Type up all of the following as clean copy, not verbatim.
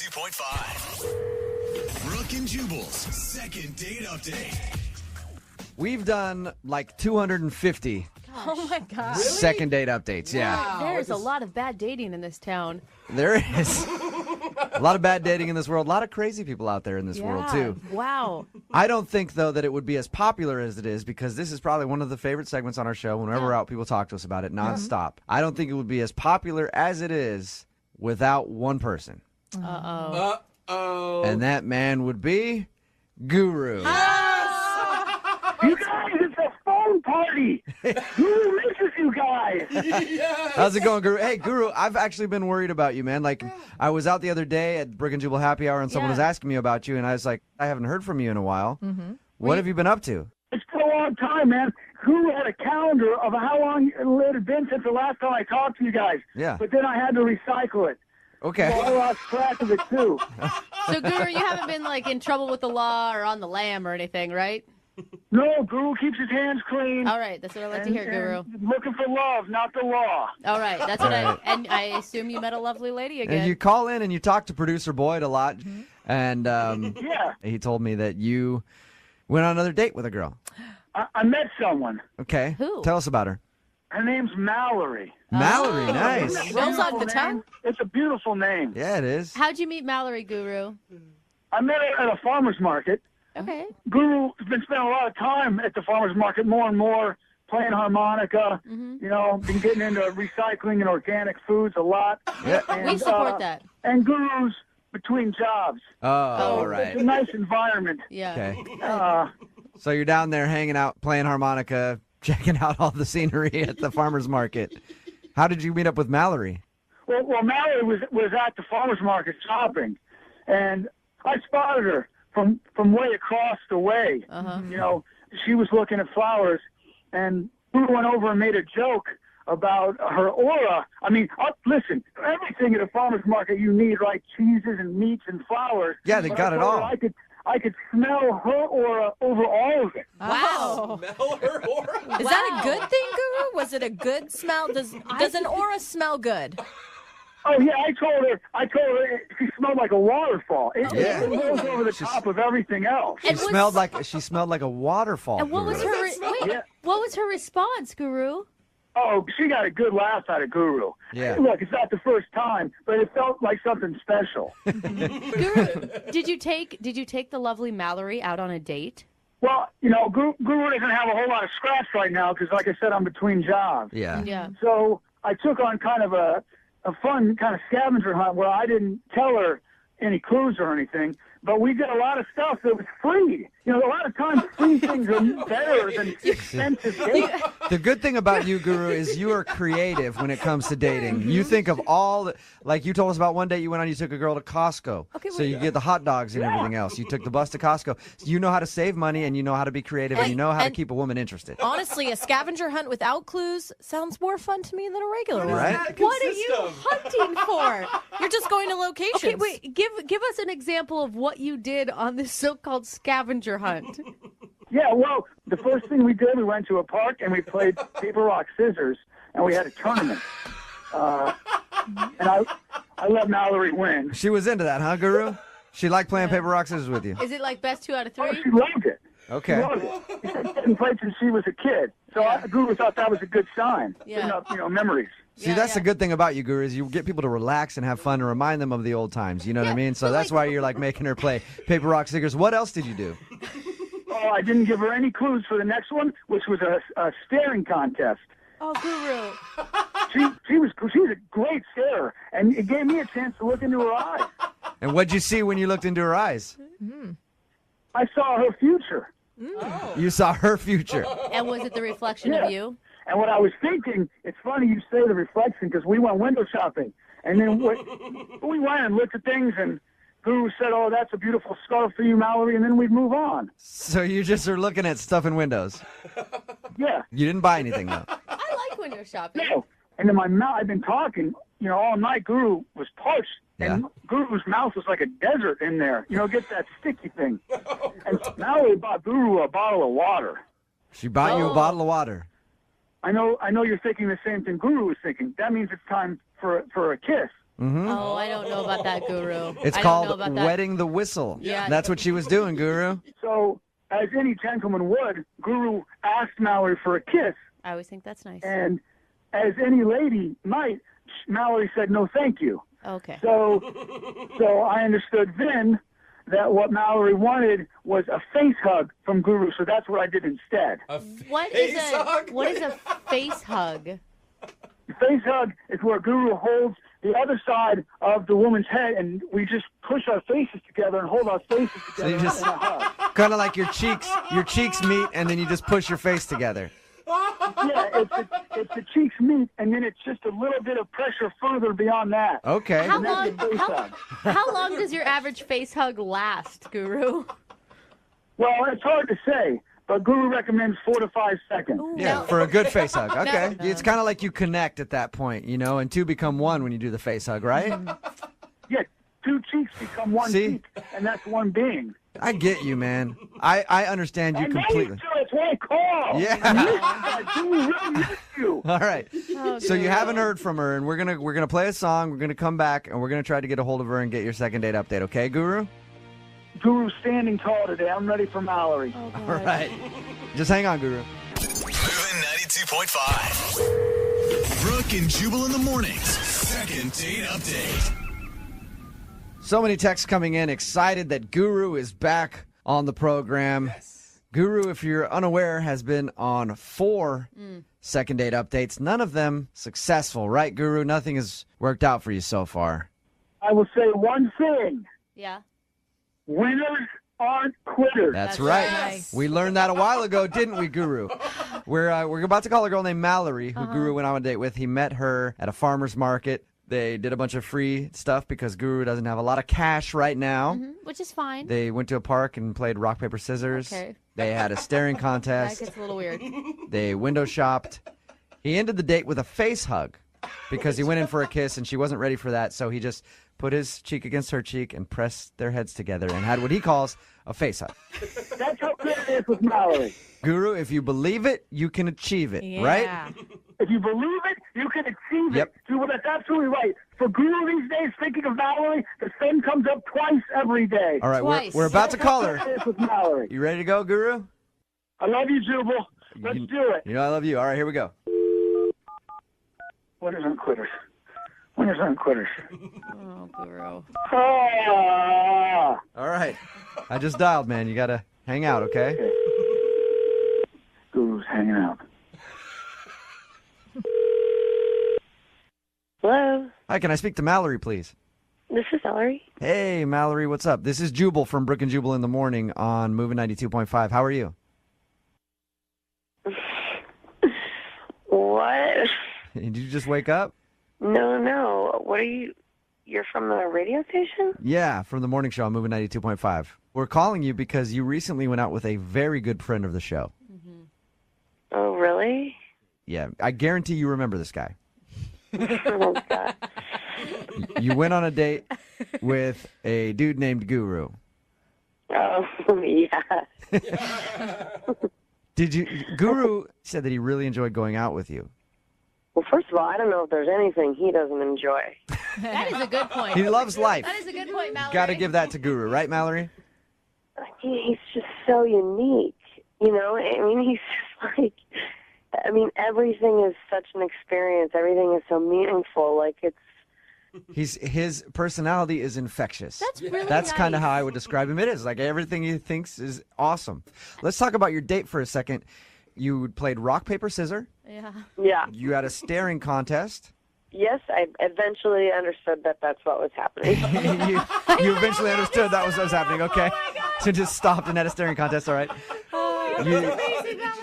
Ep.42.5. Brooke and Jubal's second date update. We've done like 250 Oh, my God. second date updates. Yeah. There's a lot of bad dating in this town. There is a lot of bad dating in this world. A lot of crazy people out there in this world, too. Wow. I don't think, though, that it would be as popular as it is because this is probably one of the favorite segments on our show. Whenever we're out, people talk to us about it nonstop. I don't think it would be as popular as it is without one person. Uh-oh. Uh-oh. And that man would be Guru. You guys, it's a phone party. Who misses you guys? How's it going, Guru? Hey, Guru, I've actually been worried about you, man. Like, I was out the other day at Brooke and Jubal Happy Hour, and someone was asking me about you, and I was like, I haven't heard from you in a while. What have you been up to? It's been a long time, man. Who had a calendar of how long it had been since the last time I talked to you guys? Yeah. But then I had to recycle it. Okay. So I lost track of it, too. So, Guru, you haven't been, like, in trouble with the law or on the lam or anything, right? No, Guru keeps his hands clean. All right. That's what I like to hear, Guru. And looking for love, not the law. All right. That's what and I assume you met a lovely lady again. And you call in and you talk to producer Boyd a lot, and Yeah. he told me that you went on another date with a girl. I met someone. Okay. Who? Tell us about her. Her name's Mallory. Mallory, nice. Rolls off the Beautiful tongue. name. It's a beautiful name. Yeah, it is. How'd you meet Mallory, Guru? I met her at a farmer's market. Okay. Guru's been spending a lot of time at the farmer's market, more and more, playing harmonica, you know, been getting into recycling and organic foods a lot. Yeah. We support that. And Guru's between jobs. Oh, all It's a right. nice environment. Yeah. Okay. So you're down there hanging out, playing harmonica, checking out all the scenery at the farmer's market. How did you meet up with Mallory? Well, Mallory was at the farmer's market shopping, and I spotted her from way across the way. You know, she was looking at flowers, and we went over and made a joke about her aura. I mean, listen, everything at a farmer's market you need, right? Cheeses and meats and flowers. Yeah, they But got I it told her all. I could smell her aura over all of it. Wow. Smell her aura? Is that a good thing, Guru? Was it a good smell? Does an aura smell good? Oh yeah, I told her she smelled like a waterfall. It rose over the top of everything else. She smelled like a waterfall. And what was Guru. her what was her response, Guru? Oh, she got a good laugh out of Guru. Yeah. Look, it's not the first time, but it felt like something special. Guru, did you take the lovely Mallory out on a date? Well, you know, Guru doesn't have a whole lot of scratch right now because, like I said, I'm between jobs. Yeah. Yeah. So I took on kind of a fun kind of scavenger hunt where I didn't tell her any clues or anything, but we did a lot of stuff that was free. You know, a lot of times free things are better than expensive dates. The good thing about you, Guru, is you are creative when it comes to dating. You think of like you told us about one day you went on, you took a girl to Costco. So you get the hot dogs and everything else. You took the bus to Costco. So you know how to save money and you know how to be creative and you know how to keep a woman interested. Honestly, a scavenger hunt without clues sounds more fun to me than a regular one. Right? What are you hunting for? You're just going to locations. Okay, wait. Give us an example of what you did on this so-called scavenger hunt. Yeah, well, the first thing we did, we went to a park and we played paper, rock, scissors, and we had a tournament. And I let Mallory win. She was into that, huh, Guru? She liked playing paper, rock, scissors with you. Is it like best 2 out of 3? Oh, she loved it. Okay. She loved it. She said she hadn't played since she was a kid. So Guru thought that was a good sign. Yeah. Bring up, memories. See, that's the good thing about you, Guru, is you get people to relax and have fun and remind them of the old times. You know what I mean? So that's why you're like making her play paper, rock, scissors. What else did you do? Oh, I didn't give her any clues for the next one, which was a staring contest. Oh, Guru. She was a great starer, and it gave me a chance to look into her eyes. And what'd you see when you looked into her eyes? I saw her future. You saw her future. And was it the reflection of you? And what I was thinking, it's funny you say the reflection because we went window shopping, and then we went and looked at things, and Guru said, "Oh, that's a beautiful scarf for you, Mallory," and then we'd move on. So you just are looking at stuff in windows. Yeah. You didn't buy anything, though. I like window shopping. No. And in my mouth, I've been talking, all night. Guru was parched, and Guru's mouth was like a desert in there. Get that sticky thing. And Mallory bought Guru a bottle of water. She bought you a bottle of water. I know you're thinking the same thing Guru was thinking. That means it's time for a kiss. Oh, I don't know about that, Guru. It's I don't know called about that. wetting the whistle. Yeah. That's what she was doing, Guru. So, as any gentleman would, Guru asked Mallory for a kiss, I always think that's nice. and as any lady might, Mallory said no, thank you. Okay. So I understood then that what Mallory wanted was a face hug from Guru, so that's what I did instead. What is a face hug? The face hug is where Guru holds the other side of the woman's head, and we just push our faces together and hold our faces together you just- in a hug. Kind of like your cheeks meet, and then you just push your face together. Yeah, it's the cheeks meet, and then it's just a little bit of pressure further beyond that. Okay. How And that's long? the face hug. How long does your average face hug last, Guru? Well, it's hard to say, but Guru recommends 4 to 5 seconds. Yeah, for a good face hug. Okay. It's kind of like you connect at that point, and two become one when you do the face hug, right? Yeah, 2 cheeks become 1 See? cheek, and that's one being. I get you, man. I understand you I know completely. you do. That's why I call. Yeah. I do really miss you. All right. So you Guru. haven't heard from her, and we're gonna play a song. We're gonna come back, and we're gonna try to get a hold of her and get your second date update. Okay, Guru? Guru's standing tall today. I'm ready for Mallory. All right. Just hang on, Guru. Moving 92.5. Brooke and Jubal in the mornings. Second date update. So many texts coming in, excited that Guru is back on the program. Guru, if you're unaware, has been on 4 second date updates. None of them successful, right, Guru? Nothing has worked out for you so far. I will say one thing. Yeah. Winners aren't quitters. That's That's right. right. We learned that a while ago, didn't we, Guru? We're about to call a girl named Mallory, who Guru went on a date with. He met her at a farmer's market. They did a bunch of free stuff because Guru doesn't have a lot of cash right now. Which is fine. They went to a park and played rock, paper, scissors. Okay. They had a staring That contest. gets a little weird. They window shopped. He ended the date with a face hug because he went in for a kiss and she wasn't ready for that. So he just put his cheek against her cheek and pressed their heads together and had what he calls a face hug. That's how good it is with Mallory. Guru, if you believe it, you can achieve it, right? If you believe it, you can achieve Yep. it. Jubal, that's absolutely right. For Guru these days, thinking of Mallory, the sun comes up twice every day. All right, Twice. we're about to call That's her. how good it is with Mallory. You ready to go, Guru? I love you, Jubal. Let's do it. You know I love you. All right, here we go. Winners aren't quitters. Winners aren't quitters. Oh, Guru. Ah. All right. I just dialed, man. You got to hang out, okay? Guru's hanging out. Hello, Hi, can I speak to Mallory, please? this is Ellery. Hey, Mallory, what's up? This is Jubal from Brooke and Jubal in the Morning on Moving 92.5. How are you? What? Did you just wake up? No. What are you? You're from the radio station? Yeah, from the morning show on Moving 92.5. We're calling you because you recently went out with a very good friend of the show. Oh, really? Yeah, I guarantee you remember this guy. Oh, God. You went on a date with a dude named Guru. Oh, yeah. Did you? Guru said that he really enjoyed going out with you. Well, first of all, I don't know if there's anything he doesn't enjoy. That is a good point. He loves life. That is a good point, Mallory. Got to give that to Guru, right, Mallory? He's just so unique. You know, I mean, he's just like, I mean, everything is such an experience. Everything is so meaningful. Like, it's, His personality is infectious. That's really That's kind of nice. how I would describe him. It is like everything he thinks is awesome. Let's talk about your date for a second. You played rock, paper, scissors. Yeah. yeah. You had a staring contest. Yes, I eventually understood that that's what was happening. you eventually understood that was what was happening. Okay, so just stopped and had a staring contest. All right. You-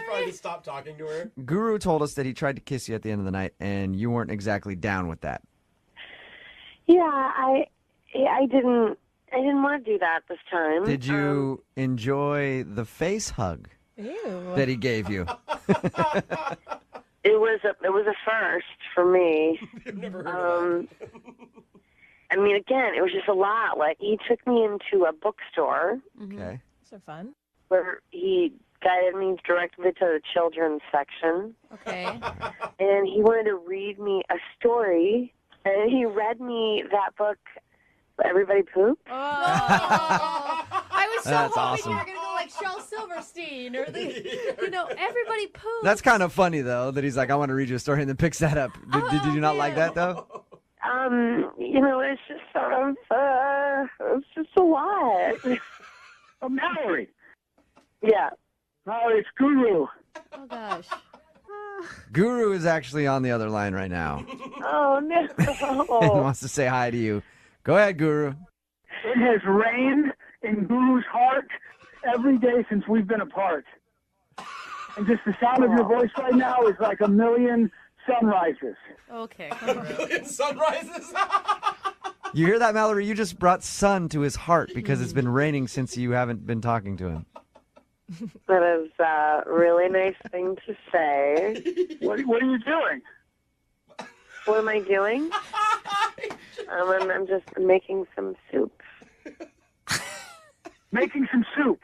Probably just stop talking to her. Guru told us that he tried to kiss you at the end of the night, and you weren't exactly down with that. Yeah, I didn't want to do that this time. Did you enjoy the face hug that he gave you? It was a first for me. I've never heard of that. I mean, again, it was just a lot. Like, he took me into a bookstore Okay. So fun. where he guided me directly to the children's section, Okay. and he wanted to read me a story And he read me that book, Everybody Poops. Oh. I was so That's hoping awesome. you were going to go like Shel Silverstein or everybody poops. That's kind of funny, though, that he's like, I want to read you a story and then picks that up. Did you not like that, though? It's just sort of, it's just a lot. Oh, Mallory. Yeah. Mallory, it's Guru. Oh, gosh. Guru is actually on the other line right now Oh, and no. wants to say hi to you. Go ahead, Guru. It has rained in Guru's heart every day since we've been apart. And just the sound of your voice right now is like a million sunrises. Okay. Sunrises. You hear that, Mallory? You just brought sun to his heart because it's been raining since you haven't been talking to him. That is a really nice thing to say. What are you doing? What am I doing? I'm just making some soup. Making some soup.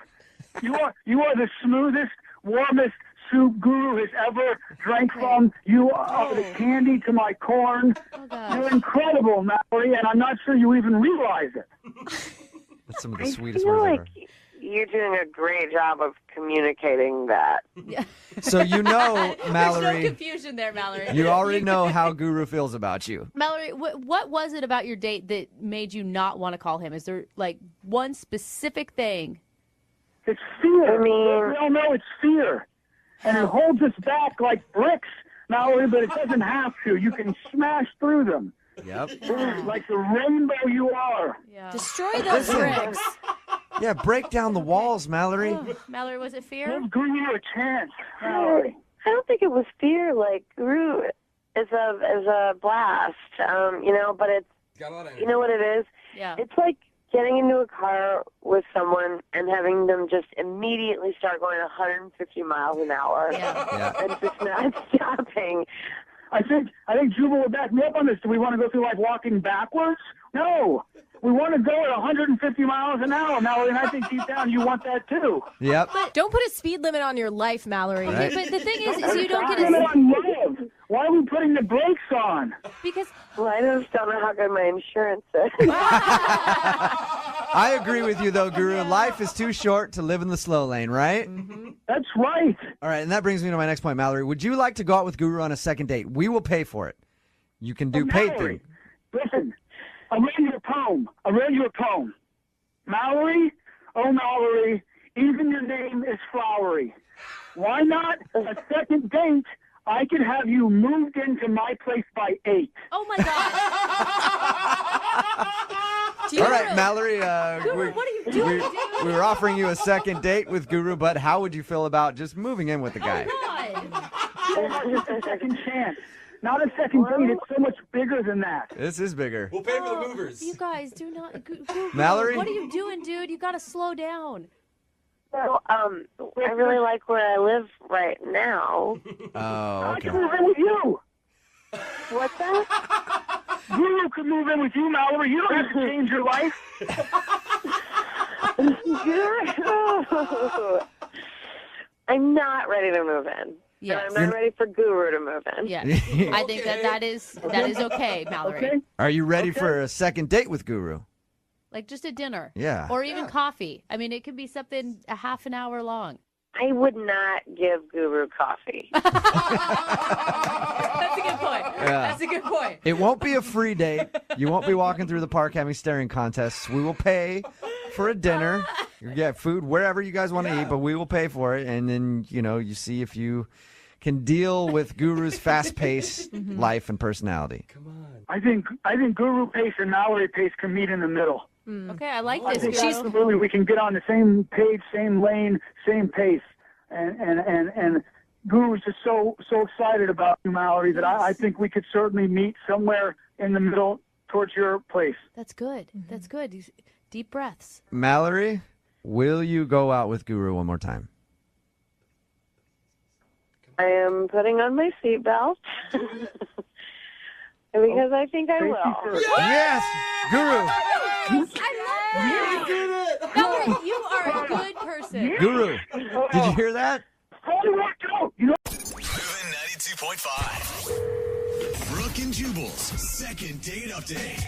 You are the smoothest, warmest soup Guru has ever drank from. You are the candy to my corn. Oh, gosh. You're incredible, Mallory, and I'm not sure you even realize it. That's some of the I sweetest feel words like ever. you're doing a great job of communicating that. So you know, There's no Mallory, confusion there, Mallory. you already know how Guru feels about you. Mallory, what was it about your date that made you not want to call him? Is there like one specific thing? It's fear. I mean- we all know it's fear. And it holds us back like bricks, Mallory, but it doesn't have to. You can smash through them. Yep. Like the rainbow you are. Yeah. Destroy those bricks. Yeah, break down the walls, Mallory. Mallory, was it fear? Give Guru a chance, Mallory. I don't think it was fear. Like, Guru is a blast, but it's, Got a lot of you know what it is? Yeah. It's like getting into a car with someone and having them just immediately start going 150 miles an hour Yeah. Yeah. and just not stopping. I think Jubal would back me up on this. Do we want to go through life walking backwards? No. We want to go at 150 miles an hour, Mallory, and I think deep down you want that too. Yep. Don't put a speed limit on your life, Mallory. Right. But the thing is you don't get Limit a... on love. Why are we putting the brakes on? Because... Well, I just don't know how good my insurance is. I agree with you, though, Guru. Life is too short to live in the slow lane, right? That's right. All right, and that brings me to my next point, Mallory. Would you like to go out with Guru on a second date? We will pay for it. You can do paid Mallory, thing. listen, I read you a poem. Mallory, oh Mallory, even your name is flowery. Why not a second date? I could have you moved into my place by 8. Oh, my God. All right, Mallory, Guru, what are you doing, dude? we were offering you a second date with Guru, but how would you feel about just moving in with the guy? God. Just a second chance. Not a second date. It's so much bigger than that. This is bigger. We'll pay for the movers. You guys do not... Mallory? What are you doing, dude? You got to slow down. So, I really like where I live right now. Oh, I okay. can move in with you. What's that? Guru could move in with you, Mallory. You don't have to change your life. I'm not ready to move in. Yes. And I'm not ready for Guru to move in. Yeah. I think that is okay, Mallory. Okay? Are you ready for a second date with Guru? Like just a dinner. Yeah. Or even coffee. I mean, it could be something a half an hour long. I would not give Guru coffee. That's a good point. That's a good point. It won't be a free date. You won't be walking through the park having staring contests. We will pay for a dinner. You get food wherever you guys want to eat, but we will pay for it. And then, you see if you can deal with Guru's fast-paced life and personality. Come on. I think Guru pace and Mallory pace can meet in the middle. Okay, I like I this. think Guru. absolutely we can get on the same page, same lane, same pace. And Guru's just so excited about you, Mallory, that I think we could certainly meet somewhere in the middle towards your place. That's good. That's good. Deep breaths. Mallory, will you go out with Guru one more time? I am putting on my seatbelt. Because I think I will. Yes! Guru! I love that. Mallory, you are a good person. Guru! Did you hear that? Holy worked out. You know. Moving 92.5. Brooke and Jubal, Jubal's second date update.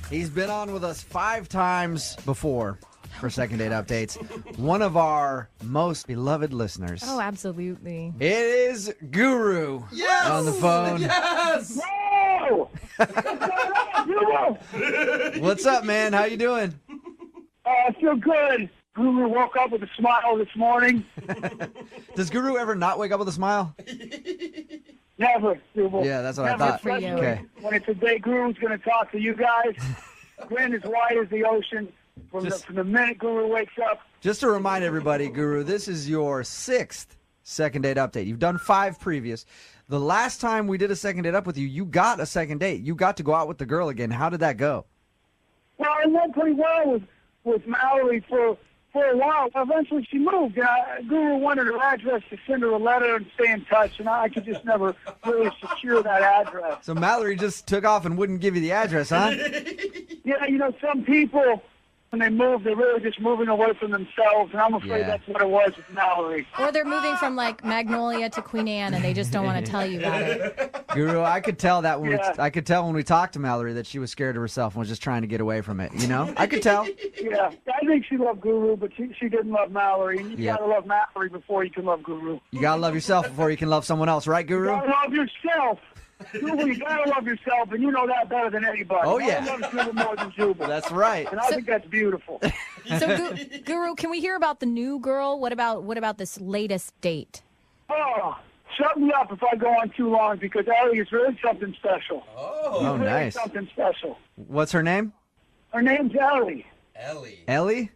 He's been on with us 5 times before for second date updates. One of our most beloved listeners. Oh, absolutely. It is Guru on the phone. Yes! No! What's going on, Jubal? What's up, man? How you doing? I feel good. Guru woke up with a smile this morning. Does Guru ever not wake up with a smile? Never, Jubal. Yeah, that's what I Never, thought. For you. Okay. When it's a day Guru's going to talk to you guys. Grin as wide as the ocean. From the minute Guru wakes up. Just to remind everybody, Guru, this is your 6th second date update. You've done 5 previous. The last time we did a second date up with you, you got a second date. You got to go out with the girl again. How did that go? Well, I went pretty well with Mallory for a while. Eventually she moved. Guru wanted her address to send her a letter and stay in touch, and I could just never really secure that address. So Mallory just took off and wouldn't give you the address, huh? Yeah, some people, when they move, they're really just moving away from themselves, and I'm afraid Yeah. that's what it was with Mallory. Or they're moving from like Magnolia to Queen Anne, and they just don't want to tell you about it. Guru, I could tell that when Yeah. I could tell when we talked to Mallory that she was scared of herself and was just trying to get away from it. You know, I could tell. Yeah, I think she loved Guru, but she didn't love Mallory, and you Yeah. gotta love Mallory before you can love Guru. You gotta love yourself before you can love someone else, right, Guru? You gotta love yourself. Jubal, you gotta love yourself, and you know that better than anybody. Oh, yeah. I love Jubal more than Jubal. That's right. And I think that's beautiful. So, Guru, can we hear about the new girl? What about this latest date? Oh, shut me up if I go on too long, because Ellie is really something special. Oh, Really nice. something special. What's her name? Her name's Ellie. Ellie. Ellie?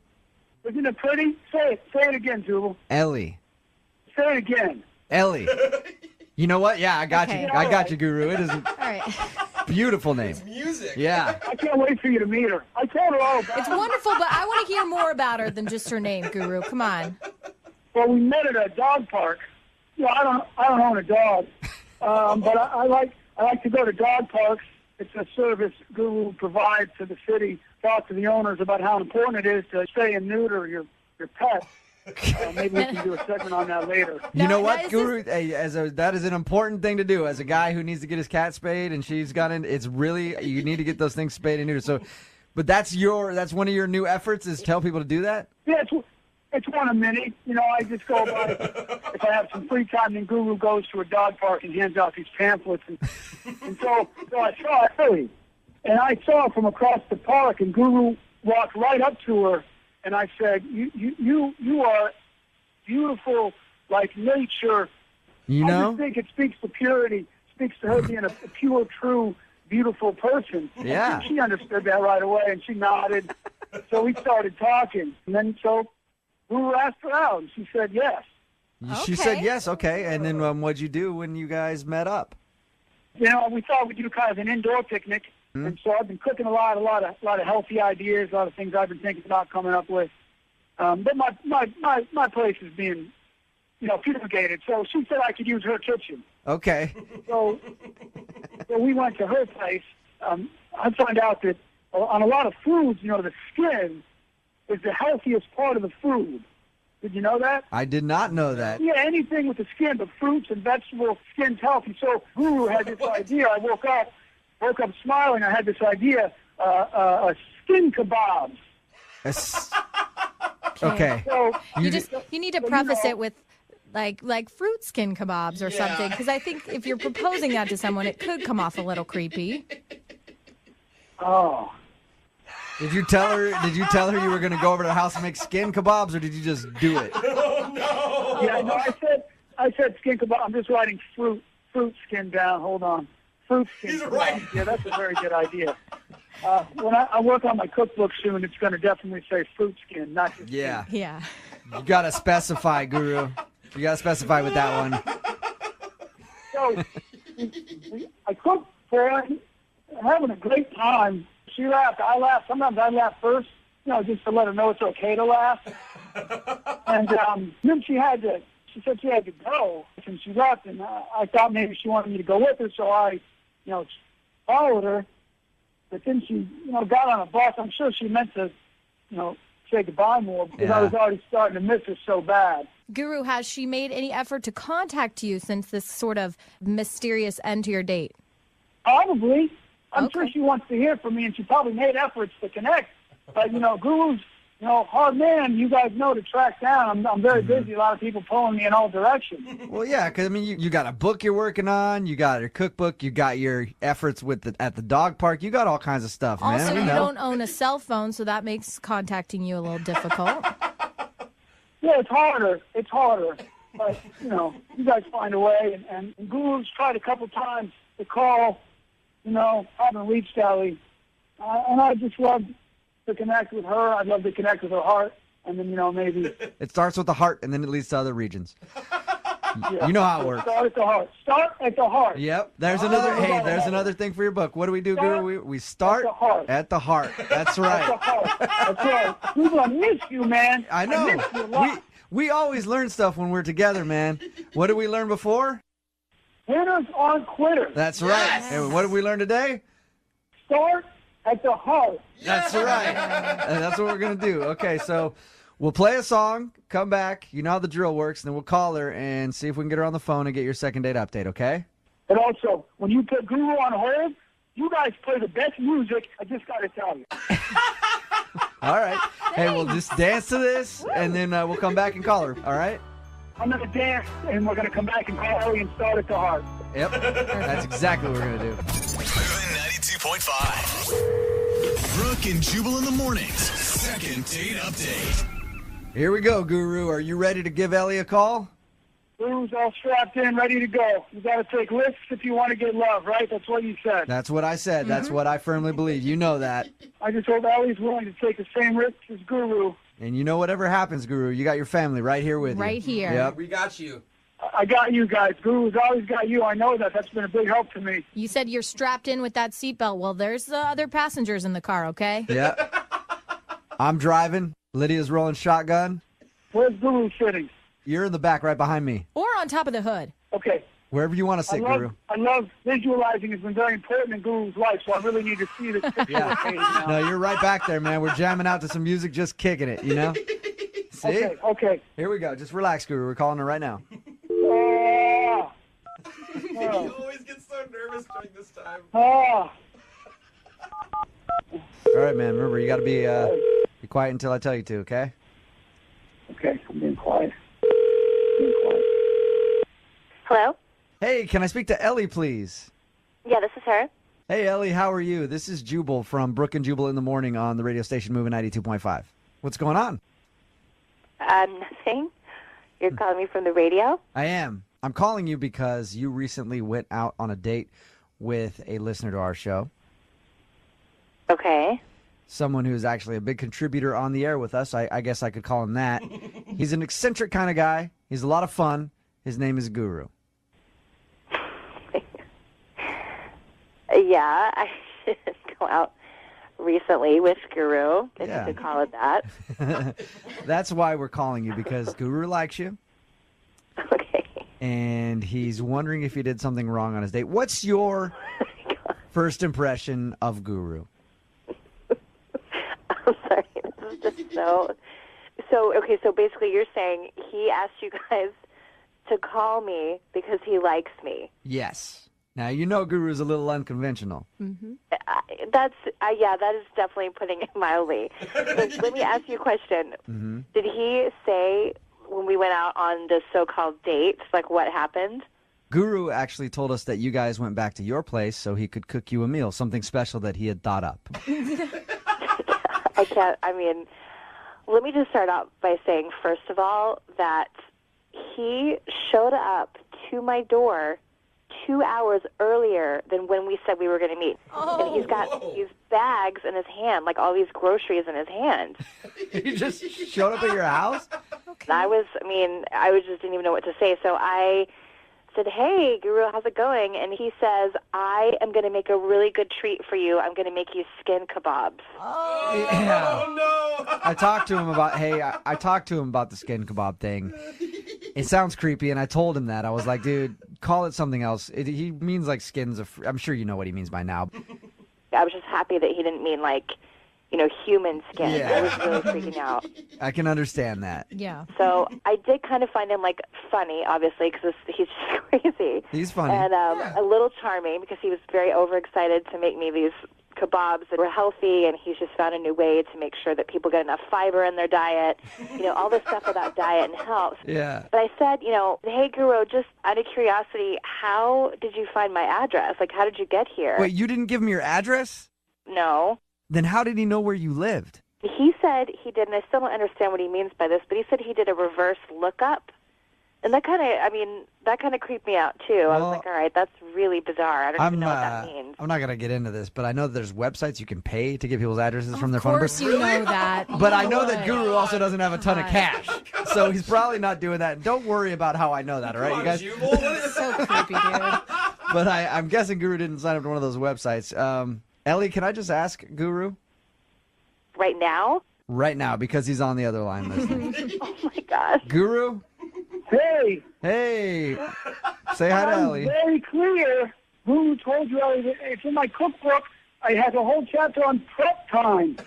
Isn't it pretty? Say it again, Jubal. Ellie. Say it again. Ellie. You know what? Yeah, I got Okay. you. I got you, Guru. It is a All right. beautiful name. Music. Yeah. I can't wait for you to meet her. I told her all about It's it. wonderful, but I want to hear more about her than just her name, Guru. Come on. Well, we met at a dog park. I don't own a dog, but I like to go to dog parks. It's a service Guru provides to the city. Talk to the owners about how important it is to spay and neuter your pet. Maybe we can do a segment on that later. You know Now, what, is Guru? Hey, that is an important thing to do as a guy who needs to get his cat spayed, and she's got in. It's really you need to get those things spayed and neutered. So, but that's one of your new efforts is tell people to do that. Yeah, it's one of many. I just go by if I have some free time. Then Guru goes to a dog park and hands out these pamphlets, and so I saw Ellie, and I saw her from across the park, and Guru walked right up to her. And I said, you are beautiful like nature. You I know? just think it speaks to purity, speaks to her being a pure, true, beautiful person. Yeah. And she understood that right away, and she nodded. So we started talking. And then Guru asked her out, and she said yes. She said Okay. yes. Okay. And then what'd you do when you guys met up? We thought we'd do kind of an indoor picnic. And so I've been cooking a lot of healthy ideas, a lot of things I've been thinking about coming up with. But my place is being, fumigated. So she said I could use her kitchen. Okay. So we went to her place. I found out that on a lot of foods, the skin is the healthiest part of the food. Did you know that? I did not know that. Yeah, anything with the skin, but fruits and vegetables, skin's healthy. So Guru had this idea. I woke up smiling. I had this idea, skin kebabs. Okay. So You need to preface it with like fruit skin kebabs or something, because I think if you're proposing that to someone, it could come off a little creepy. Oh. Did you tell her you were going to go over to the house and make skin kebabs, or did you just do it? Yeah, no, I said skin kebab. I'm just writing fruit skin down. Hold on. Fruit skin He's kebab. right. Yeah, that's a very good idea. When I work on my cookbook soon, it's going to definitely say fruit skin, not just Yeah. Yeah. You got to specify, Guru. You got to specify with that one. So I cooked for her, having a great time. She laughed, I laughed. Sometimes I laugh first, just to let her know it's okay to laugh. And then she said she had to go, and she left. And I thought maybe she wanted me to go with her, so I, followed her. But then she, got on a bus. I'm sure she meant to, say goodbye more because I was already starting to miss her so bad. Guru, has she made any effort to contact you since this sort of mysterious end to your date? Probably. I'm sure she wants to hear from me, and she probably made efforts to connect. But, Guru's, hard man, you guys know, to track down. I'm very busy. A lot of people pulling me in all directions. Well, yeah, because, you got a book you're working on. You got your cookbook. You got your efforts at the dog park. You got all kinds of stuff, man. Also, you don't own a cell phone, so that makes contacting you a little difficult. Yeah, it's harder. But, you guys find a way. And Guru's tried a couple times to call, haven't reached Ellie. And I just love to connect with her. I'd love to connect with her heart. And then, maybe... It starts with the heart, and then it leads to other regions. Yeah. You know how it works. Start at the heart. Start at the heart. Yep. There's another thing for your book. What do we do, Guru? We start at the heart. That's right. At the heart. That's right. People, I miss you, man. I know. I miss you a lot. We always learn stuff when we're together, man. What did we learn before? Winners aren't quitters. That's right. And what did we learn today? Start at the heart. That's right. And that's what we're going to do. Okay, so we'll play a song, come back. You know how the drill works, and then we'll call her and see if we can get her on the phone and get your second date update, okay? And also, when you put Guru on hold, you guys play the best music. I just got to tell you. All right. Hey, we'll just dance to this, and then we'll come back and call her, all right? I'm going to dance, and we're going to come back and call Ellie and start at the heart. Yep. That's exactly what we're going to do. Moving 92.5. Brooke and Jubal in the mornings. Second date update. Here we go, Guru. Are you ready to give Ellie a call? Guru's all strapped in, ready to go. You got to take risks if you want to get love, right? That's what you said. That's what I said. That's what I firmly believe. You know that. I just hope Ellie's willing to take the same risks as Guru. And you know whatever happens, Guru, you got your family right here with you. Right here. Yep. We got you. I got you guys. Guru's always got you. I know that. That's been a big help to me. You said you're strapped in with that seatbelt. Well, there's the other passengers in the car, okay? Yep. I'm driving. Lydia's rolling shotgun. Where's Guru sitting? You're in the back right behind me. Or on top of the hood. Okay. Wherever you want to sit, Guru. I love visualizing. It's been very important in Guru's life, so I really need to see this picture. Yeah. No, you're right back there, man. We're jamming out to some music, just kicking it, See? Okay. Here we go. Just relax, Guru. We're calling her right now. You always get so nervous during this time. All right, man. Remember, you got to be quiet until I tell you to, okay? Okay, I'm being quiet. Hello? Hey, can I speak to Ellie, please? Yeah, this is her. Hey, Ellie, how are you? This is Jubal from Brooke and Jubal in the Morning on the radio station Moving 92.5. What's going on? Nothing. You're calling me from the radio? I am. I'm calling you because you recently went out on a date with a listener to our show. Okay. Someone who's actually a big contributor on the air with us. I guess I could call him that. He's an eccentric kind of guy. He's a lot of fun. His name is Guru. Yeah, I did go out recently with Guru, if you could call it that. That's why we're calling you, because Guru likes you. Okay. And he's wondering if you did something wrong on his date. What's your first impression of Guru? I'm sorry. This is just so... Okay, so basically you're saying he asked you guys to call me because he likes me. Yes. Now, you know Guru's a little unconventional. Mm-hmm. That is definitely putting it mildly. So let me ask you a question. Mm-hmm. Did he say when we went out on the so-called date, like what happened? Guru actually told us that you guys went back to your place so he could cook you a meal, something special that he had thought up. Let me just start out by saying, first of all, that he showed up to my door 2 hours earlier than when we said we were going to meet. Oh, and he's got these bags in his hand, like all these groceries in his hand. He just showed up at your house? Okay. I just didn't even know what to say. So I said, hey, Guru, how's it going? And he says, I am going to make a really good treat for you. I'm going to make you skin kebabs. Oh, yeah. Oh, no. I talked to him about the skin kebab thing. It sounds creepy, and I told him that. I was like, dude, call it something else. He means like skins of... I'm sure you know what he means by now. I was just happy that he didn't mean like human skin. Yeah. I was really freaking out. I can understand that. Yeah. So I did kind of find him funny, obviously, because he's just crazy. He's funny. And a little charming because he was very overexcited to make me these kebabs that were healthy, and he's just found a new way to make sure that people get enough fiber in their diet. All this stuff about diet and health. Yeah. But I said, hey, Guru, just out of curiosity, how did you find my address? How did you get here? Wait, you didn't give him your address? No. Then how did he know where you lived? He said he did, and I still don't understand what he means by this, but he said he did a reverse lookup. And that kind of creeped me out, too. I was like, all right, that's really bizarre. I don't even know what that means. I'm not going to get into this, but I know that there's websites you can pay to get people's addresses from their phone Of course numbers. you know that. But I know that Guru also doesn't have a ton of cash. So he's probably not doing that. Don't worry about how I know that, all right, you guys? So creepy, dude. But I'm guessing Guru didn't sign up to one of those websites. Ellie, can I just ask Guru? Right now? Right now, because he's on the other line listening. Oh, my gosh. Guru? Hey, Hey. Say hi to I'm Ellie. very clear. Who told you it's in my cookbook? I have a whole chapter on prep time.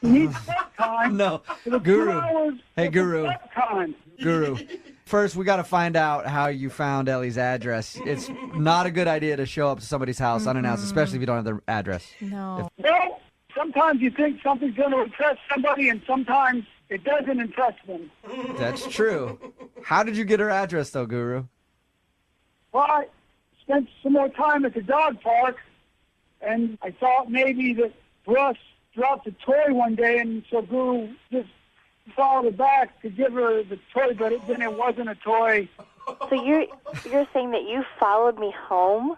You need prep time. No. For the Guru. 2 hours Hey, of Guru. Prep time. Guru. First, we got to find out how you found Ellie's address. It's not a good idea to show up to somebody's house unannounced, especially if you don't have their address. No. Well, sometimes you think something's going to impress somebody, and sometimes it doesn't impress them. That's true. How did you get her address, though, Guru? Well, I spent some more time at the dog park, and I thought maybe that Russ dropped a toy one day, and so Guru just followed her back to give her the toy, but then it wasn't a toy. So you're saying that you followed me home?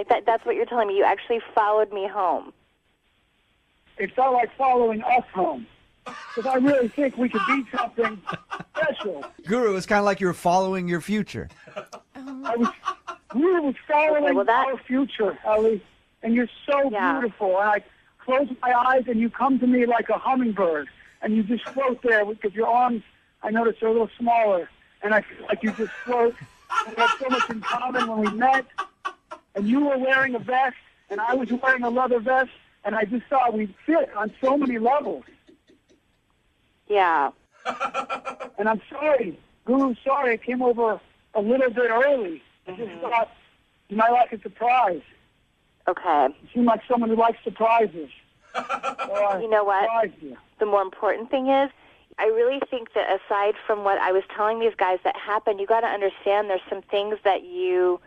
That's what you're telling me. You actually followed me home. It felt like following us home. Because I really think we could be something special. Guru, it's kind of like you were following your future. We were following our future, Ellie, and you're so beautiful. And I close my eyes, and you come to me like a hummingbird, and you just float there because your arms, I noticed, are a little smaller, and I feel like you just float. We had so much in common when we met, and you were wearing a vest, and I was wearing a leather vest, and I just thought we'd fit on so many levels. Yeah. And I'm sorry, Guru, sorry I came over a little bit early. I just thought you might like a surprise. Okay. You seem like someone who likes surprises. You know what? You. The more important thing is, I really think that aside from what I was telling these guys that happened, you got to understand there's some things that you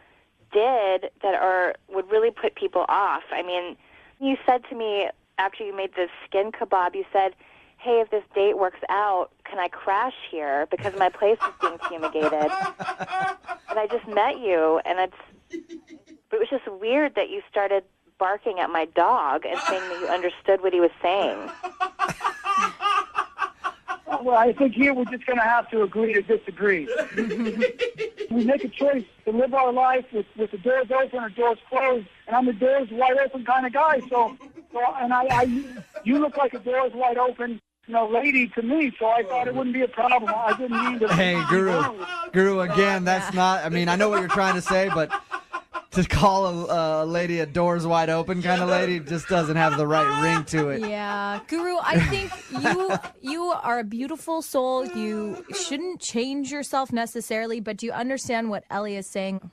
did that would really put people off. I mean, you said to me after you made this skin kebab, you said, hey, if this date works out, can I crash here because my place is being fumigated? And I just met you, and it was just weird that you started barking at my dog and saying that you understood what he was saying. Well, I think here we're just going to have to agree to disagree. We make a choice to live our life with the doors open or doors closed, and I'm a doors wide open kind of guy. So you look like a doors wide open, lady to me. So I thought it wouldn't be a problem. I didn't mean to. Hey, Guru, again, that's not. I mean, I know what you're trying to say, but to call a lady a doors wide open kind of lady just doesn't have the right ring to it. Yeah, Guru, I think you are a beautiful soul. You shouldn't change yourself necessarily, but do you understand what Ellie is saying?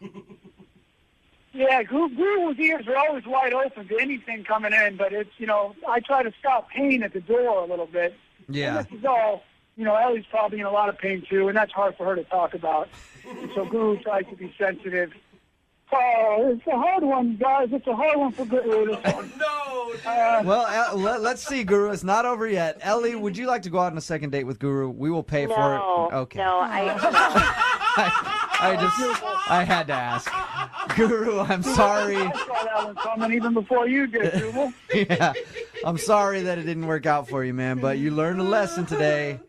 Yeah, Guru's ears are always wide open to anything coming in, but it's, I try to stop pain at the door a little bit. Yeah. And this is all, Ellie's probably in a lot of pain too, and that's hard for her to talk about. So Guru tries to be sensitive. Oh, it's a hard one, guys. It's a hard one for Guru. This one. Well, let's see, Guru. It's not over yet. Ellie, would you like to go out on a second date with Guru? We will pay for it. Okay. No, I had to ask. Guru, I'm sorry. I saw that one coming even before you did, Jubal. Yeah, I'm sorry that it didn't work out for you, man, but you learned a lesson today.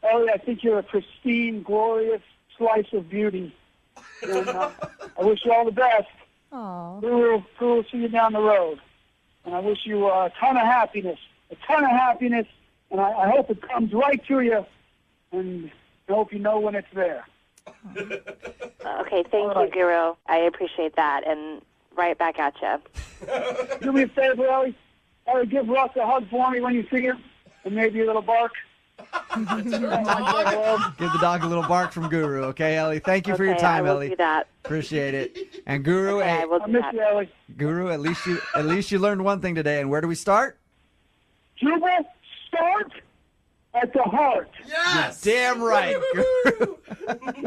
Ellie, I think you're a pristine, glorious slice of beauty. And, I wish you all the best. Aww. Guru will see you down the road. And I wish you a ton of happiness. And I hope it comes right to you. And I hope you know when it's there. Okay, thank you, Guru. I appreciate that. And right back at you. Do me a favor, Ellie. Ellie, give Russ a hug for me when you see him, and maybe a little bark. Give the dog a little bark from Guru, okay, Ellie? Thank you for your time, I will Ellie. do that. Appreciate it. And Guru, Okay, I will I do miss that. you, Ellie. Guru, at least you learned one thing today. And where do we start? Jubal, start at the heart. Yes! Damn right, Guru.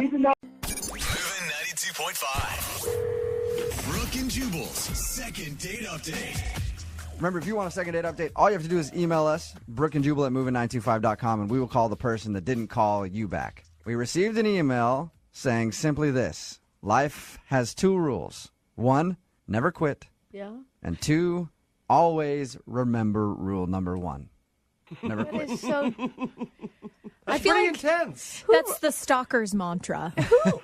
Even though Moving 92.5. Brooke and Jubal's second date update. Remember, if you want a second date update, all you have to do is email us, brookandjubal@moving925.com, and we will call the person that didn't call you back. We received an email saying simply this: life has 2 rules. 1, never quit. Yeah. And 2, always remember rule number 1. Never That quit. is so. I feel Pretty like intense. that's the stalker's mantra.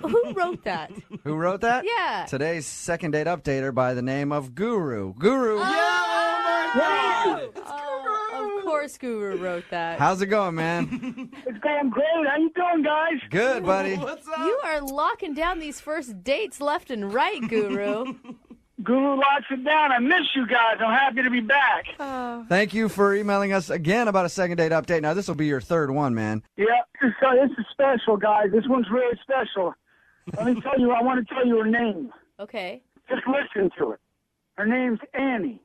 Who wrote that? Who wrote that? Yeah. Today's second date updater by the name of Guru. Guru, Of course, Guru wrote that. how's it going, man? it's going great. How you doing, guys? Good, buddy. What's up? You are locking down these first dates left and right, Guru. Guru locks it down. I miss you guys. I'm happy to be back. Thank you for emailing us again about a second date update. Now, this will be your third one, man. Yeah, this is special, guys. This one's really special. Let me tell you, I want to tell you her name. Okay. Just listen to it. Her name's Annie.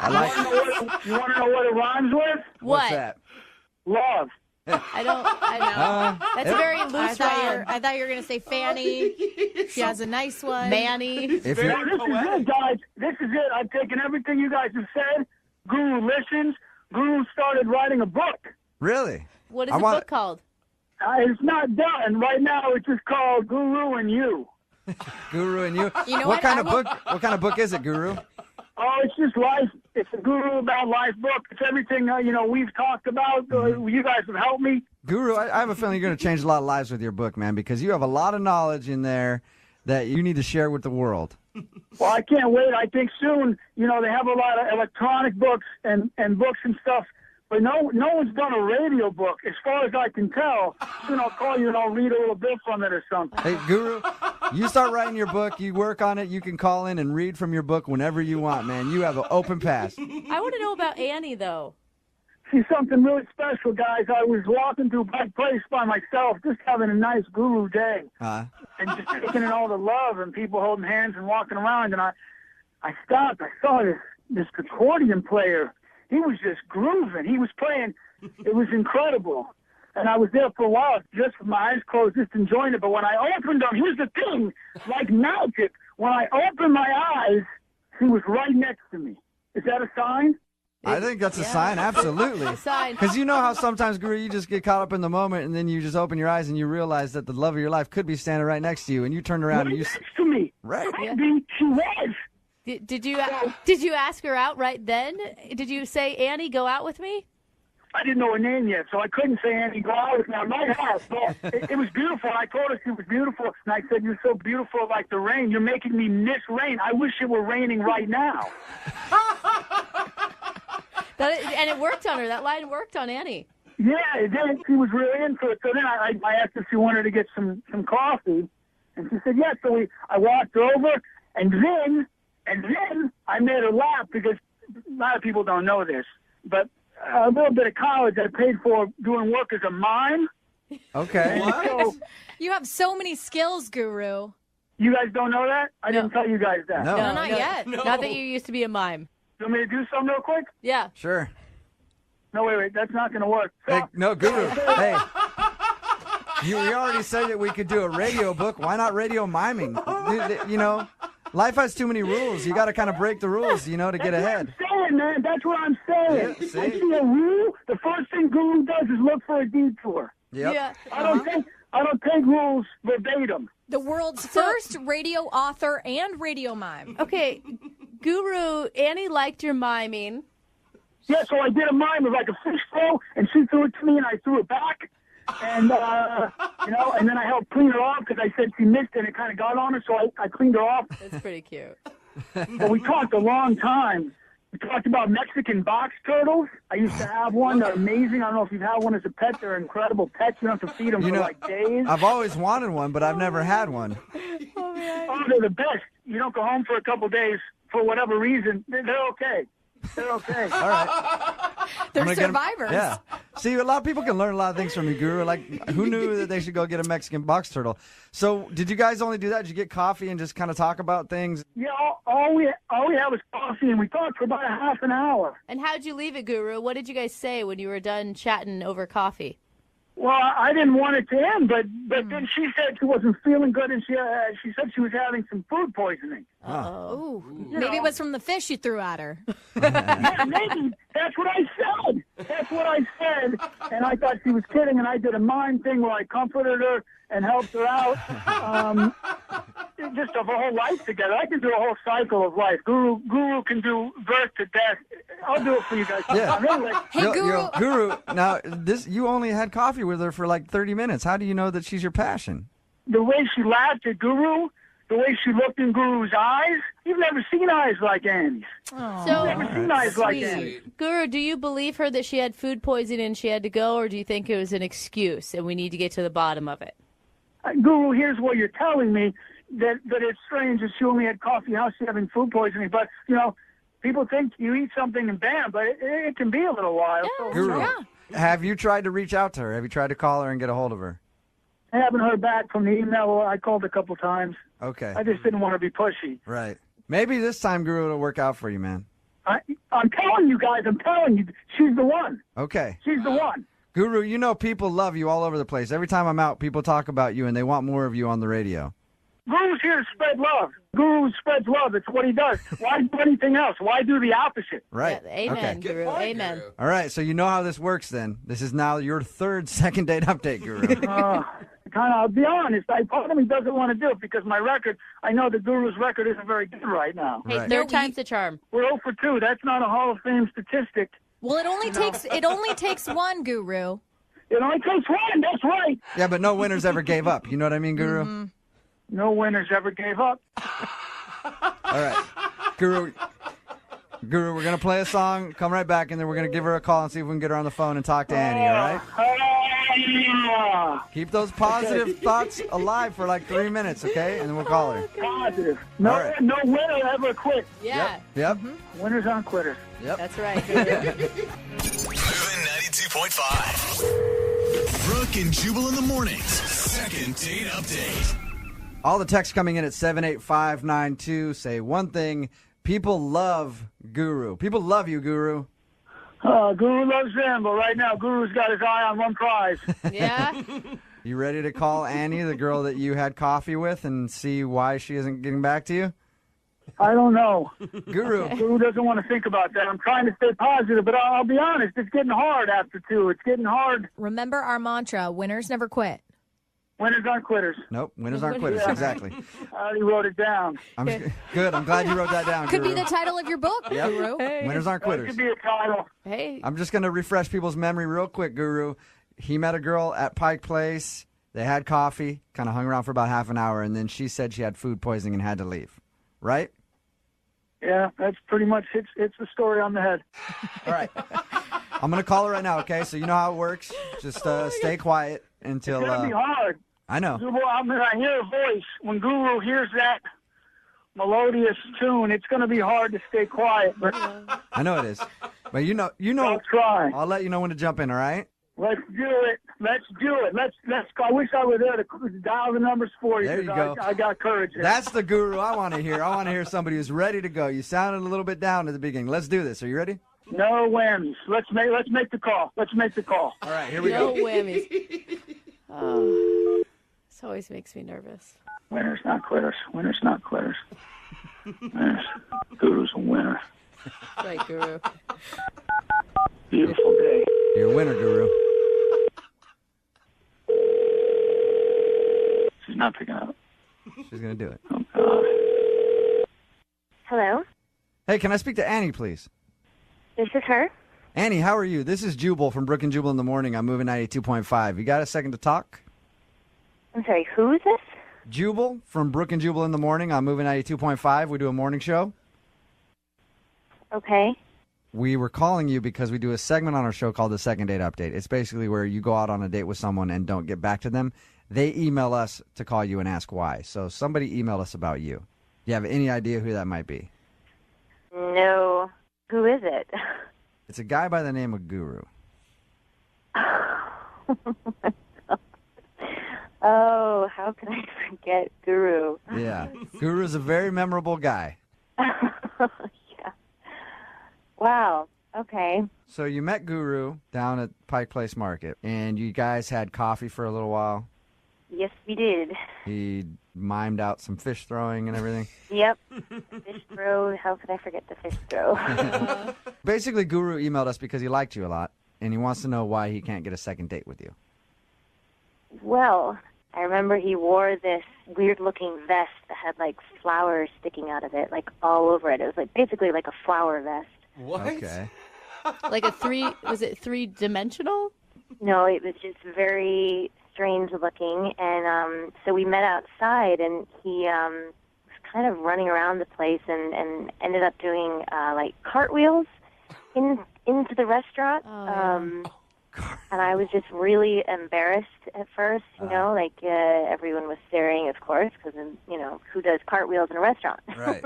I like You want to know what it rhymes with? What's What? that? Love. I know. That's a very I loose thought rhyme. you were going to say Fanny. She has a nice one. Manny. If Very you're, This is it, guys. This is it. I've taken everything you guys have said. Guru listens. Guru started writing a book. really? What is I the want- book called? It's not done. Right now, it's just called Guru and You. Guru and you. You know what what? kind I of will- book? What kind of book is it, Guru? Oh, it's just life. It's a Guru about life book. It's everything, we've talked about. You guys have helped me. Guru, I have a feeling you're going to change a lot of lives with your book, man, because you have a lot of knowledge in there that you need to share with the world. Well, I can't wait. I think soon, they have a lot of electronic books and books and stuff, but no one's done a radio book. As far as I can tell, soon I'll call you and I'll read a little bit from it or something. Hey, Guru, you start writing your book, you work on it, you can call in and read from your book whenever you want, man. You have an open pass. I want to know about Annie, though. She's something really special, guys. I was walking through my place by myself, just having a nice Guru day, and just taking in all the love and people holding hands and walking around. And I stopped. I saw this accordion player. He was just grooving. He was playing. It was incredible. And I was there for a while, just with my eyes closed, just enjoying it. But when I opened them, here's the thing, like magic. When I opened my eyes, he was right next to me. Is that a sign? I think that's a sign, absolutely. A sign. Because you know how sometimes, Guru, you just get caught up in the moment and then you just open your eyes and you realize that the love of your life could be standing right next to you and you turn around Right and you... next to me. Right. I mean, she was. Did you ask her out right then? Did you say, Annie, go out with me? I didn't know her name yet, so I couldn't say Annie, go out with me. I might have, but it was beautiful. I told her she was beautiful, and I said, you're so beautiful like the rain. You're making me miss rain. I wish it were raining right now. And it worked on her. That line worked on Annie. Yeah, it did. She was really into it. So then I asked if she wanted to get some coffee, and she said yes. So I walked over, and then I made her laugh because a lot of people don't know this, but a little bit of college I paid for doing work as a mime. Okay. So You have so many skills, Guru. you guys don't know that? I didn't tell you guys that. No. No, not yet. Not that you used to be a mime. You want me to do something real quick? Yeah. Sure. No, wait. That's not going to work. So, Hey, no, Guru. Hey. You already said that we could do a radio book. Why not radio miming? You know, life has too many rules. You got to kind of break the rules, to get ahead. That's what I'm saying, man. That's what I'm saying. Yeah, see? I see a rule. The first thing Guru does is look for a detour. Yep. Yeah. I don't take rules verbatim. The world's first radio author and radio mime. Okay, Guru, Annie liked your miming. Yeah, so I did a mime of like a fish throw, and she threw it to me, and I threw it back. And, and then I helped clean her off because I said she missed it, and it kind of got on her, so I cleaned her off. That's pretty cute. But we talked a long time. We talked about Mexican box turtles. I used to have one. They're amazing. I don't know if you've had one as a pet. They're incredible pets. You don't have to feed them for like days. I've always wanted one, but I've never had one. Oh, they're the best. You don't go home for a couple days for whatever reason, they're okay. They're okay. All right. They're survivors. Yeah. See, a lot of people can learn a lot of things from you, Guru. Like, who knew that they should go get a Mexican box turtle? So, did you guys only do that? Did you get coffee and just kind of talk about things? Yeah, all we had was coffee, and we talked for about a half an hour. And how'd you leave it, Guru? What did you guys say when you were done chatting over coffee? Well, I didn't want it to end, but then she said she wasn't feeling good, and she said she was having some food poisoning. Oh, maybe it was from the fish you threw at her. Yeah, maybe. That's what I said. That's what I said, and I thought she was kidding, and I did a mind thing where I comforted her and helped her out. Just of a whole life together. I can do a whole cycle of life. Guru can do birth to death. I'll do it for you guys. Yeah. Anyway, Hey, Guru. Guru, now, you only had coffee with her for like 30 minutes. How do you know that she's your passion? the way she laughed at Guru, the way she looked in Guru's eyes, you've never seen eyes like Annie's. So, Never seen eyes like Annie's. Guru, do you believe her that she had food poisoning and she had to go, or do you think it was an excuse and we need to get to the bottom of it? Guru, here's what you're telling me, that it's strange that she only had coffee, how she's having food poisoning. But, you know, people think you eat something and bam, but it can be a little while. So, Guru, have you tried to reach out to her? Have you tried to call her and get a hold of her? I haven't heard back from the email. I called a couple times. Okay. I just didn't want to be pushy. Right. Maybe this time, Guru, it'll work out for you, man. I'm telling you guys, she's the one. Okay. She's the one. Guru, you know people love you all over the place. Every time I'm out, people talk about you, and they want more of you on the radio. Guru's here to spread love. Guru spreads love. It's what he does. Why do anything else? Why do the opposite? Right. Yeah, amen, Okay. Guru. Amen. All right, so you know how this works then. This is now your third second date update, Guru. I'll be honest. Part of me doesn't want to do it because my record, I know the Guru's record isn't very good right now. Hey, Right. third time's the charm. We're 0 for 2. That's not a Hall of Fame statistic. Well, it only takes one, Guru. It only takes one. That's right. Yeah, but no winners ever gave up. You know what I mean, Guru? Mm-hmm. No winners ever gave up. All right. Guru, we're going to play a song, come right back, and then we're going to give her a call and see if we can get her on the phone and talk to Annie, all right? Keep those positive thoughts alive for like 3 minutes, okay? And then we'll call her. Positive. No, All right. no winner ever quit. Yeah, Yep. Winners aren't quitters. Yep. that's right, Guru. Moving 92.5. Brooke and Jubal in the mornings. Second date update. All the texts coming in at 78592 say one thing. People love Guru. People love you, Guru. Guru loves them, but right now Guru's got his eye on one prize. Yeah? You ready to call Annie, the girl that you had coffee with, and see why she isn't getting back to you? I don't know. Guru. Guru doesn't want to think about that. I'm trying to stay positive, but I'll be honest, it's getting hard after 2. It's getting hard. Remember our mantra: winners never quit. Winners aren't quitters. Nope, winners aren't quitters. Exactly. I already wrote it down. Good. I'm glad you wrote that down, Could Guru. be the title of your book, Yep. Guru. Winners aren't That quitters. could be a title. Hey. I'm just going to refresh people's memory real quick, Guru. He met a girl at Pike Place. They had coffee, kind of hung around for about half an hour, and then she said she had food poisoning and had to leave. Right? Yeah, that's pretty much it's the story on the head. All right. I'm going to call her right now, okay? So you know how it works. Just stay quiet until... It's going to be hard. I know. I hear a voice. When Guru hears that melodious tune, it's going to be hard to stay quiet. But I know it is. But you know. I'll try. I'll let you know when to jump in, all right? Let's do it. Let's do it. Let's go. I wish I were there to dial the numbers for you. There you 'cause go. I got courage. There. That's the Guru I want to hear. I want to hear somebody who's ready to go. You sounded a little bit down at the beginning. Let's do this. Are you ready? No whammies. Let's make the call. Let's make the call. All right, here we No go. whammies. Oh, this always makes me nervous. Winners, not quitters. Winners, not quitters. Winners. Guru's a winner. Right, Guru. Beautiful day. You're a winner, Guru. She's not picking up. She's going to do it. Oh, God. Hello, Hey, can I speak to Annie, please? this is her. Annie, how are you? This is Jubal from Brooke and Jubal in the Morning. I'm moving 92.5. You got a second to talk? I'm sorry, who is this? Jubal from Brooke and Jubal in the Morning. I'm moving 92.5. We do a morning show. Okay. We were calling you because we do a segment on our show called the Second Date Update. It's basically where you go out on a date with someone and don't get back to them. They email us to call you and ask why. So somebody emailed us about you. Do you have any idea who that might be? No. Who is it? It's a guy by the name of Guru. Oh, how can I forget Guru? Yeah. Guru's a very memorable guy. Yeah. Wow. Okay. So you met Guru down at Pike Place Market, and you guys had coffee for a little while. Yes, we did. He mimed out some fish throwing and everything. Yep. Fish throw. How could I forget the fish throw? Basically, Guru emailed us because he liked you a lot, and he wants to know why he can't get a second date with you. Well, I remember he wore this weird-looking vest that had, like, flowers sticking out of it, like, all over it. It was, like, basically like a flower vest. What? Okay. Like was it three-dimensional? No, it was just very strange-looking. And so we met outside, and he was kind of running around the place and ended up doing, like, cartwheels into the restaurant. And I was just really embarrassed at first, like everyone was staring, of course, because, who does cartwheels in a restaurant? Right.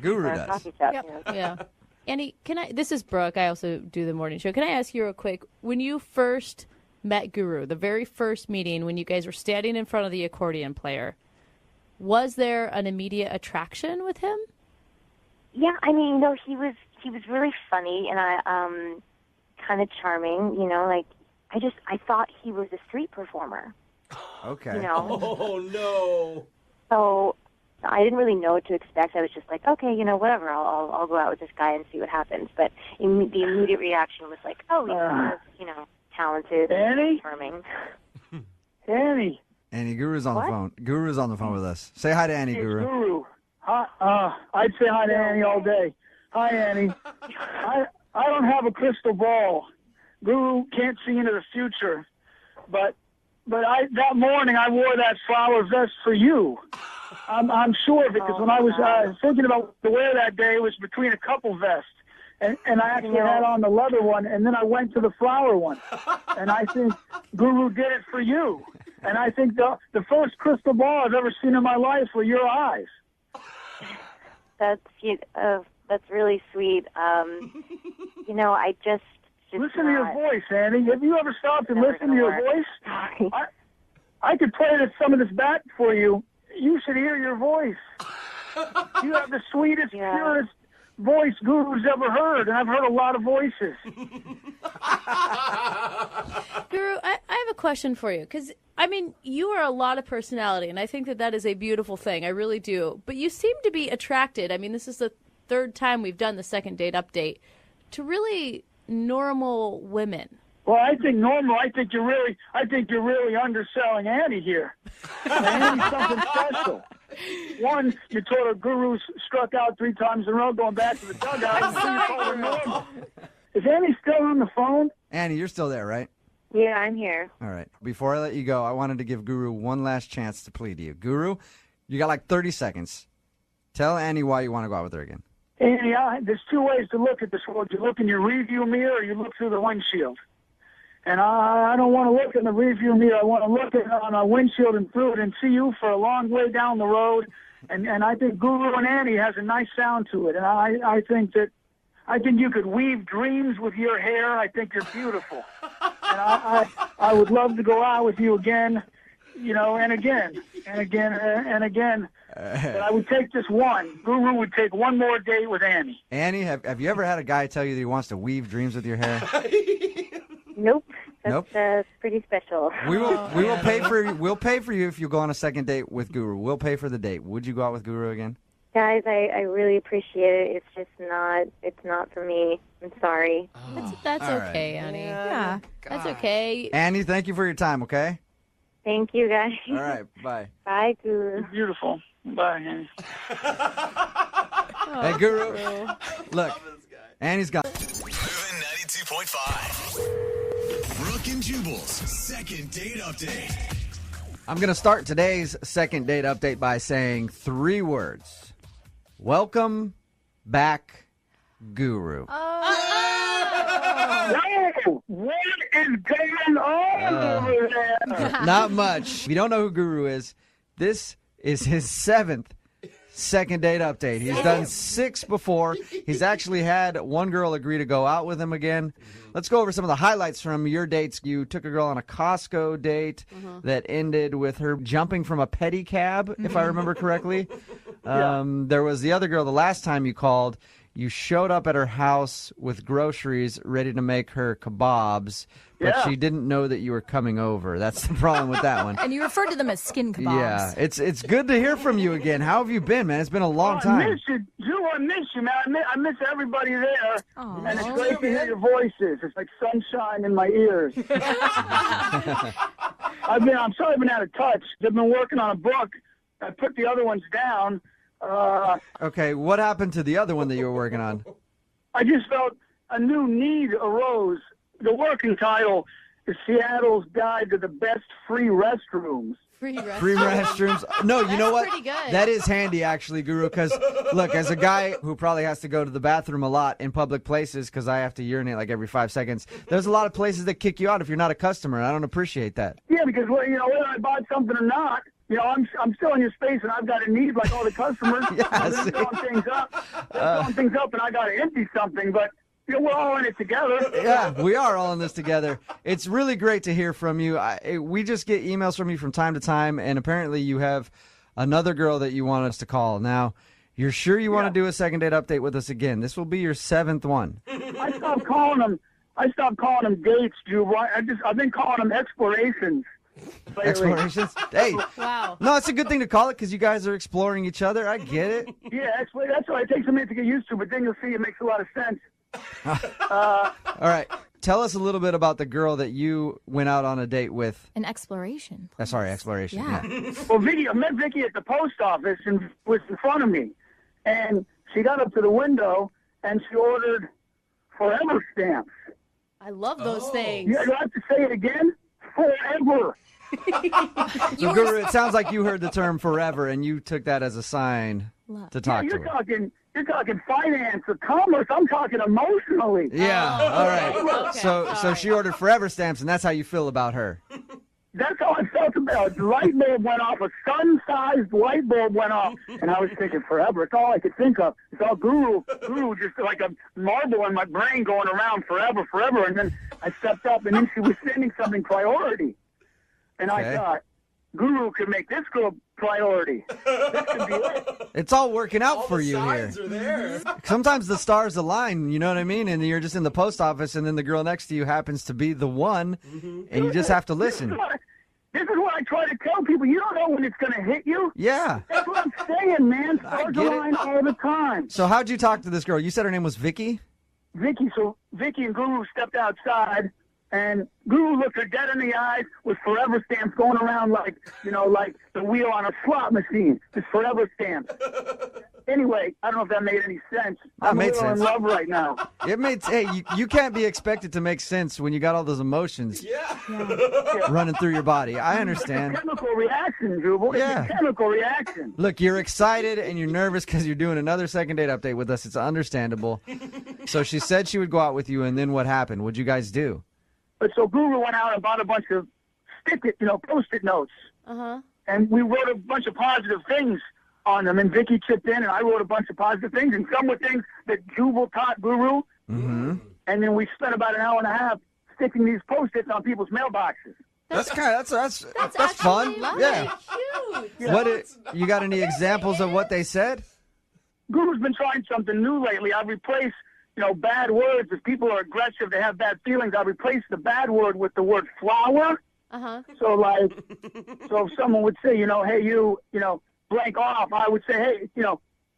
Guru Or a does. coffee shop, Yep. Yeah. Annie, this is Brooke. I also do the morning show. Can I ask you real quick, when you first met Guru, the very first meeting, when you guys were standing in front of the accordion player, was there an immediate attraction with him? Yeah, I mean, he was really funny, and I kind of charming, like I thought he was a street performer. Okay. Oh, no. So I didn't really know what to expect. I was just like, okay, whatever. I'll go out with this guy and see what happens. But the immediate reaction was like, oh, he's talented Annie? and charming. Annie. Annie, Guru's on the phone. Guru's on the phone with us. Say hi to Annie, It's Guru. Guru. Hi, I'd say hi to Annie all day. Hi, Annie. I don't have a crystal ball. Guru can't see into the future, but that morning I wore that flower vest for you. I'm sure because when I was thinking about what to wear that day, it was between a couple vests, and I actually had on the leather one, and then I went to the flower one, and I think Guru did it for you, and I think the first crystal ball I've ever seen in my life were your eyes. That's really sweet. I just listen to your voice, Annie. Have you ever stopped and listened to your voice? I could play some of this back for you. You should hear your voice. You have the sweetest, purest voice Guru's ever heard, and I've heard a lot of voices. Guru, I have a question for you, because, you are a lot of personality, and I think that is a beautiful thing. I really do. But you seem to be attracted, this is the third time we've done the second date update, to really normal women. Well, I think normal. I think you're really underselling Annie here. Annie's something special. One, you told her Guru struck out 3 times in a row, going back to the dugout. And you called her normal. Is Annie still on the phone? Annie, you're still there, right? Yeah, I'm here. All right. Before I let you go, I wanted to give Guru one last chance to plead to you. Guru, you got like 30 seconds. Tell Annie why you want to go out with her again. Annie, there's 2 ways to look at this world. You look in your rearview mirror or you look through the windshield. And I don't want to look in the rearview mirror. I want to look on a windshield and through it and see you for a long way down the road. And I think Guru and Annie has a nice sound to it. And I think you could weave dreams with your hair. I think you're beautiful. And I would love to go out with you again, and again, and again, and again. But I would take just one. Guru would take one more date with Annie. Annie, have you ever had a guy tell you that he wants to weave dreams with your hair? Nope. Nope. That's pretty special. We'll pay for you if you go on a second date with Guru. We'll pay for the date. Would you go out with Guru again? Guys, I really appreciate it. It's not for me. I'm sorry. That's All okay, right. Annie. Yeah. That's okay. Annie, thank you for your time, okay? Thank you, guys. All right, bye. Bye, Guru. You're beautiful. Bye, Annie. Hey, Guru. Look, Annie's gone. Moving 92.5. Brooke and Jubal's second date update. I'm going to start today's second date update by saying 3 words. Welcome back, Guru. Whoa! What is going on over there? Not much. If you don't know who Guru is, this is his 7th second date update. He's done 6 before. He's actually had one girl agree to go out with him again. Let's go over some of the highlights from your dates. You took a girl on a Costco date that ended with her jumping from a pedicab, if I remember correctly. There was the other girl the last time you called. You showed up at her house with groceries ready to make her kebabs, but she didn't know that you were coming over. That's the problem with that one. And you referred to them as skin kebabs. Yeah, it's good to hear from you again. How have you been, man? It's been a long time. I miss you. Jewel, I miss you, man. I miss everybody there. Aww. And it's great to hear your voices. It's like sunshine in my ears. I'm sorry I've been out of touch. I've been working on a book. I put the other ones down. Okay, what happened to the other one that you were working on? I just felt a new need arose. The working title is Seattle's Guide to the Best Free Restrooms. Free restrooms. Free restrooms. No, you know what? Pretty good. That is handy, actually, Guru, because, look, as a guy who probably has to go to the bathroom a lot in public places because I have to urinate like every 5 seconds, there's a lot of places that kick you out if you're not a customer, and I don't appreciate that. Yeah, because, whether I bought something or not, I'm still in your space, and I've got a need like all the customers. Yeah, They're throwing things up, and I got to empty something, but we're all in it together. Yeah, we are all in this together. It's really great to hear from you. We just get emails from you from time to time, and apparently you have another girl that you want us to call. Now, you're sure you want to do a second date update with us again? This will be your 7th one. I stopped calling them dates, Jubal. I've been calling them explorations. Lately. Explorations? Hey. Wow. No, it's a good thing to call it because you guys are exploring each other. I get it. Yeah, that's why it takes a minute to get used to, but then you'll see it makes a lot of sense. All right. Tell us a little bit about the girl that you went out on a date with. An exploration. Sorry, exploration. Yeah. Well, I met Vicky at the post office and was in front of me. And she got up to the window and she ordered forever stamps. I love those things. You have to say it again? Forever. So, Guru, it sounds like you heard the term forever and you took that as a sign to talk to her. You're talking finance or commerce. I'm talking emotionally. Yeah, all right. Okay, So she ordered forever stamps, and that's how you feel about her. That's how I felt about it. The light bulb went off. A sun-sized light bulb went off. And I was thinking forever. It's all I could think of. It's all Guru, just like a marble in my brain going around forever. And then I stepped up, and then she was sending something priority. And I thought, Guru could make this girl priority. This could be it. It's all working out for you here. Signs are there. Sometimes the stars align, you know what I mean? And you're just in the post office, and then the girl next to you happens to be the one, and you just have to listen. This is what I try to tell people. You don't know when it's going to hit you. Yeah. That's what I'm saying, man. Stars align all the time. So how'd you talk to this girl? You said her name was Vicky? Vicky and Guru stepped outside, and Guru looked her dead in the eyes with forever stamps going around like the wheel on a slot machine. Just forever stamps. Anyway, I don't know if that made any sense. I'm a little in love right now. It made. Hey, you can't be expected to make sense when you got all those emotions running through your body. I understand. It's a chemical reaction, Jubal. Yeah. It's a chemical reaction. Look, you're excited and you're nervous because you're doing another second date update with us. It's understandable. So she said she would go out with you, and then what happened? What'd you guys do? But so Guru went out and bought a bunch of Post-it notes. And we wrote a bunch of positive things on them, and Vicky chipped in, and I wrote a bunch of positive things, and some were things that Jubal taught Guru. And then we spent about an hour and a half sticking these Post-its on people's mailboxes. That's fun. Yeah. Cute. You got any examples of what they said? Guru's been trying something new lately. I've replaced, bad words. If people are aggressive, they have bad feelings, I've replaced the bad word with the word flower. So if someone would say, hey, you, blank off, I would say, hey,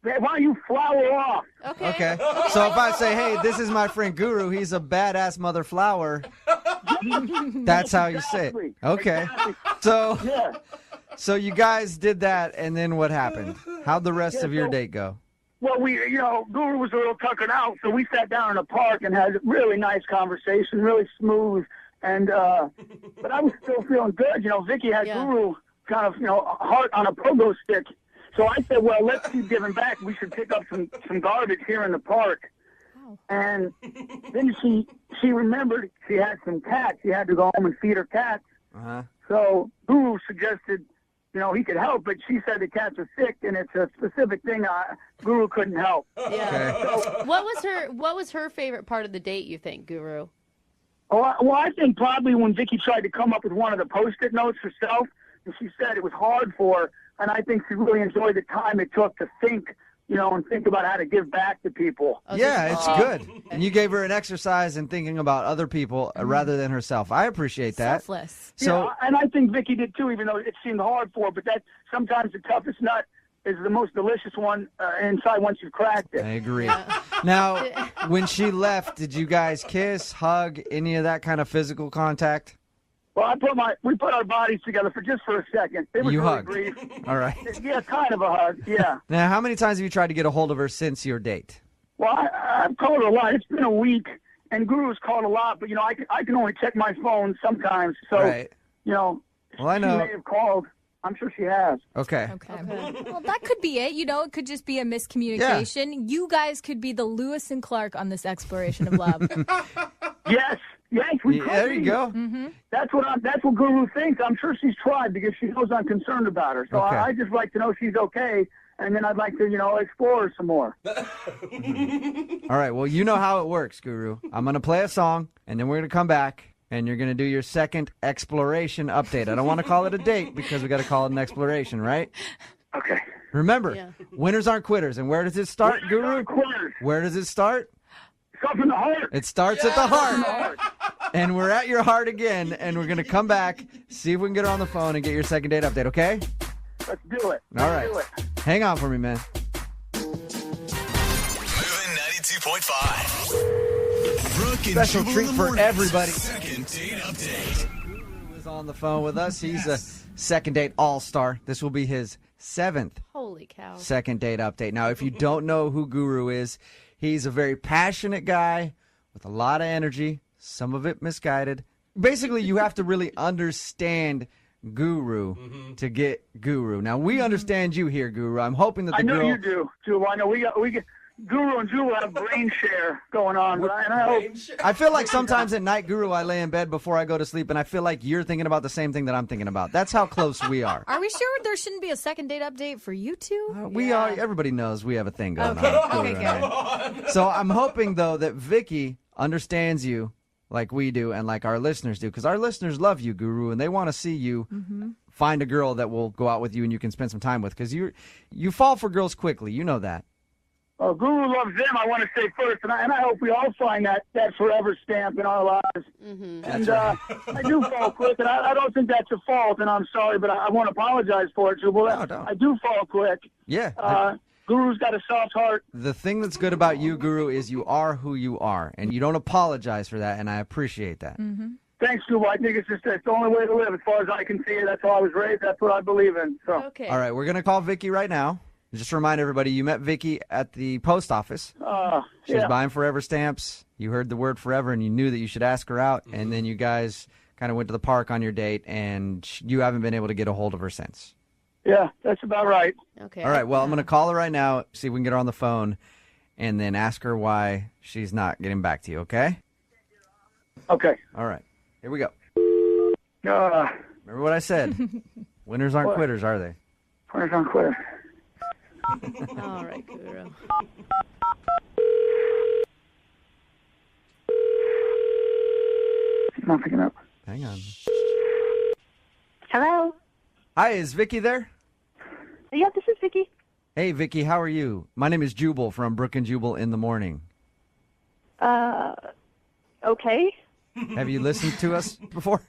why don't you flower off? Okay. So if I say, hey, this is my friend Guru, he's a badass mother flower, that's how you say it. Okay. Exactly. So you guys did that, and then what happened? How'd the rest of your date go? Well, Guru was a little tuckered out, so we sat down in a park and had a really nice conversation, really smooth. And but I was still feeling good. Vicky had Guru kind of, heart on a pogo stick. So I said, well, let's keep giving back. We should pick up some garbage here in the park. Wow. And then she remembered she had some cats. She had to go home and feed her cats. So Guru suggested, he could help, but she said the cats are sick, and it's a specific thing Guru couldn't help. Yeah. Okay. So, What was her favorite part of the date, you think, Guru? well, I think probably when Vicky tried to come up with one of the Post-it notes herself, and she said it was hard for her, and I think she really enjoyed the time it took to think, and think about how to give back to people. Yeah, it's good. And you gave her an exercise in thinking about other people rather than herself. I appreciate that. Selfless. So, Yeah, and I think Vicky did too, even though it seemed hard for her. But that sometimes the toughest nut is the most delicious one inside once you've cracked it. I agree. Now, when she left, did you guys kiss, hug, any of that kind of physical contact? Well, we put our bodies together for a second. It was You really hugged. brief. All right. Yeah, kind of a hug. Yeah. Now, how many times have you tried to get a hold of her since your date? Well, I've called her a lot. It's been a week, and Guru's called a lot, but I can only check my phone sometimes. So Right. Well, I know. She may have called. I'm sure she has. Okay. Okay. Well, that could be it. It could just be a miscommunication. Yeah. You guys could be the Lewis and Clark on this exploration of love. Yes, we could There you be. go. Mm-hmm. That's what Guru thinks. I'm sure she's tried because she knows I'm concerned about her. So Okay. I just like to know she's okay, and then I'd like to, explore her some more. All right. Well, you know how it works, Guru. I'm going to play a song, and then we're going to come back, and you're going to do your second exploration update. I don't want to call it a date because we got to call it an exploration, right? Okay. Remember, winners aren't quitters. And where does it start, Guru? Quitters. Where does it start? Stuff in the heart. It starts at the heart. And we're at your heart again, and we're going to come back, see if we can get her on the phone and get your second date update, okay? Let's do it. All right. Do it. Hang on for me, man. Moving 92.5. Brooke and Special Jubal treat in the for morning. everybody. Second date update. Guru is on the phone with us. He's a second date all-star. This will be his 7th Holy cow. second date update. Now, if you don't know who Guru is, he's a very passionate guy with a lot of energy, some of it misguided. Basically, you have to really understand Guru to get Guru. Now, we understand you here, Guru. I'm hoping that the I know girl... you do, Jubal. I know we get Guru and Jubal have brain share going on, and I hope. I feel like sometimes at night, Guru, I lay in bed before I go to sleep, and I feel like you're thinking about the same thing that I'm thinking about. That's how close we are. Are we sure there shouldn't be a second date update for you two? We are. Everybody knows we have a thing going Okay. on. Okay, Guru and I. So I'm hoping, though, that Vicky understands you like we do and like our listeners do, because our listeners love you, Guru, and they want to see you find a girl that will go out with you and you can spend some time with, because you fall for girls quickly. You know that. Oh, Guru loves them, I want to say first, and I hope we all find that forever stamp in our lives. And I do fall quick, and I don't think that's a fault, and I'm sorry, but I want to apologize for it, Jubal. No, don't. I do fall quick. Yeah. Guru's got a soft heart. The thing that's good about you, Guru, is you are who you are, and you don't apologize for that, and I appreciate that. Thanks, Jubal. I think it's the only way to live as far as I can see it. That's how I was raised. That's what I believe in. So. Okay. All right, we're going to call Vicky right now. Just to remind everybody, you met Vicky at the post office. She was buying forever stamps. You heard the word forever, and you knew that you should ask her out, and then you guys kind of went to the park on your date, and you haven't been able to get a hold of her since. Yeah, that's about right. Okay. All right, well, I'm going to call her right now, see if we can get her on the phone, and then ask her why she's not getting back to you, okay? Okay. All right, here we go. Uh, Remember what I said? Winners aren't What? quitters, are they? Where's on Twitter? All right, Guru. She's not picking up. Hang on. Hello. Hi, is Vicky there? Yeah, this is Vicky. Hey, Vicky, how are you? My name is Jubal from Brooke and Jubal in the Morning. Okay. Have you listened to us before?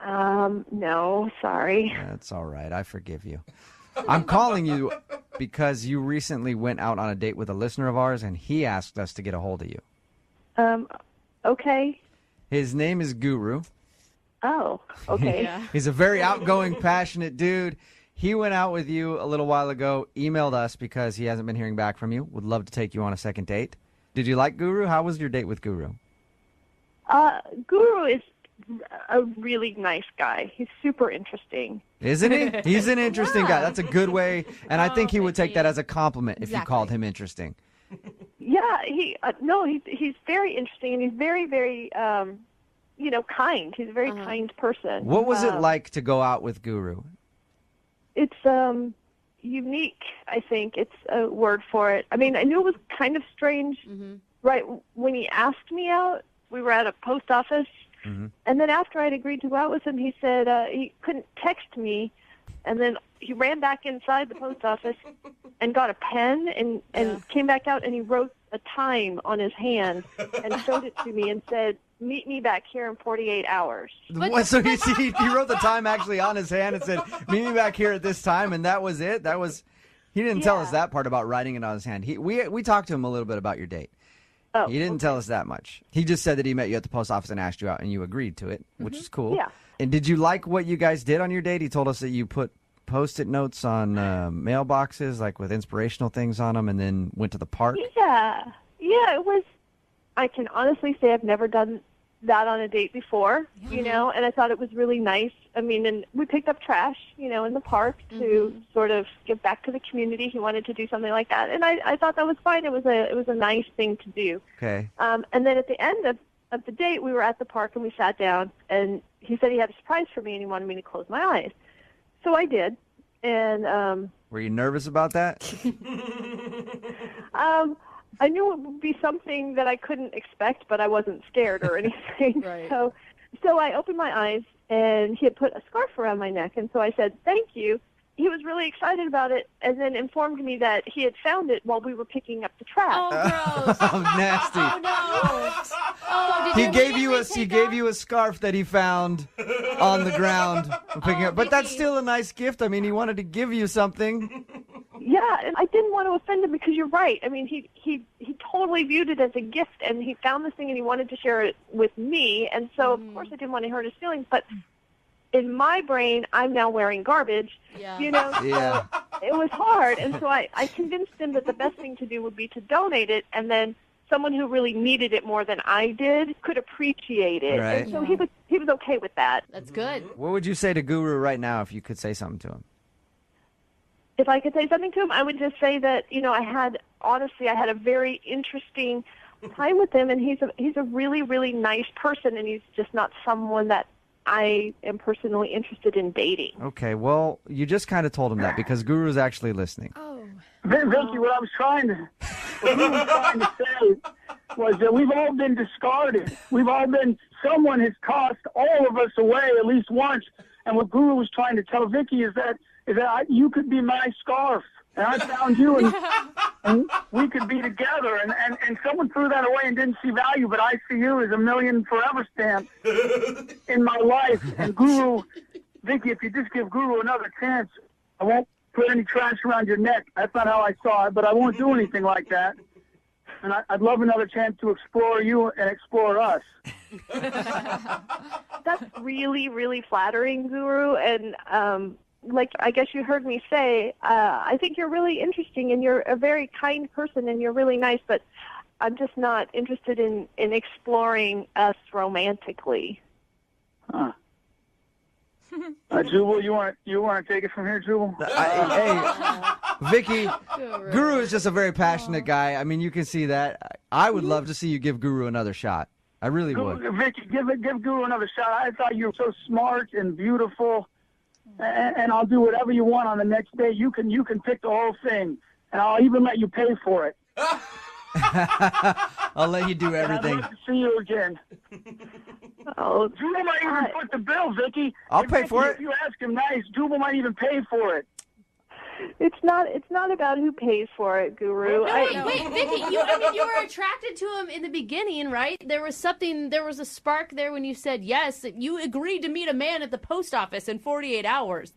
No, sorry. That's all right. I forgive you. I'm calling you because you recently went out on a date with a listener of ours, and he asked us to get a hold of you. Okay. His name is Guru. Oh, okay. He's a very outgoing, passionate dude. He went out with you a little while ago, emailed us because he hasn't been hearing back from you. Would love to take you on a second date. Did you like Guru? How was your date with Guru? Guru is a really nice guy. He's super interesting. Isn't he? He's an interesting guy. That's a good way, and I think he would take that as a compliment if you called him interesting. Yeah, he's very interesting, and he's very, very kind. He's a very kind person. What was it like to go out with Guru? It's unique, I think. It's a word for it. I mean, I knew it was kind of strange. Right when he asked me out, we were at a post office. And then after I'd agreed to go out with him, he said he couldn't text me. And then he ran back inside the post office and got a pen and came back out, and he wrote a time on his hand and showed it to me and said, "Meet me back here in 48 hours." What? So he wrote the time actually on his hand and said, "Meet me back here at this time," and that was it? He didn't tell us that part about writing it on his hand. We talked to him a little bit about your date. Oh, he didn't tell us that much. He just said that he met you at the post office and asked you out, and you agreed to it, which is cool. Yeah. And did you like what you guys did on your date? He told us that you put Post-it notes on mailboxes, like with inspirational things on them, and then went to the park. Yeah, it was. I can honestly say I've never done that on a date before, and I thought it was really nice. I mean, and we picked up trash, in the park to sort of give back to the community. He wanted to do something like that, and I thought that was fine. It was a nice thing to do. Okay. And then at the end of the date, we were at the park and we sat down, and he said he had a surprise for me and he wanted me to close my eyes. So I did, and were you nervous about that? I knew it would be something that I couldn't expect, but I wasn't scared or anything. Right. So I opened my eyes, and he had put a scarf around my neck, and so I said, "Thank you." He was really excited about it, and then informed me that he had found it while we were picking up the trash. Oh, gross. Oh, nasty. Oh, no. Oh, He gave you a scarf that he found on the ground for picking up. But that's still a nice gift. I mean, he wanted to give you something. Yeah, and I didn't want to offend him because you're right. I mean, he totally viewed it as a gift, and he found this thing and he wanted to share it with me. And so, of course, I didn't want to hurt his feelings. But in my brain, I'm now wearing garbage. Yeah. Yeah. It was hard. And so I convinced him that the best thing to do would be to donate it, and then someone who really needed it more than I did could appreciate it. Right. And so he was okay with that. That's good. What would you say to Guru right now if you could say something to him? If I could say something to him, I would just say that, I had a very interesting time with him, and he's a really, really nice person, and he's just not someone that I am personally interested in dating. Okay, well, you just kind of told him that because Guru's actually listening. Oh. Vicky, what I was trying to say was that we've all been discarded. Someone has tossed all of us away at least once. And what Guru was trying to tell Vicky is that you could be my scarf. And I found you, and we could be together. And someone threw that away and didn't see value, but I see you as a million forever stamps in my life. And Guru, Vicky, if you just give Guru another chance, I won't put any trash around your neck. That's not how I saw it, but I won't do anything like that. And I'd love another chance to explore you and explore us. That's really, really flattering, Guru. And I guess you heard me say, I think you're really interesting, and you're a very kind person, and you're really nice, but I'm just not interested in exploring us romantically. Huh. Jubal, you want to take it from here, Jubal? Hey, Vicky, Guru is just a very passionate guy. I mean, you can see that. I would love to see you give Guru another shot. I really would. Vicky, give Guru another shot. I thought you were so smart and beautiful, and I'll do whatever you want on the next day. You can pick the whole thing, and I'll even let you pay for it. I'll let you do everything. I'd love to see you again. Oh, Jubal might even foot the bill, Vicky. I'll pay for it. If you ask him nice, Jubal might even pay for it. It's not about who pays for it, Guru. Wait, Vicky, you were attracted to him in the beginning, right? There was a spark there when you said yes. You agreed to meet a man at the post office in 48 hours.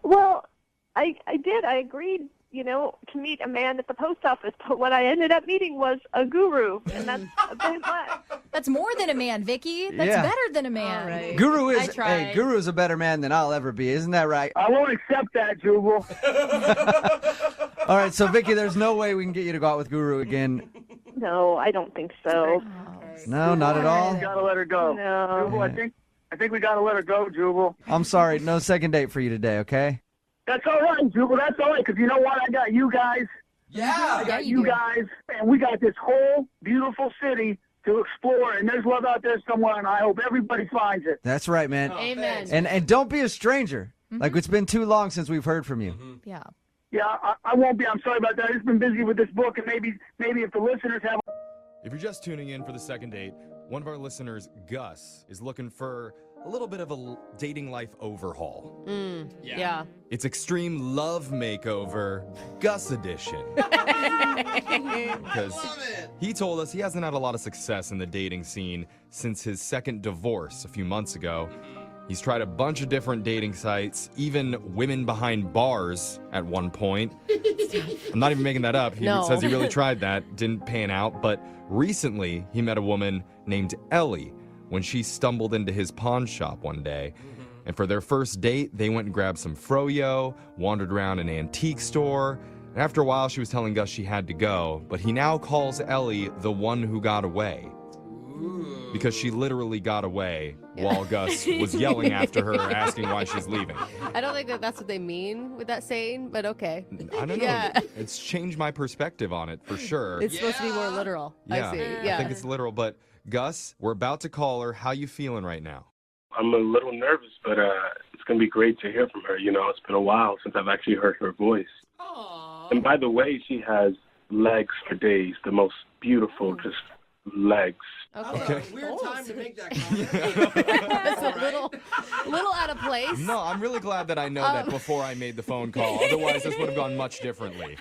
Well, I did. I agreed, to meet a man at the post office, but what I ended up meeting was a guru, and that's a bit less. That's more than a man, Vicky. That's better than a man. Right. Guru is a better man than I'll ever be. Isn't that right? I won't accept that, Jubal. All right, so Vicky, there's no way we can get you to go out with Guru again. No, I don't think so. No, not at all. We gotta let her go. No. Jubal, I think we gotta let her go, Jubal. I'm sorry, no second date for you today, okay? That's all right, Jubal. That's all right, because you know what? I got you guys. Yeah. I got you guys, and we got this whole beautiful city to explore, and there's love out there somewhere, and I hope everybody finds it. That's right, man. Amen. And don't be a stranger. Like, it's been too long since we've heard from you. Yeah. Yeah, I won't be. I'm sorry about that. I've just been busy with this book, and maybe if the listeners have. If you're just tuning in for the second date, one of our listeners, Gus, is looking for a little bit of a dating life overhaul. Yeah. It's Extreme Love Makeover, Gus Edition. Because he told us he hasn't had a lot of success in the dating scene since his second divorce a few months ago. He's tried a bunch of different dating sites, even women behind bars at one point. I'm not even making that up. He says he really tried that, didn't pan out. But recently, he met a woman named Ellie when she stumbled into his pawn shop one day. And for their first date, they went and grabbed some froyo, wandered around an antique store. And after a while, she was telling Gus she had to go. But he now calls Ellie the one who got away. Because she literally got away while Gus was yelling after her, asking why she's leaving. I don't think that's what they mean with that saying, but okay. I don't know. Yeah. It's changed my perspective on it, for sure. It's supposed to be more literal. Yeah, I see. Yeah. I think it's literal. But Gus, we're about to call her. How you feeling right now? I'm a little nervous, but it's going to be great to hear from her. You know, it's been a while since I've actually heard her voice. Aww. And by the way, she has legs for days, the most beautiful, just legs. Okay. Weird time to make that comment. That's a little out of place. No, I'm really glad that I know that before I made the phone call. Otherwise, this would have gone much differently.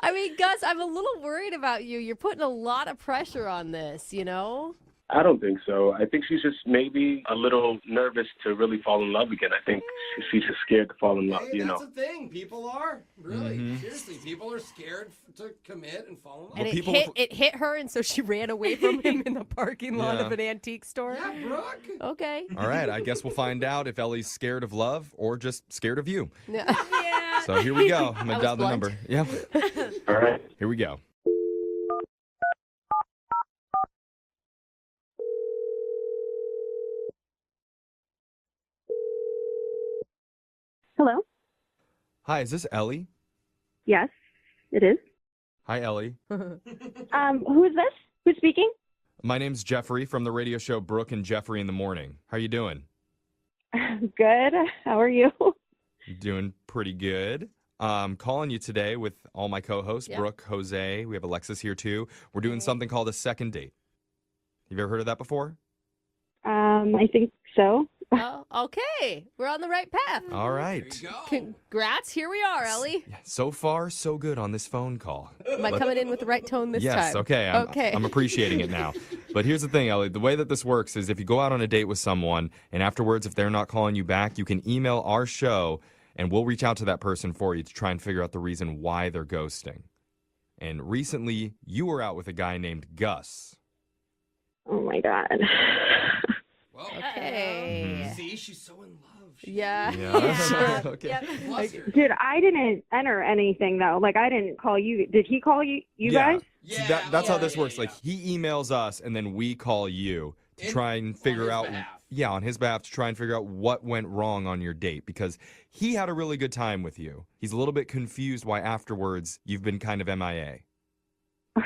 I mean, Gus, I'm a little worried about you. You're putting a lot of pressure on this, you know? I don't think so. I think she's just maybe a little nervous to really fall in love again. I think she's just scared to fall in love, Hey, you know. that's the thing. People are. Really. Seriously. People are scared to commit and fall in love. And it hit her, and so she ran away from him in the parking lot Yeah. of an antique store? Yeah, Brooke. Okay. All right, I guess we'll find out if Ellie's scared of love or just scared of you. Yeah. So here we go. I'm going to dial the blunt. number. Yeah. All right. Here we go. Hello? Hi, is this Ellie? Yes, it is. Hi, Ellie. Who is this? Who's speaking? My name's Jeffrey from the radio show Brooke and Jeffrey in the Morning. How you doing? Good. How are you? Doing pretty good. I'm calling you today with all my co-hosts, Yeah. Brooke, Jose. We have Alexis here too. We're doing something called a second date. Have you ever heard of that before? I think so. Oh, okay. We're on the right path. All right. There you go. Congrats. Here we are, Ellie. Yeah, so far, so good on this phone call. Am I coming in with the right tone this Yes, time? okay. I'm appreciating it now. But here's the thing, Ellie. The way that this works is if you go out on a date with someone, and afterwards, if they're not calling you back, you can email our show, and we'll reach out to that person for you to try and figure out the reason why they're ghosting. And recently, you were out with a guy named Gus. Oh, my God. Whoa. Okay. See, she's so in love. Yeah. Yeah. Okay. Yeah. Flustered. Dude, I didn't enter anything, though. Like, I didn't call you. Did he call you guys? So that's how this works. Like, he emails us, and then we call you to try and figure out. behalf. Yeah, on his behalf to try and figure out what went wrong on your date because he had a really good time with you. He's a little bit confused why afterwards you've been kind of MIA. Oh,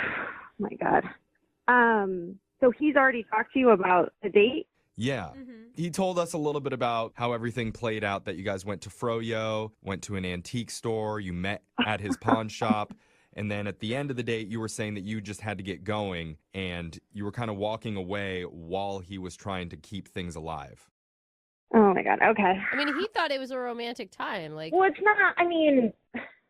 my God. So he's already talked to you about the date? Yeah. He told us a little bit about how everything played out, that you guys went to Froyo, went to an antique store, you met at his pawn shop, and then at the end of the date, you were saying that you just had to get going, and you were kind of walking away while he was trying to keep things alive. Oh, my God. Okay. I mean, he thought it was a romantic time. Like, Well, it's not. I mean,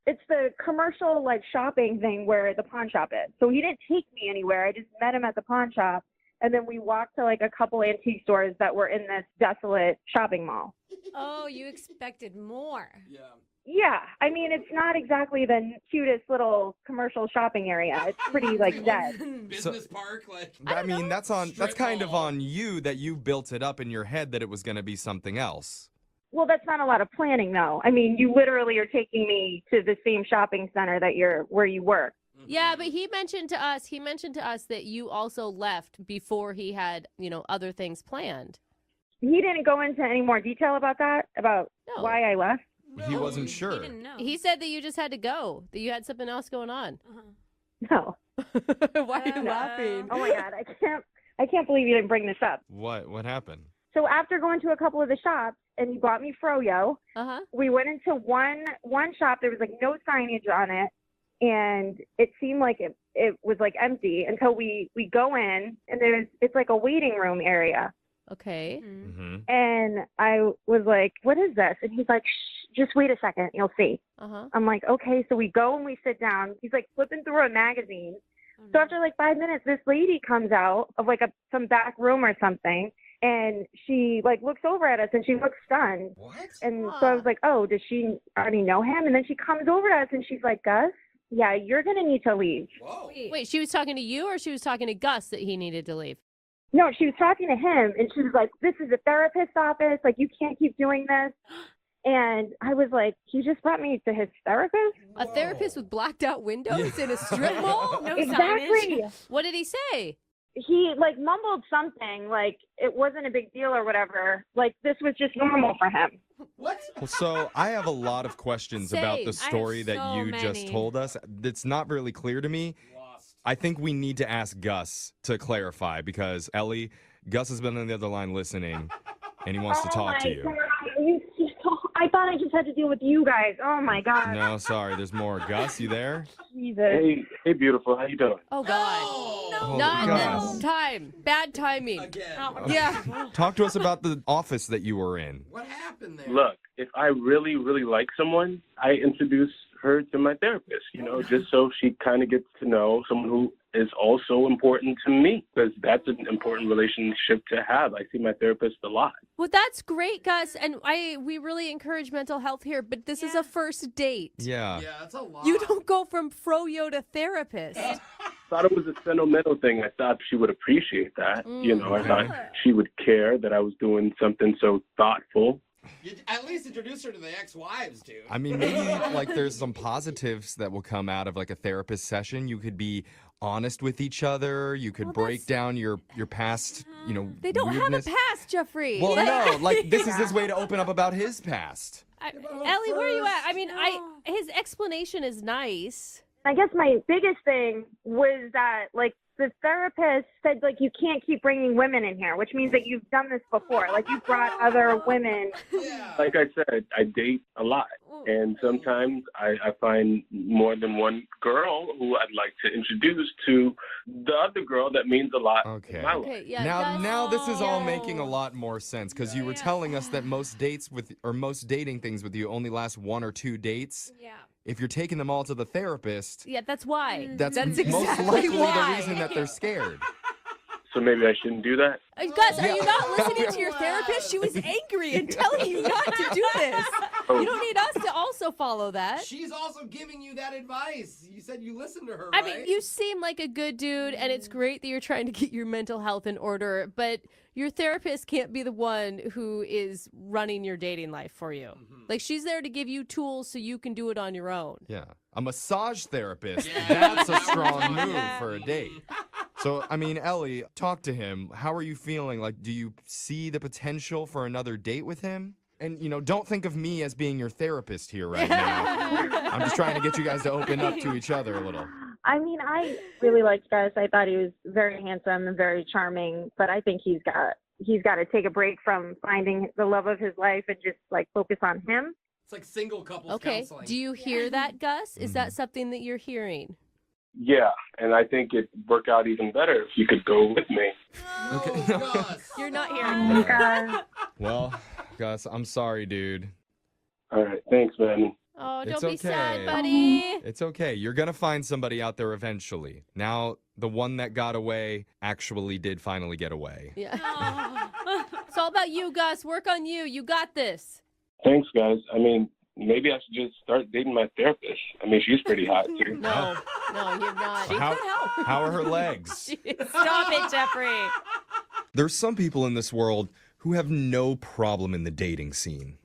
it's the commercial, like, shopping thing where the pawn shop is. So he didn't take me anywhere. I just met him at the pawn shop, and then we walked to, like, a couple antique stores that were in this desolate shopping mall. Oh, you expected more. Yeah. Yeah. I mean, it's not exactly the cutest little commercial shopping area. It's pretty, like, dead. Business park, like. I mean, that's Strip kind of mall. on you that you built it up in your head that it was going to be something else. Well, that's not a lot of planning, though. I mean, you literally are taking me to the same shopping center where you work. yeah, but he mentioned to us that you also left before he had, other things planned. He didn't go into any more detail about that, about No. why I left. He wasn't sure. He didn't know. He said that you just had to go, that you had something else going on. No. Why are you laughing? Oh my God, I can't believe you didn't bring this up. What happened? So after going to a couple of the shops and you bought me froyo, we went into one shop. There was like no signage on it, and it seemed like it was like empty until we go in and it's like a waiting room area. Okay. Mm-hmm. And I was like, what is this? And he's like, shh, just wait a second, you'll see. I'm like, okay. So we go and we sit down. He's like flipping through a magazine. So after like 5 minutes, this lady comes out of like some back room or something. And she like looks over at us and she looks stunned. What? And so I was like, oh, does she already know him? And then she comes over to us and she's like, Gus, yeah, you're going to need to leave. Whoa. Wait, she was talking to you or she was talking to Gus that he needed to leave? No, she was talking to him and she was like, this is a therapist's office. Like, you can't keep doing this. And I was like, he just brought me to his therapist? A therapist with blacked out windows in a strip mall? No Exactly. signage. What did he say? He like mumbled something like it wasn't a big deal or whatever. Like this was just normal for him. What? Well, so I have a lot of questions about the Same. story that so you many. just told us. It's not really clear to me. Lost. I think we need to ask Gus to clarify because Ellie, Gus has been on the other line listening, and he wants to talk to you. God. I thought I just had to deal with you guys. Oh my God. No, sorry. There's more. Gus, you there? Jesus. Hey, beautiful. How you doing? Oh, God. Oh, Not Gus. this time. Bad timing. Again. Yeah. Talk to us about the office that you were in. What happened there? Look, if I really, really like someone, I introduce her to my therapist, just so she kind of gets to know someone who is also important to me, because that's an important relationship to have. I see my therapist a lot. Well, that's great, Gus. And we really encourage mental health here, but this is a first date. Yeah. Yeah, that's a lot. You don't go from froyo to therapist. I thought it was a sentimental thing. I thought she would appreciate that. I thought she would care that I was doing something so thoughtful. You at least introduce her to the ex-wives, dude. I mean, maybe like there's some positives that will come out of like a therapist session. You could be honest with each other. You could break down your past, They don't weirdness. have a past, Jeffrey. Well, no, like this is his way to open up about his past. Ellie, where are you at? I mean, his explanation is nice. I guess my biggest thing was that, like, the therapist said, like, you can't keep bringing women in here, which means that you've done this before. Like, you've brought other women. Yeah. Like I said, I date a lot. And sometimes I find more than one girl who I'd like to introduce to the other girl that means a lot in my life. Okay, yeah. Now this is all making a lot more sense because you were telling us that most dating things with you only last 1 or 2 dates. Yeah. If you're taking them all to the therapist, Yeah, that's why. that's exactly most likely why. the reason that they're scared. So maybe I shouldn't do that? Gus, are you not listening to your therapist? She was angry and telling you not to do this. You don't need us to also follow that. She's also giving you that advice. You said you listened to her, I right? mean, you seem like a good dude, and it's great that you're trying to get your mental health in order, but your therapist can't be the one who is running your dating life for you. Like, she's there to give you tools so you can do it on your own. Yeah. A massage therapist. That's a strong move for a date. So, I mean, Ellie, talk to him. How are you feeling? Like, do you see the potential for another date with him? And, don't think of me as being your therapist here right now. I'm just trying to get you guys to open up to each other a little. I mean, I really liked Gus. I thought he was very handsome and very charming, but I think he's got to take a break from finding the love of his life and just, like, focus on him. It's like single couples Okay, counseling. do you hear that, Gus? Is that something that you're hearing? Yeah, and I think it'd work out even better if you could go with me. Okay. Gus. You're not hearing. Well, Gus, I'm sorry, dude. All right, thanks, man. Oh, It's don't be sad, okay. buddy. It's okay. You're going to find somebody out there eventually. Now, the one that got away actually did finally get away. Yeah. It's all about you, Gus. Work on you. You got this. Thanks, guys. I mean, maybe I should just start dating my therapist. I mean, she's pretty hot, too. No, you're not. How are her legs? Stop it, Jeffrey. There's some people in this world who have no problem in the dating scene.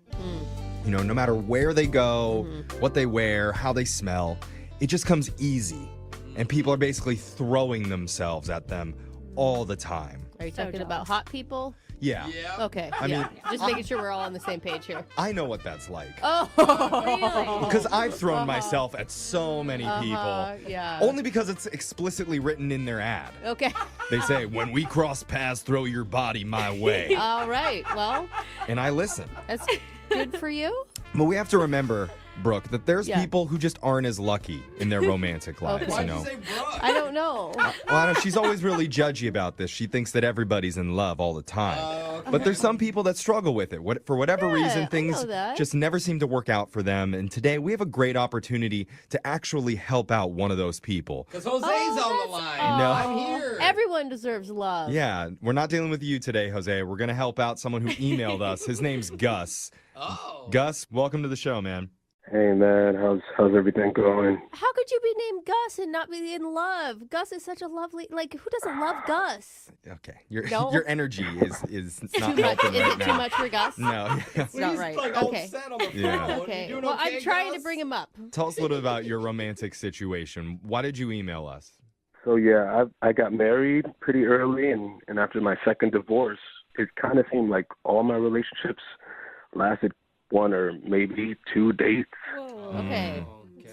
No matter where they go, what they wear, how they smell, it just comes easy. And people are basically throwing themselves at them all the time. Are you talking about hot people? Yeah. Okay. I mean, just making sure we're all on the same page here. I know what that's like. Oh, really? Because I've thrown myself at so many people. Yeah. Only because it's explicitly written in their ad. Okay. They say, when we cross paths, throw your body my way. All right. Well, And I listen. that's good for you. But we have to remember, Brooke, that there's Yeah. people who just aren't as lucky in their romantic lives, Okay. you Why'd know? you say Brooke? I don't know. Well, I know she's always really judgy about this. She thinks that everybody's in love all the time. Okay. But there's some people that struggle with it. For whatever Yeah, reason, I things know that. just never seem to work out for them. And today we have a great opportunity to actually help out one of those people. Because Jose's on the line. No. I'm here. Everyone deserves love. Yeah, we're not dealing with you today, Jose. We're going to help out someone who emailed us. His name's Gus. Oh. Gus, welcome to the show, man. Hey man, how's everything going? How could you be named Gus and not be in love? Gus is such a lovely, who doesn't love Gus? Okay, your No? your energy is not Too much? helping Is right it now. too much for Gus? No. It's not He's right. like all Okay. set on the phone. Yeah. Okay. You doing Well, okay, I'm trying to Gus? bring him up. Tell us a little about your romantic situation. Why did you email us? So yeah, I got married pretty early, and after my second divorce, it kind of seemed like all my relationships lasted one or maybe 2 dates. Okay.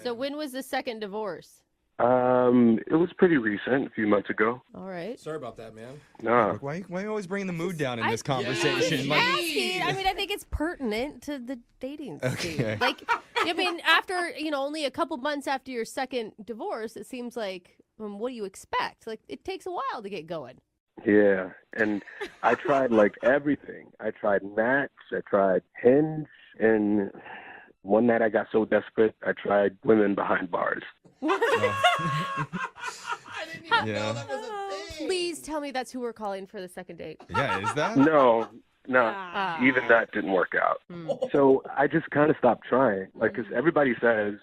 So when was the second divorce? It was pretty recent, a few months ago. All right. Sorry about that, man. Nah. Brooke, why are you always bringing the mood down in this Yeah, conversation? Like, asking. I mean, I think it's pertinent to the dating scene. Okay. I mean, after, only a couple months after your second divorce, it seems like, what do you expect? Like, it takes a while to get going. Yeah, and I tried like everything. I tried Match, I tried Hinge, and one night I got so desperate, I tried women behind bars. I didn't even Yeah. know that was a thing. Please tell me that's who we're calling for the second date. yeah, is that? No, Ah. even that didn't work out. So I just kind of stopped trying. Like, 'cause everybody says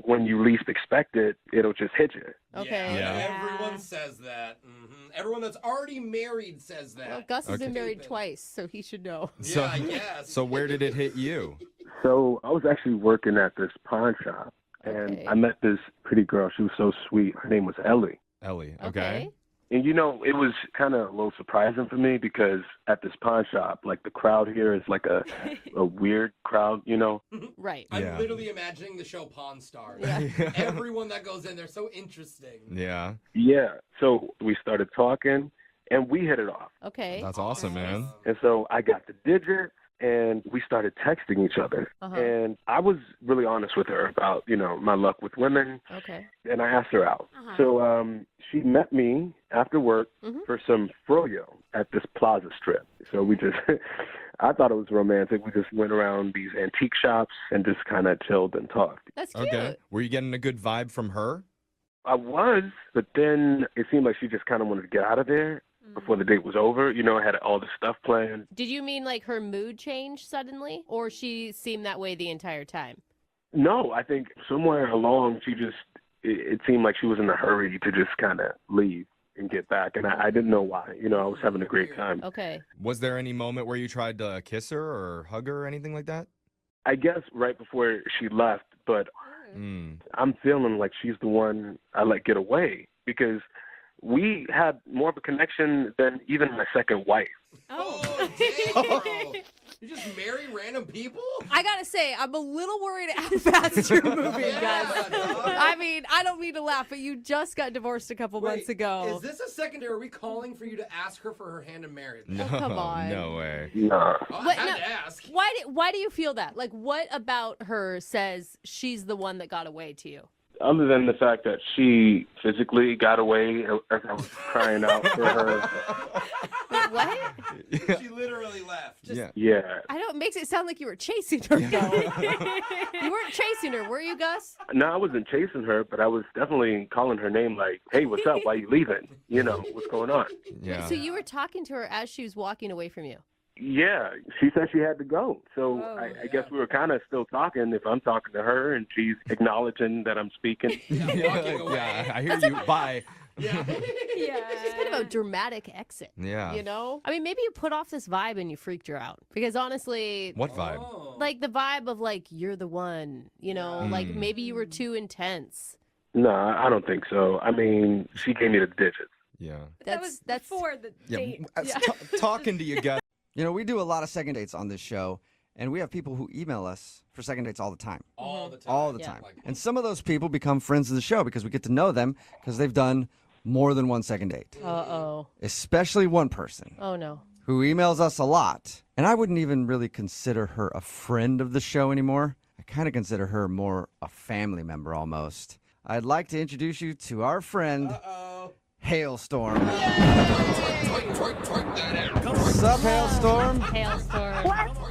when you least expect it, it'll just hit you. Okay. Yeah. Everyone says that. Everyone that's already married says that. Well, Gus has been Okay. married twice, so he should know. So, Yeah, I guess. So where did it hit you? So I was actually working at this pawn shop, and Okay. I met this pretty girl. She was so sweet. Her name was Ellie. Ellie, okay. Okay. And it was kind of a little surprising for me because at this pawn shop, like the crowd here is like a weird crowd, Right. I'm Yeah. literally imagining the show Pawn Stars. Yeah. Everyone that goes in, they're so interesting. Yeah, Yeah. So we started talking, and we hit it off. Okay. that's awesome, man. And so I got the digits, and we started texting each other. Uh-huh. And I was really honest with her about, my luck with women, Okay. and I asked her out. Uh-huh. So she met me after work for some froyo at this plaza strip. So we just, I thought it was romantic. We just went around these antique shops and just kind of chilled and talked. That's cute. Okay. Were you getting a good vibe from her? I was, but then it seemed like she just kind of wanted to get out of there before the date was over. I had all the stuff planned. Did you mean like her mood changed suddenly, or she seemed that way the entire time? No, I think somewhere along she just, it seemed like she was in a hurry to just kind of leave and get back. And I didn't know why. I was having a great time. Okay. Was there any moment where you tried to kiss her or hug her or anything like that? I guess right before she left, but I'm feeling like she's the one I let get away because we had more of a connection than even my second wife. Oh, damn, bro. You just marry random people? I gotta say, I'm a little worried at how fast you're moving, Yeah, guys. dog. I mean, I don't mean to laugh, but you just got divorced a couple months ago. Is this a secondary? Are we calling for you to ask her for her hand in marriage? No, come on. no way. Nah. Oh, I What- had no. to ask. Why do you feel that? Like, what about her says she's the one that got away to you? Other than the fact that she physically got away as I was crying out for her. Wait, what? She literally left. Yeah. Yeah. I know it makes it sound like you were chasing her, though. You weren't chasing her, were you, Gus? No, I wasn't chasing her, but I was definitely calling her name like, hey, what's up? Why you leaving? What's going on? Yeah. So you were talking to her as she was walking away from you. Yeah, she said she had to go. So I guess we were kind of still talking if I'm talking to her and she's acknowledging that I'm speaking. Yeah, I hear you. Bye. Yeah. It's just kind of a dramatic exit. Yeah. I mean, maybe you put off this vibe and you freaked her out. Because honestly, What vibe? like the vibe of like, you're the one, like maybe you were too intense. No, I don't think so. I mean, she gave me the digits. Yeah. That's before the date. Talking to you guys. You know, we do a lot of second dates on this show, and we have people who email us for second dates all the time. All the time. All the time. And some of those people become friends of the show because we get to know them because they've done more than one second date. Uh-oh. Especially one person. Oh, no. Who emails us a lot. And I wouldn't even really consider her a friend of the show anymore. I kind of consider her more a family member almost. I'd like to introduce you to our friend, Hailstorm. What's up, Hailstorm? Hailstorm. What's up?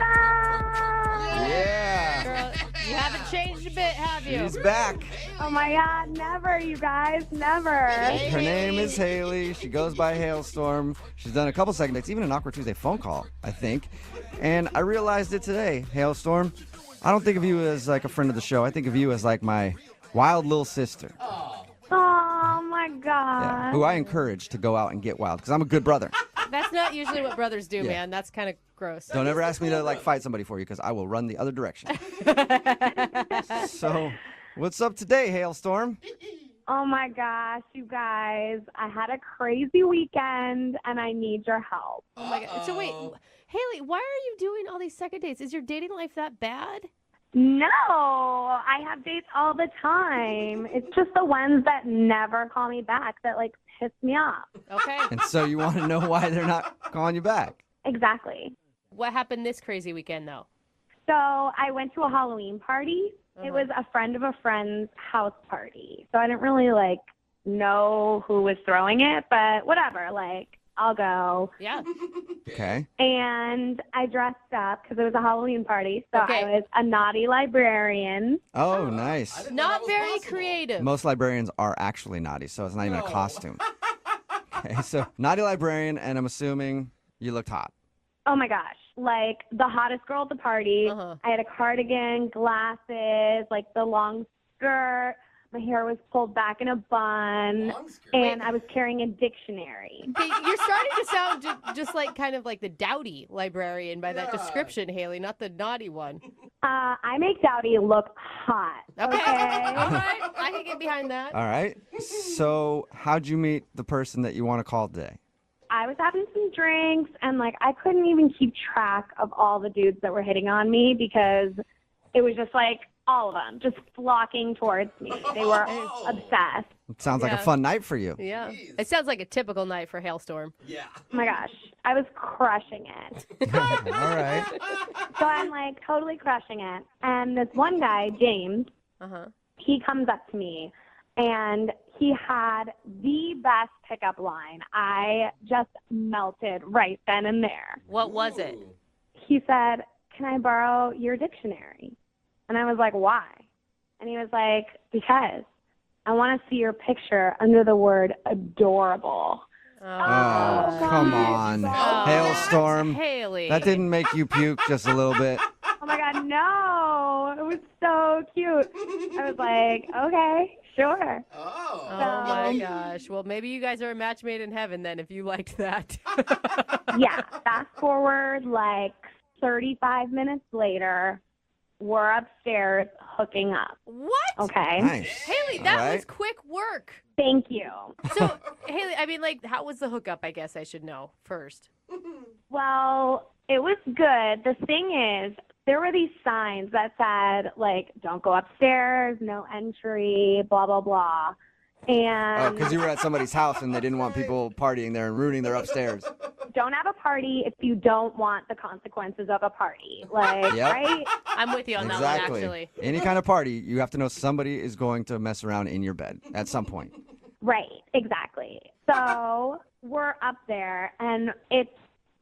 Yeah. Girl, you haven't changed a bit, have you? She's back. Oh my God, never, you guys, never. Her name is Haley. She goes by Hailstorm. She's done a couple second dates, even an Awkward Tuesday phone call, I think. And I realized it today, Hailstorm. I don't think of you as like a friend of the show. I think of you as like my wild little sister. Oh my God. Yeah, who I encourage to go out and get wild because I'm a good brother. That's not usually what brothers do, Yeah. man. That's kind of gross. Don't ever ask me to like fight somebody for you because I will run the other direction. So, what's up today, Hailstorm? Oh my gosh, you guys. I had a crazy weekend and I need your help. Oh my God. So wait, Haley, why are you doing all these second dates? Is your dating life that bad? No, I have dates all the time. It's just the ones that never call me back that like piss me off. Okay. And so you want to know why they're not calling you back? Exactly. What happened this crazy weekend, though? So I went to a Halloween party. It was a friend of a friend's house party. So I didn't really like know who was throwing it, but whatever, like I'll go. Yeah. Okay. And I dressed up because it was a Halloween party. So Okay. I was a naughty librarian. Oh, nice. Not very creative. Most librarians are actually naughty, so it's not even a costume. Okay, so naughty librarian, and I'm assuming you looked hot. Oh my gosh, like the hottest girl at the party. Uh-huh. I had a cardigan, glasses, like the long skirt. My hair was pulled back in a bun, and I was carrying a dictionary. Okay, you're starting to sound just like kind of like the dowdy librarian by that description, Haley, not the naughty one. I make Dowdy look hot. Okay. Okay. All right. I can get behind that. All right. So, how'd you meet the person that you want to call today? I was having some drinks, and like I couldn't even keep track of all the dudes that were hitting on me because it was just like all of them just flocking towards me. They were obsessed. It sounds like a Yeah. fun night for you. Yeah. It sounds like a typical night for Hailstorm. Yeah. Oh my gosh, I was crushing it. All right. So I'm like totally crushing it. And this one guy, James, Uh-huh. he comes up to me and he had the best pickup line. I just melted right then and there. What was it? He said, "Can I borrow your dictionary?" And I was like, "Why?" And he was like, "Because I want to see your picture under the word adorable." Oh, come on. Oh, Hailstorm. Haley. That didn't make you puke just a little bit. Oh my God, no. It was so cute. I was like, okay, sure. Oh my gosh. Well, maybe you guys are a match made in heaven then if you liked that. Yeah, fast forward like 35 minutes later, we're upstairs hooking up. What? Okay. Nice. Haley, that All right. was quick work. Thank you. So, Haley, I mean, like, how was the hookup? I guess I should know first. Well, it was good. The thing is, there were these signs that said, like, don't go upstairs, no entry, blah, blah, blah. Oh, And because you were at somebody's house and they didn't want people partying there and ruining their upstairs. don't have a party if you don't want the consequences of a party. Like, Yep. right? I'm with you on that Exactly. one, actually. Any kind of party, you have to know somebody is going to mess around in your bed at some point. Right, exactly. So we're up there, and it's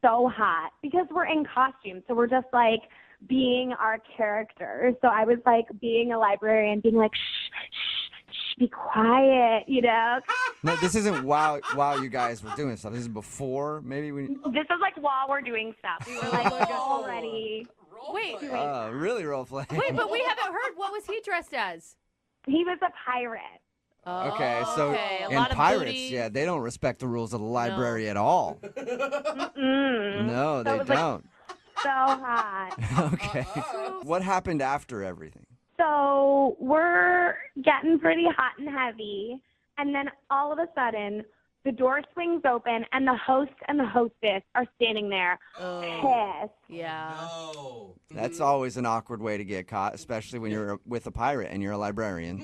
so hot because we're in costume. So we're just like being our characters. So I was like being a librarian, being like, shh, be quiet, you know? No, this isn't while you guys were doing stuff. This is before, maybe when. This is like while we're doing stuff. We were like already. Wait, Really role play. wait, but we haven't heard. What was he dressed as? He was a pirate. Okay, so Okay, a and lot of pirates, booty. yeah, they don't respect the rules of the library at all. Mm-mm. No, they was, like, don't. So hot. Okay. What happened after everything? So we're getting pretty hot and heavy, and then all of a sudden, the door swings open, and the host and the hostess are standing there pissed. Yeah. No. That's always an awkward way to get caught, especially when you're with a pirate and you're a librarian.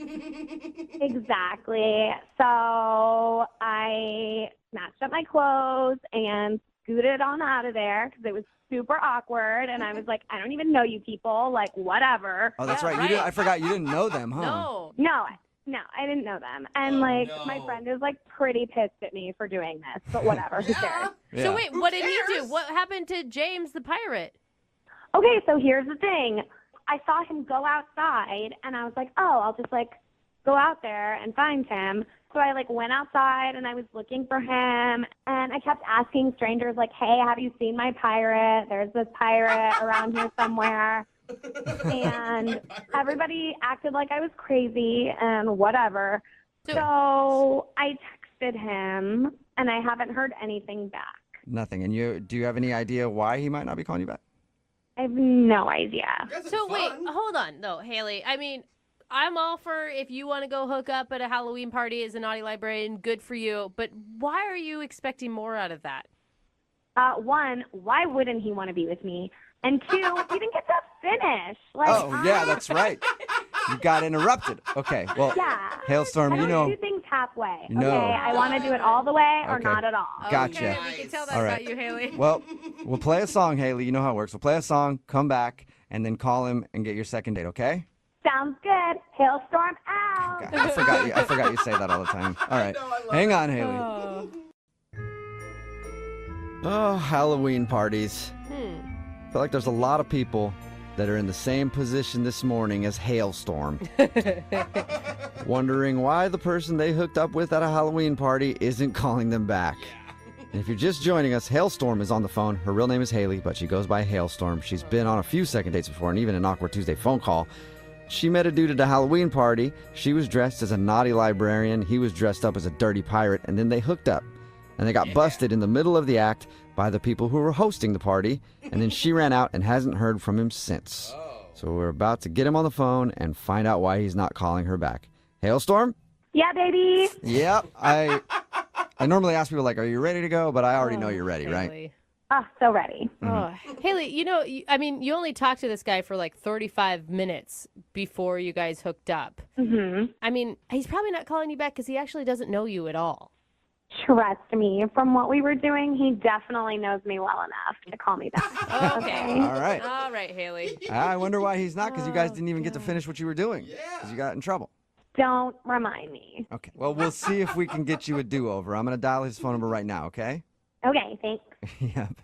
Exactly. So I snatched up my clothes and scooted on out of there because it was super awkward. And I was like, I don't even know you people. Like, whatever. Oh, that's right. I forgot you didn't know them, huh? No, I didn't know them. And, my friend is, pretty pissed at me for doing this. But whatever. Who cares? Yeah. So wait, what did he do? What happened to James the pirate? Okay, so here's the thing. I saw him go outside, and I was like, oh, I'll just, go out there and find him. So I, went outside, and I was looking for him, and I kept asking strangers, hey, have you seen my pirate? There's this pirate around here somewhere. And everybody acted like I was crazy and whatever. So I texted him, and I haven't heard anything back. Nothing. And do you have any idea why he might not be calling you back? I have no idea. So wait, hold on, though, Haley. I mean, I'm all for if you want to go hook up at a Halloween party as a naughty librarian, good for you. But why are you expecting more out of that? One, why wouldn't he want to be with me? And two, he didn't get to finish. Yeah, that's right. You got interrupted. Okay, well, yeah. Hailstorm, I don't do things halfway. No. Okay, I want to do it all the way or Okay. not at all. Gotcha. Okay, we can tell that All about right. you, Haley. Well, we'll play a song, Haley. You know how it works. We'll play a song, come back, and then call him and get your second date, okay? Sounds good. Hailstorm out. God, I forgot you say that all the time. All right. Hang on, Haley. Oh, Halloween parties. I feel like there's a lot of people that are in the same position this morning as Hailstorm. Wondering why the person they hooked up with at a Halloween party isn't calling them back. And if you're just joining us, Hailstorm is on the phone. Her real name is Haley, but she goes by Hailstorm. She's been on a few second dates before and even an Awkward Tuesday phone call. She met a dude at a Halloween party. She was dressed as a naughty librarian. He was dressed up as a dirty pirate, and then they hooked up. And they got busted in the middle of the act by the people who were hosting the party, and then she ran out and hasn't heard from him since. So we're about to get him on the phone and find out why he's not calling her back. Hailstorm? Yeah, baby. Yep. I normally ask people, are you ready to go? But I already know you're ready, right? Haley. Oh, so ready. Oh, Haley, you only talked to this guy for 35 minutes before you guys hooked up. Mm-hmm. I mean, he's probably not calling you back because he actually doesn't know you at all. Trust me, from what we were doing, he definitely knows me well enough to call me back. Okay. All right. All right, Haley. I wonder why he's not, because you guys didn't even get to finish what you were doing. Because you got in trouble. Don't remind me. Okay. Well, we'll see if we can get you a do-over. I'm going to dial his phone number right now, okay? Okay, thanks. Yep.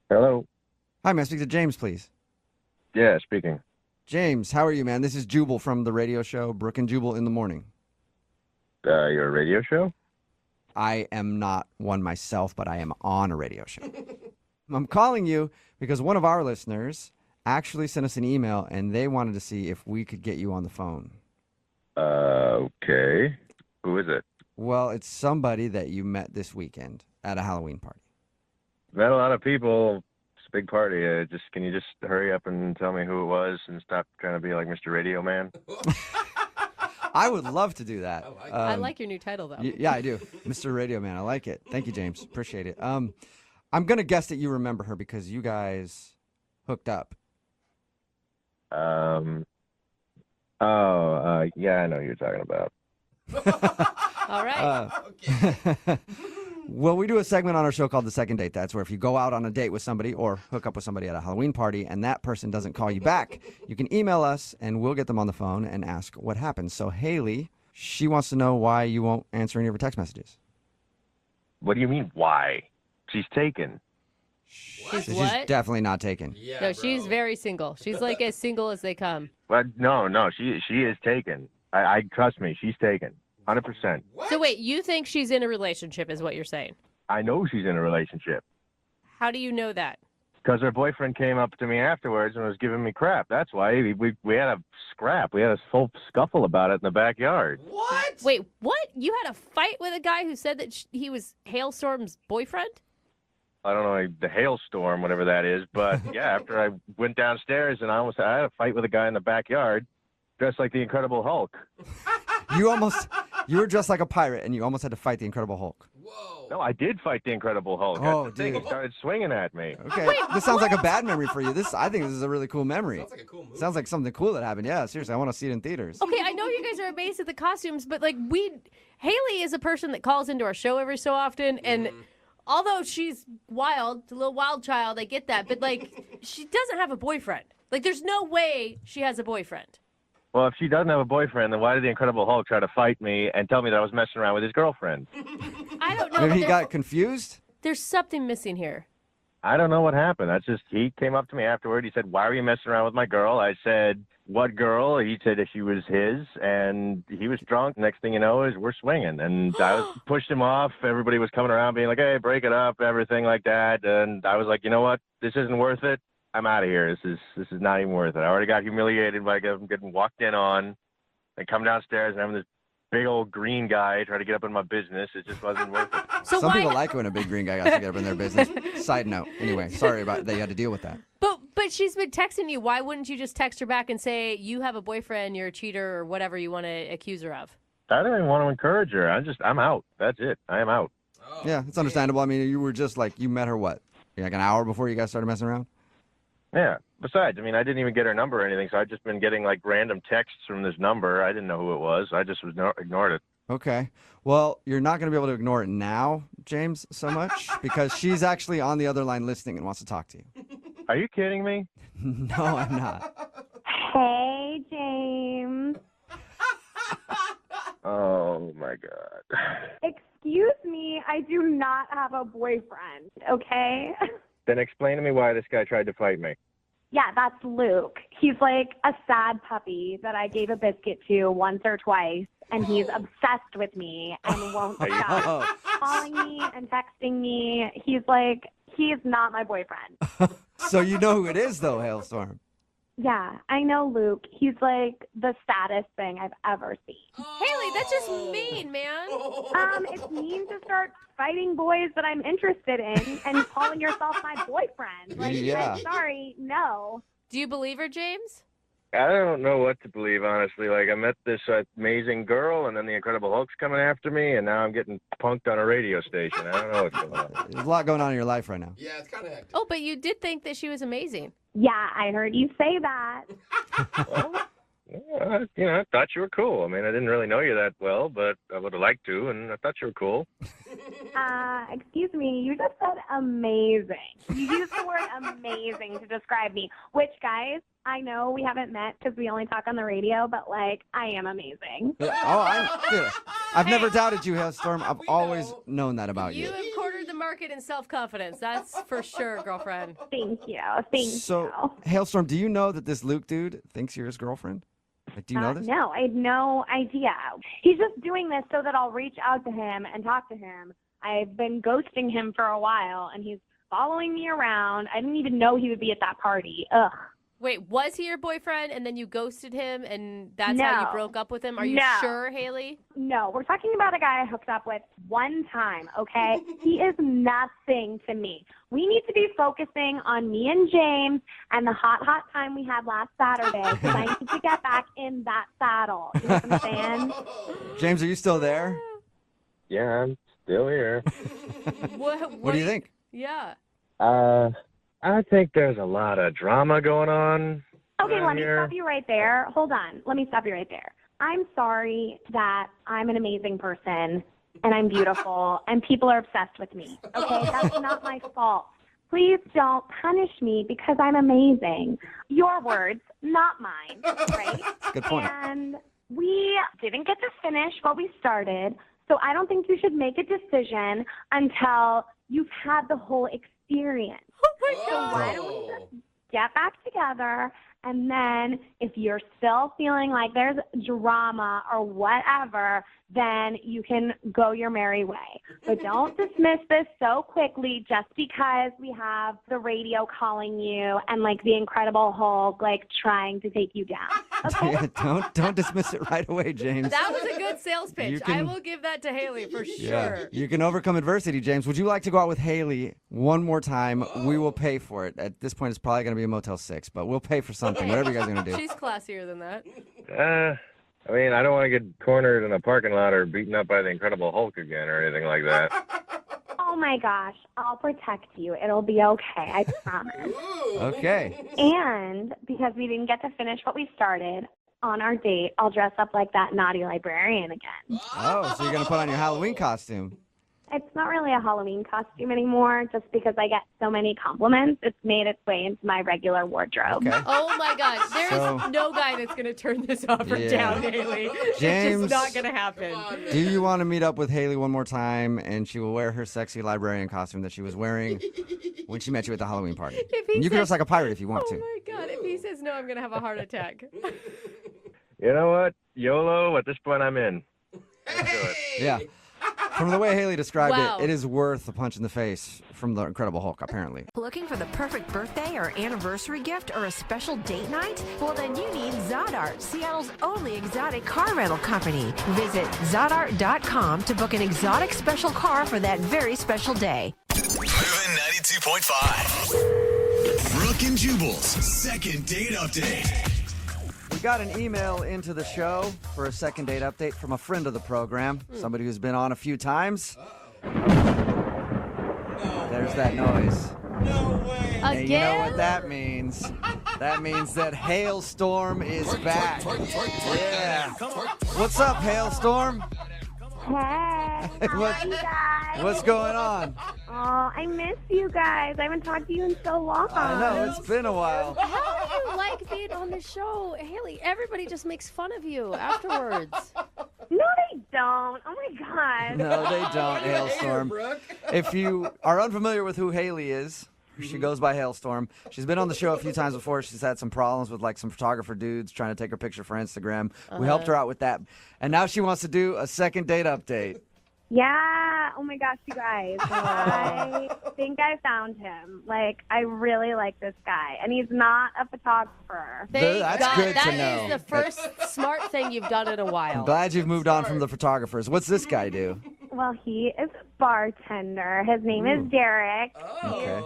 Hello. Hi, may I speak to James, please? Yeah, speaking. James, how are you, man? This is Jubal from the radio show Brooke and Jubal in the Morning. Your radio show? I am not one myself, but I am on a radio show. I'm calling you because one of our listeners actually sent us an email, and they wanted to see if we could get you on the phone. Okay. Who is it? Well, it's somebody that you met this weekend at a Halloween party. Met a lot of people. It's a big party. Can you just hurry up and tell me who it was and stop trying to be like Mr. Radio Man? I would love to do that. I like your new title, though. Yeah, I do. Mr. Radio Man. I like it. Thank you, James. Appreciate it. I'm going to guess that you remember her because you guys hooked up. Yeah, I know who you're talking about. All right. Well, we do a segment on our show called The Second Date. That's where if you go out on a date with somebody or hook up with somebody at a Halloween party and that person doesn't call you back, you can email us and we'll get them on the phone and ask what happened. So Haley, she wants to know why you won't answer any of her text messages. What do you mean, why? She's taken. She's She's what? definitely not taken. Yeah, No, she's very single. She's as single as they come. Well, no, she is taken. I trust me, she's taken. 100%. So wait, you think she's in a relationship is what you're saying? I know she's in a relationship. How do you know that? Because her boyfriend came up to me afterwards and was giving me crap. That's why we had a scrap. We had a full scuffle about it in the backyard. What? Wait, what? You had a fight with a guy who said that he was Hailstorm's boyfriend? I don't know, the hailstorm, whatever that is. But yeah, after I went downstairs and I had a fight with a guy in the backyard dressed like the Incredible Hulk. You were dressed like a pirate and you almost had to fight the Incredible Hulk. No, I did fight the Incredible Hulk. Oh, That's the thing. He started swinging at me. Okay, this sounds like a bad memory for you. I think this is a really cool memory. Sounds like a cool movie. Sounds like something cool that happened. Yeah, seriously, I want to see it in theaters. Okay, I know you guys are amazed at the costumes, but like Haley is a person that calls into our show every so often, and although she's wild, a little wild child, I get that, but like she doesn't have a boyfriend. Like there's no way she has a boyfriend. Well, if she doesn't have a boyfriend, then why did the Incredible Hulk try to fight me and tell me that I was messing around with his girlfriend? I don't know. Maybe he got confused? There's something missing here. I don't know what happened. He came up to me afterward. He said, "Why were you messing around with my girl?" I said, "What girl?" He said that she was his, and he was drunk. Next thing you know is we're swinging. And I pushed him off. Everybody was coming around being like, "Hey, break it up," everything like that. And I was like, you know what? This isn't worth it. I'm out of here. This is not even worth it. I already got humiliated by getting walked in on and come downstairs and having this big old green guy try to get up in my business. It just wasn't worth it. Some people like when a big green guy got to get up in their business. Side note. Anyway, sorry about that you had to deal with that. But she's been texting you. Why wouldn't you just text her back and say, you have a boyfriend, you're a cheater, or whatever you want to accuse her of? I don't even want to encourage her. I'm out. That's it. I am out. Yeah, it's understandable. I mean, you were just like, you met her what? Like an hour before you guys started messing around? Yeah. Besides, I mean, I didn't even get her number or anything, so I've just been getting, like, random texts from this number. I didn't know who it was. I just ignored it. Okay. Well, you're not going to be able to ignore it now, James, so much, because she's actually on the other line listening and wants to talk to you. Are you kidding me? No, I'm not. Hey, James. Oh, my God. Excuse me, I do not have a boyfriend, okay? Then explain to me why this guy tried to fight me. Yeah, that's Luke. He's like a sad puppy that I gave a biscuit to once or twice, and he's obsessed with me and won't stop calling me and texting me. He's not my boyfriend. So you know who it is, though, Hailstorm. Yeah, I know Luke. He's like the saddest thing I've ever seen. Haley, that's just mean, man. It's mean to start fighting boys that I'm interested in and calling yourself my boyfriend. Like, yeah. I'm sorry, no. Do you believe her, James? I don't know what to believe, honestly. Like, I met this amazing girl, and then the Incredible Hulk's coming after me, and now I'm getting punked on a radio station. I don't know what's going on. There's a lot going on in your life right now. Yeah, it's kind of hectic. Oh, but you did think that she was amazing. Yeah, I heard you say that. I thought you were cool. I mean, I didn't really know you that well, but I would have liked to, and I thought you were cool. Excuse me, you just said amazing. You used the word amazing to describe me, which, guys, I know we haven't met because we only talk on the radio, but, like, I am amazing. I've never doubted you, Hailstorm. I've always known that about you. You have cornered the market in self-confidence. That's for sure, girlfriend. Thank you. Thank you. So, Hailstorm, do you know that this Luke dude thinks you're his girlfriend? Like, do you know this? No, I had no idea. He's just doing this so that I'll reach out to him and talk to him. I've been ghosting him for a while, and he's following me around. I didn't even know he would be at that party. Ugh. Wait, was he your boyfriend and then you ghosted him and that's how you broke up with him? Are you sure, Haley? No, we're talking about a guy I hooked up with one time, okay? He is nothing to me. We need to be focusing on me and James and the hot time we had last Saturday because I need to get back in that saddle. You know what I'm saying? James, are you still there? Yeah, I'm still here. What do you think? Yeah. I think there's a lot of drama going on. Okay, let me stop you right there. Hold on. Let me stop you right there. I'm sorry that I'm an amazing person and I'm beautiful and people are obsessed with me. Okay, that's not my fault. Please don't punish me because I'm amazing. Your words, not mine, right? Good point. And we didn't get to finish what we started, so I don't think you should make a decision until you've had the whole experience. So why don't we just get back together, and then if you're still feeling like there's drama or whatever, then you can go your merry way. But don't dismiss this so quickly just because we have the radio calling you and like the Incredible Hulk like trying to take you down. Okay? Yeah, don't dismiss it right away, James. That was a good sales pitch. You can- I will give that to Haley for Yeah, sure. you can overcome adversity, James. Would you like to go out with Haley one more time? We will pay for it. At this point, it's probably going to be a Motel 6, but we'll pay for something, whatever you guys are going to do. She's classier than that. I mean, I don't want to get cornered in a parking lot or beaten up by the Incredible Hulk again or anything like that. Oh my gosh, I'll protect you. It'll be okay. I promise. Okay. And because we didn't get to finish what we started on our date, I'll dress up like that naughty librarian again. Oh, so you're going to put on your Halloween costume. It's not really a Halloween costume anymore just because I get so many compliments. It's made its way into my regular wardrobe. Okay. Oh my God. There's So- no guy that's going to turn this off or Yeah. down, Haley. James- It's just not going to happen. Do you want to meet up with Haley one more time, and she will wear her sexy librarian costume that she was wearing when she met you at the Halloween party? If he And you can says- dress like a pirate if you want Oh to. my God. If he says no, I'm going to have a heart attack. You know what? YOLO, at this point, I'm in. Let's do it. Yeah. From the way Haley described Wow. it, it is worth a punch in the face from the Incredible Hulk, apparently. Looking for the perfect birthday or anniversary gift or a special date night? Well, then you need Zodart, Seattle's only exotic car rental company. Visit Zodart.com to book an exotic special car for that very special day. Moving 92.5. Brooke and Jubal's second date update. We got an email into the show for a second date update from a friend of the program, somebody who's been on a few times. There's that noise. No way. And you know what that means? That means that Hailstorm is back. Yeah. What's up, Hailstorm? Hey, how What- are you guys? What's going on? Oh, I miss you guys. I haven't talked to you in so long. I know, it's been a while. How do you like being on the show? Haley, everybody just makes fun of you afterwards. No, they don't. Oh my god. No, they don't, Hailstorm. If you are unfamiliar with who Haley is, she goes by Hailstorm. She's been on the show a few times before. She's had some problems with like some photographer dudes trying to take her picture for Instagram. We helped her out with that. And now she wants to do a second date update. Yeah. Oh my gosh, you guys. I think I found him. Like, I really like this guy, and he's not a photographer. Thank That's God. good to That know. is the first smart thing you've done in a while. I'm glad you've moved on from the photographers. What's this guy do? Well, he is a bartender. His name is Derek. Okay.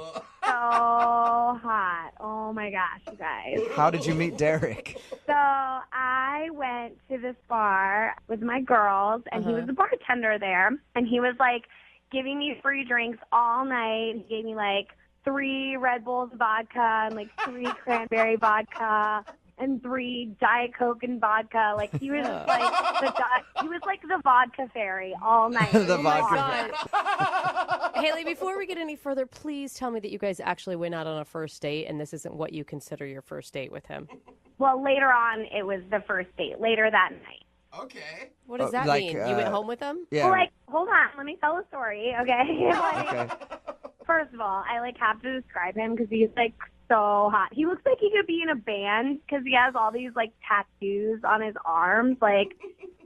So hot. Oh my gosh, you guys. How did you meet Derek? So I went to this bar with my girls, and he was the bartender there, and he was like giving me free drinks all night. He gave me like 3 Red Bulls vodka and like 3 cranberry vodka and 3 Diet Coke and vodka. Like he was like the vodka fairy all night. The Oh my vodka. God. Haley, before we get any further, please tell me that you guys actually went out on a first date and this isn't what you consider your first date with him. Well, later on, it was the first date. Later that night. Okay. What does that like, mean? You went home with him? Yeah. Well, like, hold on, let me tell the story, okay? Like, Okay. first of all, I like have to describe him because he's like so hot. He looks like he could be in a band because he has all these like tattoos on his arms. Like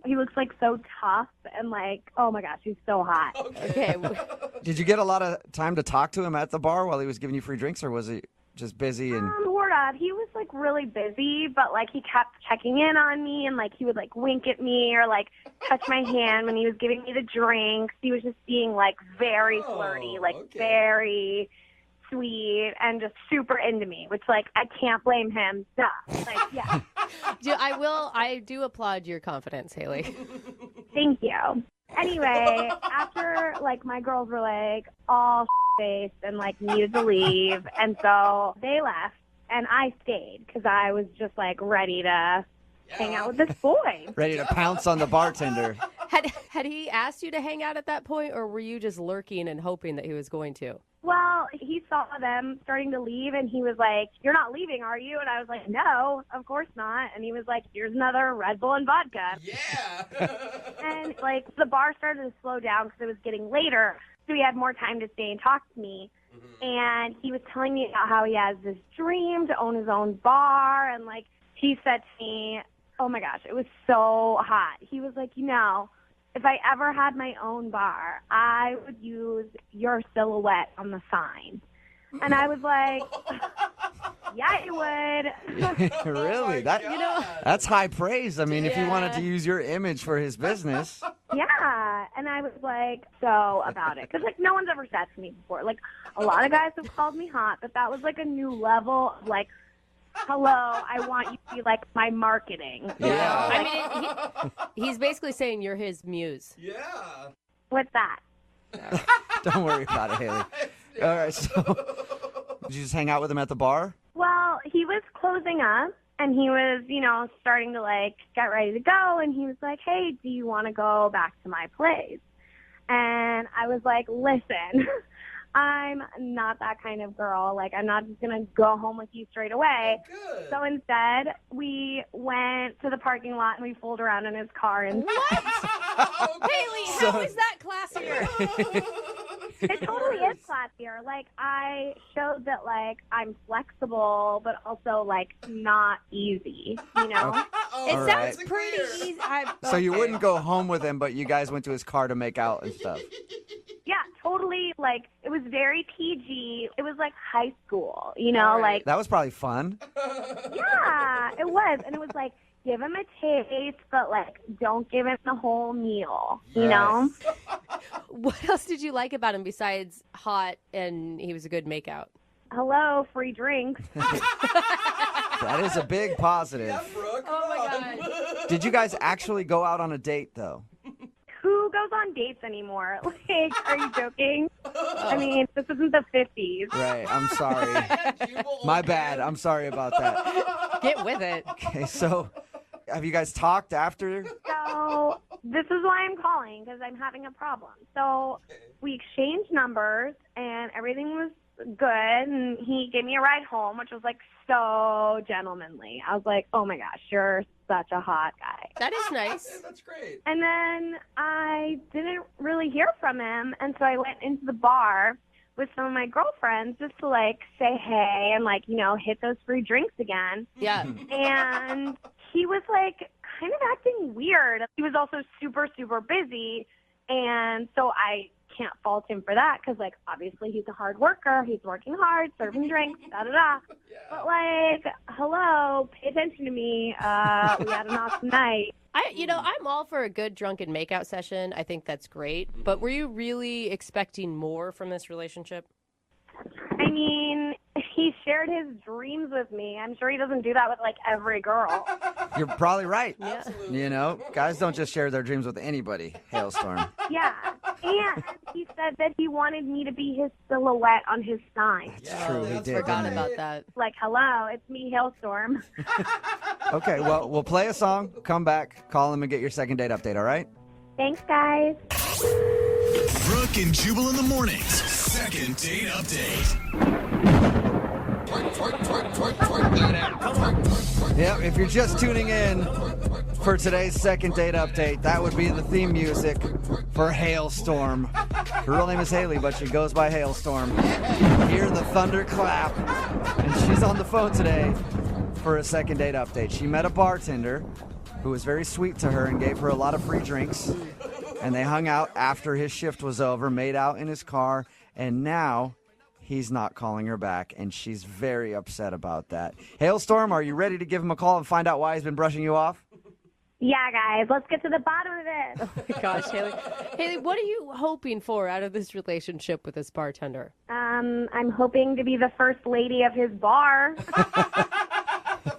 he looks like so tough and like, oh my gosh, he's so hot. Okay. Did you get a lot of time to talk to him at the bar while he was giving you free drinks, or was he just busy and? Sort of. He was like really busy, but like he kept checking in on me and like he would like wink at me or like touch my hand when he was giving me the drinks. He was just being like very flirty, like very sweet and just super into me, which like I can't blame him. Duh. Like, yeah. I do applaud your confidence, Haley. Thank you. Anyway, after like my girls were like all faced and like needed to leave, and so they left and I stayed because I was just like ready to hang out with this boy. Ready to pounce on the bartender. Had he asked you to hang out at that point, or were you just lurking and hoping that he was going to? Well, he saw them starting to leave, and he was like, "You're not leaving, are you?" And I was like, "No, of course not." And he was like, "Here's another Red Bull and vodka." Yeah. And like the bar started to slow down because it was getting later, so he had more time to stay and talk to me. And he was telling me about how he has this dream to own his own bar, and like he said to me, "Oh my gosh, it was so hot." He was like, if I ever had my own bar, I would use your silhouette on the sign. And I was like, yeah, you would. Really? That's high praise. I mean, if you wanted to use your image for his business. Yeah. And I was like, so about it. Because, like, no one's ever said to me before. Like, a lot of guys have called me hot, but that was, like, a new level of, like, hello, I want you to be, like, my marketing. Yeah. I mean, he's basically saying you're his muse. Yeah. What's that? Don't worry about it, Haley. All right, so did you just hang out with him at the bar? Well, he was closing up, and he was, starting to, like, get ready to go, and he was like, hey, do you want to go back to my place? And I was like, listen, I'm not that kind of girl. Like, I'm not just going to go home with you straight away. Good. So instead, we went to the parking lot, and we fooled around in his car. And What? Haley, how is that classier? It totally is classier. Like, I showed that, like, I'm flexible, but also, like, not easy, you know? It All sounds right. pretty easy. So you wouldn't go home with him, but you guys went to his car to make out and stuff. Yeah, totally. Like, it was very PG. It was like high school, you know? Like, That was probably fun. yeah, it was. And it was like, give him a taste, but, like, don't give him the whole meal, you know? What else did you like about him besides hot and he was a good makeout? Hello, free drinks. That is a big positive. Brooke, Oh, my God. Did you guys actually go out on a date, though? Who goes on dates anymore? Like, are you joking? I mean, this isn't the 50s. Right, I'm sorry. My bad. I'm sorry about that. Get with it. Okay, so have you guys talked after? So this is why I'm calling, because I'm having a problem. So we exchanged numbers, and everything was good, and he gave me a ride home, which was, like, so gentlemanly. I was like, oh, my gosh, you're such a hot guy. That is nice. That's great. And then I didn't really hear from him, and so I went into the bar with some of my girlfriends just to, like, say hey and, like, hit those free drinks again. Yeah. And he was, like, kind of acting weird. He was also super, super busy, and so I can't fault him for that because, like, obviously he's a hard worker. He's working hard, serving drinks, da-da-da. Yeah. But, like, hello, pay attention to me. We had an awesome night. I'm all for a good drunken makeout session. I think that's great. But were you really expecting more from this relationship? I mean, he shared his dreams with me. I'm sure he doesn't do that with, like, every girl. You're probably right. Yeah. Guys don't just share their dreams with anybody, Hailstorm. Yeah. And he said that he wanted me to be his silhouette on his sign. It's true, he did. Forgot didn't he? about that. Like, hello, it's me, Hailstorm. Okay, well, we'll play a song, come back, call him, and get your second date update, all right? Thanks, guys. Brooke and Jubal in the mornings. Second date update. Yep, if you're just tuning in for today's second date update, that would be the theme music for Hailstorm. Her real name is Haley, but she goes by Hailstorm. Hear the thunder clap, and she's on the phone today for a second date update. She met a bartender who was very sweet to her and gave her a lot of free drinks, and they hung out after his shift was over, made out in his car, and now he's not calling her back, and she's very upset about that. Hailstorm, are you ready to give him a call and find out why he's been brushing you off? Yeah, guys, let's get to the bottom of this. Oh my gosh, Haley. Haley, what are you hoping for out of this relationship with this bartender? I'm hoping to be the first lady of his bar.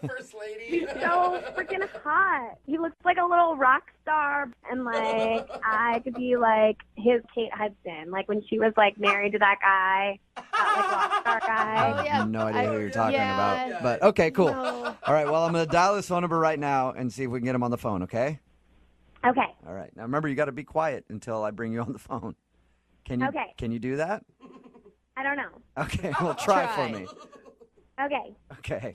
First lady. He's so freaking hot. He looks like a little rock star, and, like, I could be, like, his Kate Hudson, like when she was, like, married to that guy, that, like, rock star guy. Oh, I yeah. have no idea who you're talking yeah. about. But, okay, cool. No. All right, well, I'm going to dial his phone number right now and see if we can get him on the phone, okay? Okay. All right. Now, remember, you got to be quiet until I bring you on the phone. Okay. Can you do that? I don't know. Okay, well, try for Try. me. Okay. Okay.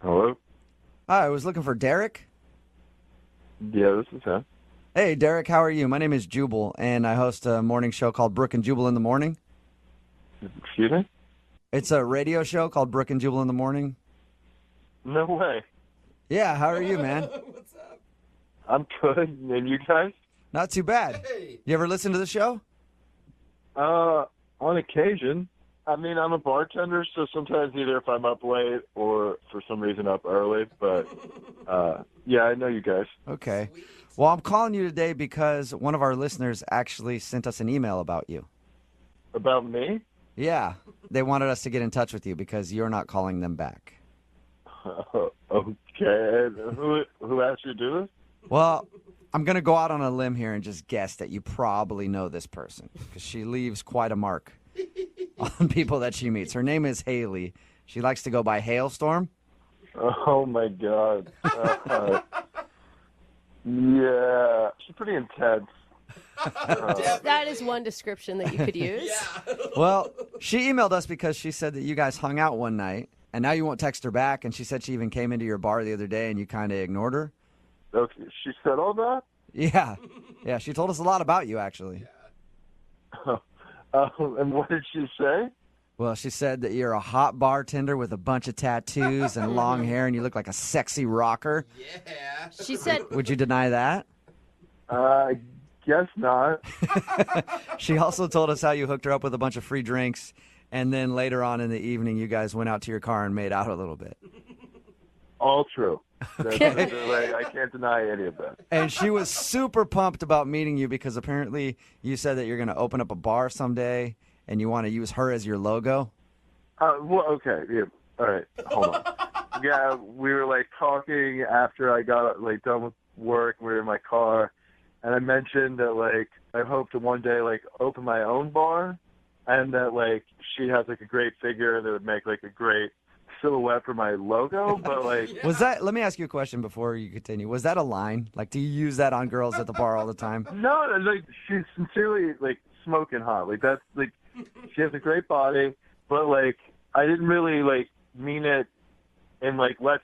Hello? Hi, I was looking for Derek. Yeah, this is him. Hey, Derek, how are you? My name is Jubal, and I host a morning show called Brooke and Jubal in the Morning. Excuse me? It's a radio show called Brooke and Jubal in the Morning. No way. Yeah, how are you, man? I'm good. And you guys? Not too bad. You ever listen to the show? On occasion. I mean, I'm a bartender, so sometimes either if I'm up late or for some reason up early. But, yeah, I know you guys. Okay. Well, I'm calling you today because one of our listeners actually sent us an email about you. About me? Yeah. They wanted us to get in touch with you because you're not calling them back. Okay. Who asked you to do this? Well, I'm going to go out on a limb here and just guess that you probably know this person because she leaves quite a mark on people that she meets. Her name is Haley. She likes to go by Hailstorm. Oh, my God. Yeah. She's pretty intense. That is one description that you could use. Well, she emailed us because she said that you guys hung out one night, and now you won't text her back, and she said she even came into your bar the other day, and you kind of ignored her. Okay, she said all that? Yeah. Yeah, she told us a lot about you, actually. And what did she say? Well, she said that you're a hot bartender with a bunch of tattoos and long hair, and you look like a sexy rocker. Yeah. She said... Would you deny that? Guess not. She also told us how you hooked her up with a bunch of free drinks, and then later on in the evening, you guys went out to your car and made out a little bit. All true. Okay. I can't deny any of that. And she was super pumped about meeting you because apparently you said that you're going to open up a bar someday, and you want to use her as your logo. Well, okay. Yeah. All right. Hold on. Yeah, we were like talking after I got like done with work. We were in my car, and I mentioned that like I hope to one day like open my own bar, and that like she has like a great figure that would make like a great silhouette for my logo. But like, Was that? Let me ask you a question before you continue. Was that a line? Like, do you use that on girls at the bar all the time? no, like she's sincerely like smoking hot. Like that's like she has a great body, but like I didn't really like mean it in like let's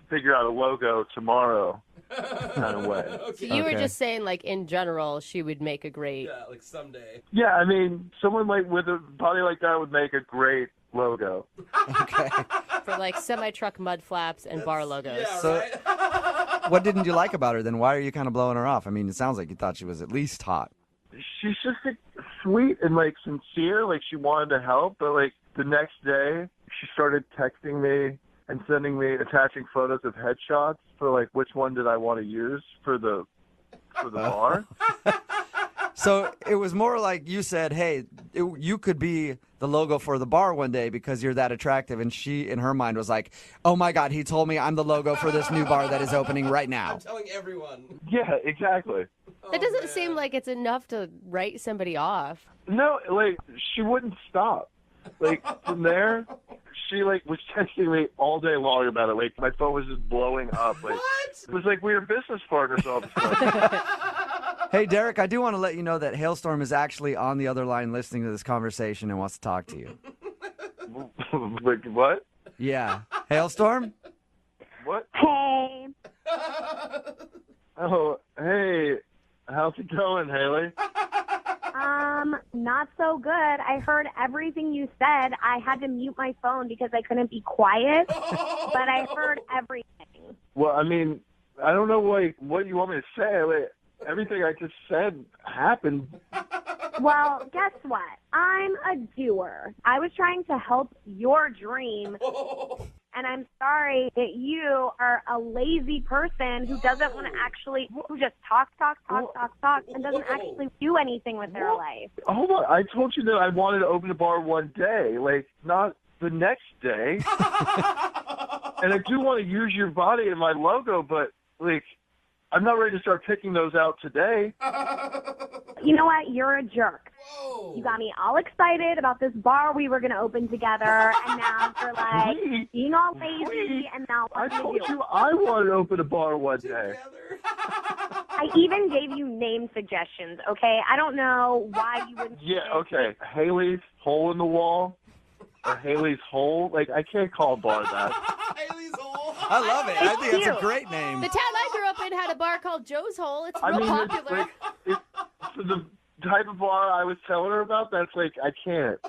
figure out a logo tomorrow kind of way. So you were just saying, like, in general, she would make a great... Yeah, like someday. Yeah, I mean, someone like with a body like that would make a great logo. Okay. For, like, semi-truck mud flaps and bar logos. Yeah, So- right? What didn't you like about her then? Why are you kind of blowing her off? I mean, it sounds like you thought she was at least hot. She's just like sweet and like sincere, like she wanted to help, but like the next day she started texting me and sending me attaching photos of headshots for like which one did I want to use for the bar. So it was more like you said, hey, you could be the logo for the bar one day because you're that attractive. And she, in her mind, was like, oh, my God, he told me I'm the logo for this new bar that is opening right now. I'm telling everyone. Yeah, exactly. That doesn't seem like it's enough to write somebody off. No, like she wouldn't stop. Like from there, she like was texting me all day long about it. Like my phone was just blowing up. Like it was like we were business partners all of a sudden. Hey, Derek, I do want to let you know that Hailstorm is actually on the other line listening to this conversation and wants to talk to you. Like what? Yeah. Hailstorm? What? Hey. Oh, hey. How's it going, Haley? Not so good. I heard everything you said. I had to mute my phone because I couldn't be quiet, but I heard everything. Well, I mean, I don't know like what you want me to say. Like, everything I just said happened. Well, guess what? I'm a doer. I was trying to help your dream, and I'm sorry that you are a lazy person who doesn't want to actually, who just talks, and doesn't actually do anything with their life. Hold on. I told you that I wanted to open a bar one day, like not the next day. And I do want to use your body and my logo, but like I'm not ready to start picking those out today. You know what? You're a jerk. Whoa. You got me all excited about this bar we were going to open together, and now you're like being all lazy, and now I what do told you do? you I wanted to open a bar one day. I even gave you name suggestions, okay? I don't know why you wouldn't. Yeah, okay. Haley's Hole in the Wall or Haley's Hole. Like, I can't call a bar that. Haley's Hole. I love it. I think that's a cute. great name. The town I grew up in had a bar called Joe's Hole. It's I real mean, popular. it's for the type of bar I was telling her about, that's like, I can't.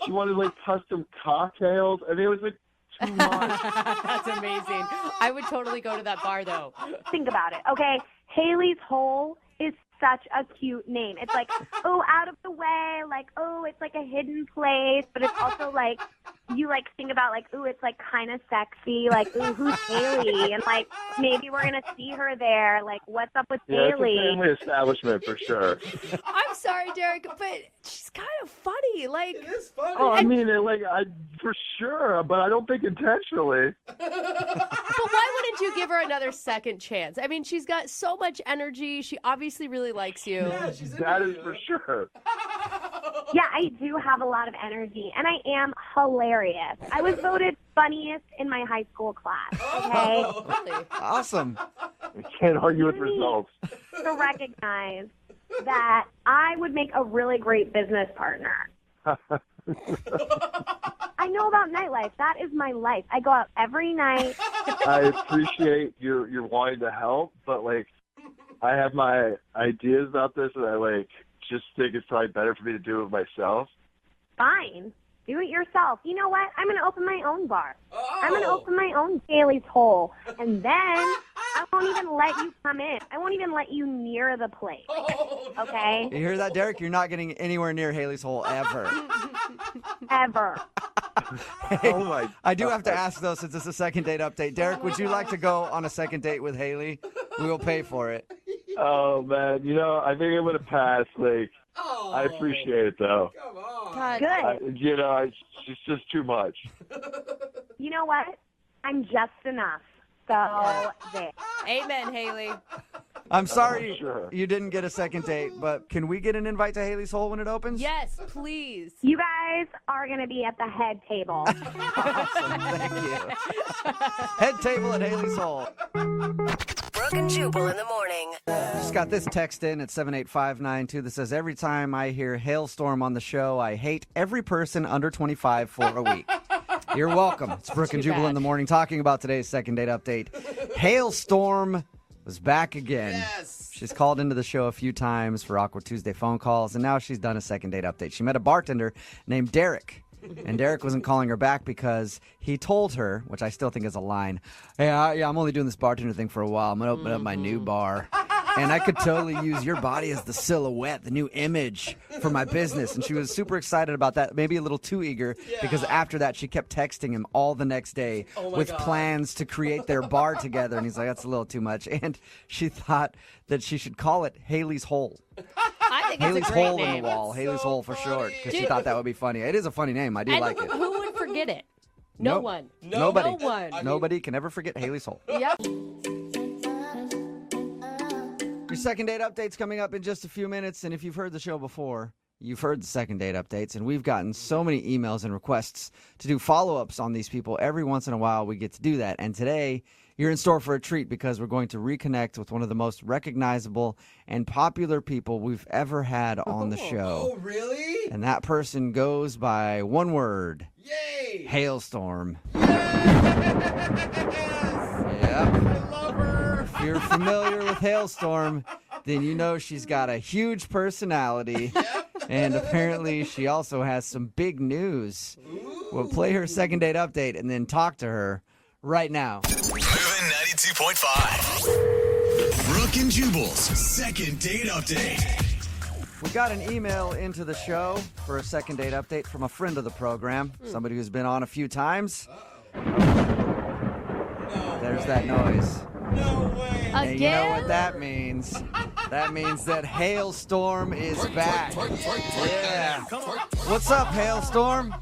She wanted like custom cocktails. I mean, it was like too much. That's amazing. I would totally go to that bar, though. Think about it, okay? Haley's Hole is such a cute name. It's like, oh, out of the way, like, oh, it's like a hidden place, but it's also like, you like think about like, ooh, it's like kind of sexy, like, ooh, who's Haley? And like, maybe we're gonna see her there. Like, what's up with Haley? It's a family establishment for sure. I'm sorry, Derek, but she's kind of funny. Like, it is funny. Oh, I mean, for sure, but I don't think intentionally. But why wouldn't you give her another second chance? I mean, she's got so much energy. She obviously really likes you. Yeah, that is for sure. Yeah, I do have a lot of energy, and I am hilarious. I was voted funniest in my high school class, okay? Really? Awesome. I can't argue with results. To recognize that I would make a really great business partner. I know about nightlife. That is my life. I go out every night. I appreciate your wanting to help, but like, I have my ideas about this, and I like just think it's probably better for me to do it myself. Fine. Do it yourself. You know what? I'm going to open my own bar. I'm going to open my own Haley's Hole. And then I won't even let you come in. I won't even let you near the place. Okay? You hear that, Derek? You're not getting anywhere near Haley's Hole ever. Ever. Hey, Oh my I do have to ask, though, since it's a second date update. Derek, would you like to go on a second date with Haley? We will pay for it. Oh, man. I think I'm going to pass. Like, I appreciate it, though. Come on. God. Good. It's just too much. You know what? I'm just enough. So there. Amen, Haley. I'm sorry Sure. you didn't get a second date, but can we get an invite to Haley's Hole when it opens? Yes, please. You guys are going to be at the head table. Awesome. Thank you. Head table at Haley's Hole. Brooke and Jubal in the morning. Just got this text in at 78592 that says, every time I hear hailstorm on the show, I hate every person under 25 for a week. You're welcome. It's Brooke and Jubal in the morning talking about today's second date update. Hailstorm was back again. Yes. She's called into the show a few times for Awkward Tuesday phone calls, and now she's done a second date update. She met a bartender named Derek, and Derek wasn't calling her back because he told her, which I still think is a line, hey, I'm only doing this bartender thing for a while. I'm going to open up my new bar. And I could totally use your body as the silhouette, the new image for my business. And she was super excited about that, maybe a little too eager, because after that, she kept texting him all the next day with plans to create their bar together. And he's like, that's a little too much. And she thought that she should call it Haley's Hole. I think Haley's it's a great Hole name. in the wall. Haley's Hole for short, because she thought that would be funny. It is a funny name. I do And like it. who would forget it? No Nope. one. Nobody. No one. Nobody can ever forget Haley's Hole. Yep. Your second date update's coming up in just a few minutes, and if you've heard the show before, you've heard the second date updates, and we've gotten so many emails and requests to do follow-ups on these people. Every once in a while, we get to do that, and today, you're in store for a treat because we're going to reconnect with one of the most recognizable and popular people we've ever had on the show. Oh, really? And that person goes by one word. Yay! Hailstorm. Yes! Yep. I love her. If you're familiar with Hailstorm, then you know she's got a huge personality. And apparently she also has some big news. We'll play her second date update and then talk to her right now. Moving 92.5. Brooke and Jubal's second date update. We got an email into the show for a second date update from a friend of the program, somebody who's been on a few times. There's that noise. No way. And you know what that means? That means that Hailstorm is back. Yeah. What's up, Hailstorm?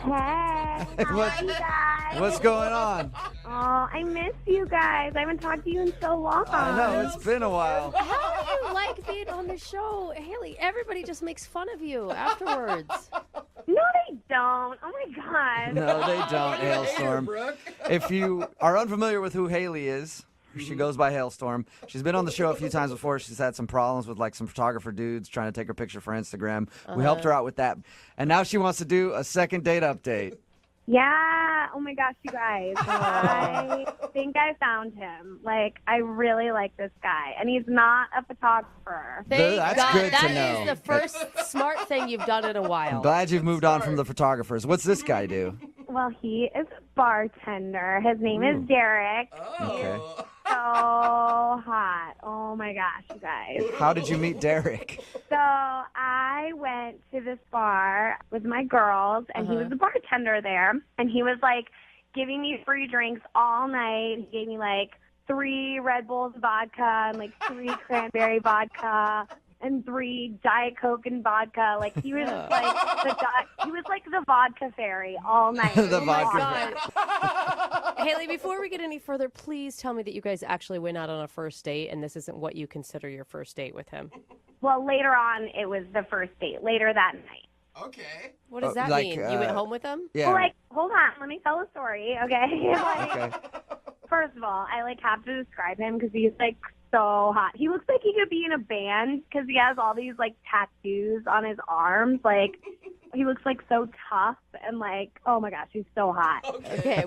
Hey, how are you guys? What's going on? Oh, I miss you guys. I haven't talked to you in so long. I know, it's been a while. How do you like being on the show? Haley, everybody just makes fun of you afterwards. No, they don't. Oh, my God. No, they don't, Hailstorm. If you are unfamiliar with who Haley is, she goes by Hailstorm. She's been on the show a few times before. She's had some problems with like some photographer dudes trying to take her picture for Instagram. We helped her out with that. And now she wants to do a second date update. Yeah. Oh my gosh, you guys. I think I found him. Like, I really like this guy, and he's not a photographer. Thank That's God. good to That know. is the first smart thing you've done in a while. I'm glad you've moved on from the photographers. What's this guy do? Well, he is a bartender. His name is Derek. Okay. So hot. Oh my gosh, you guys. How did you meet Derek? So I went to this bar with my girls, and he was the bartender there, and he was like giving me free drinks all night. He gave me like 3 Red Bulls vodka and like 3 cranberry vodka and 3 Diet Coke and vodka. Like he was like the vodka fairy all night. The vodka God. Haley, before we get any further, please tell me that you guys actually went out on a first date and this isn't what you consider your first date with him. Well, later on, it was the first date. Later that night. Okay. What does that like, mean? You went home with him? Yeah. Well, like, hold on, let me tell a story, okay? Okay. First of all, I like have to describe him because he's like so hot. He looks like he could be in a band because he has all these like tattoos on his arms. Like he looks like so tough and like, oh my gosh, he's so hot. Okay.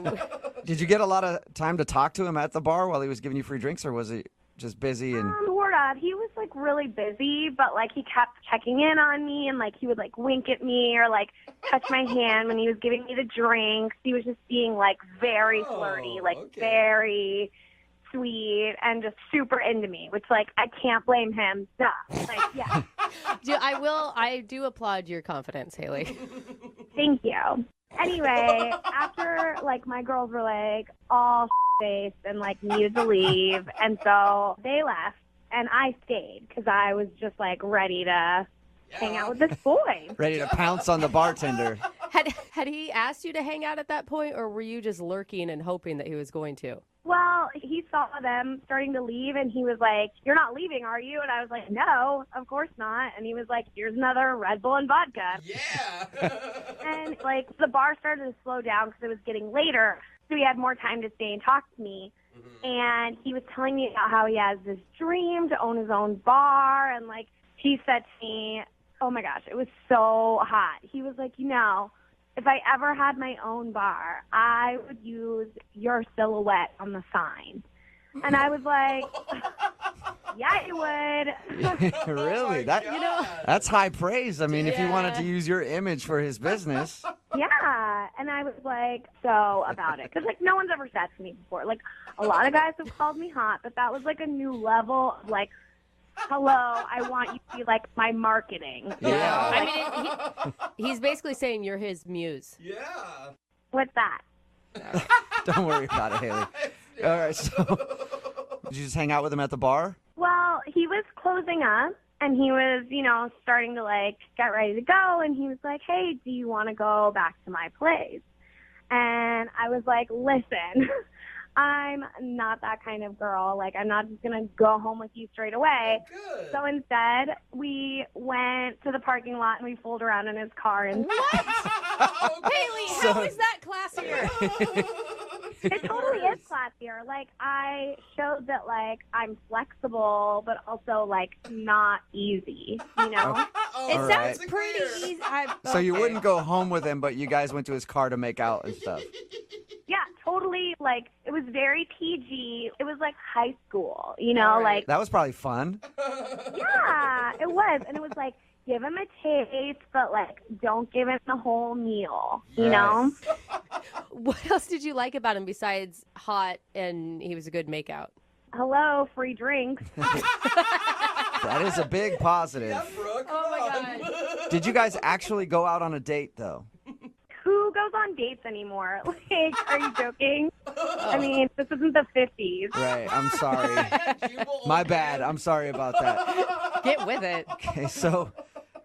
Did you get a lot of time to talk to him at the bar while he was giving you free drinks, or was he just busy and? Sort of. He was like really busy, but like he kept checking in on me and like he would like wink at me or like touch my hand when he was giving me the drinks. He was just being like very flirty, like very sweet and just super into me, which like I can't blame him. Duh. Like, yeah. I do applaud your confidence, Haley. Thank you. Anyway, after like my girls were like all faced and like needed to leave, and so they left and I stayed because I was just like ready to hang out with this boy. Ready to pounce on the bartender. Had he asked you to hang out at that point, or were you just lurking and hoping that he was going to? Well, he saw them starting to leave, and he was like, "You're not leaving, are you?" And I was like, "No, of course not." And he was like, "Here's another Red Bull and vodka." Yeah. And, like, the bar started to slow down because it was getting later, so he had more time to stay and talk to me. And he was telling me about how he has this dream to own his own bar, and, like, he said to me, oh, my gosh, it was so hot. He was like, if I ever had my own bar, I would use your silhouette on the sign. And I was like, yeah, you would. Really? That's high praise. I mean, if he wanted to use your image for his business. Yeah. And I was like, so about it. Because, like, no one's ever said to me before. Like, a lot of guys have called me hot, but that was, like, a new level of, like, hello, I want you to be like my marketing. Yeah. I mean, he's basically saying you're his muse. Yeah. What's that? Don't worry about it, Haley. All right, so did you just hang out with him at the bar? Well, he was closing up, and he was, starting to, like, get ready to go, and he was like, hey, do you want to go back to my place? And I was like, listen, I'm not that kind of girl. Like, I'm not just going to go home with you straight away. Good. So instead, we went to the parking lot and we fooled around in his car. And What? Haley, how is that classier? it totally is classier. Like, I showed that, like, I'm flexible, but also, like, not easy, It All sounds right. pretty easy. So you wouldn't go home with him, but you guys went to his car to make out and stuff. Yeah, totally. Like, it was very PG. It was like high school, like, That was probably fun. yeah, it was. And it was like, give him a taste, but, like, don't give him the whole meal, you know? What else did you like about him besides hot and he was a good makeout? Hello, free drinks. That is a big positive. Yeah, Brooke. Oh, my God. Did you guys actually go out on a date, though? Who goes on dates anymore? Like, are you joking? I mean, this isn't the 50s. Right, I'm sorry. My bad. I'm sorry about that. Get with it. Okay, so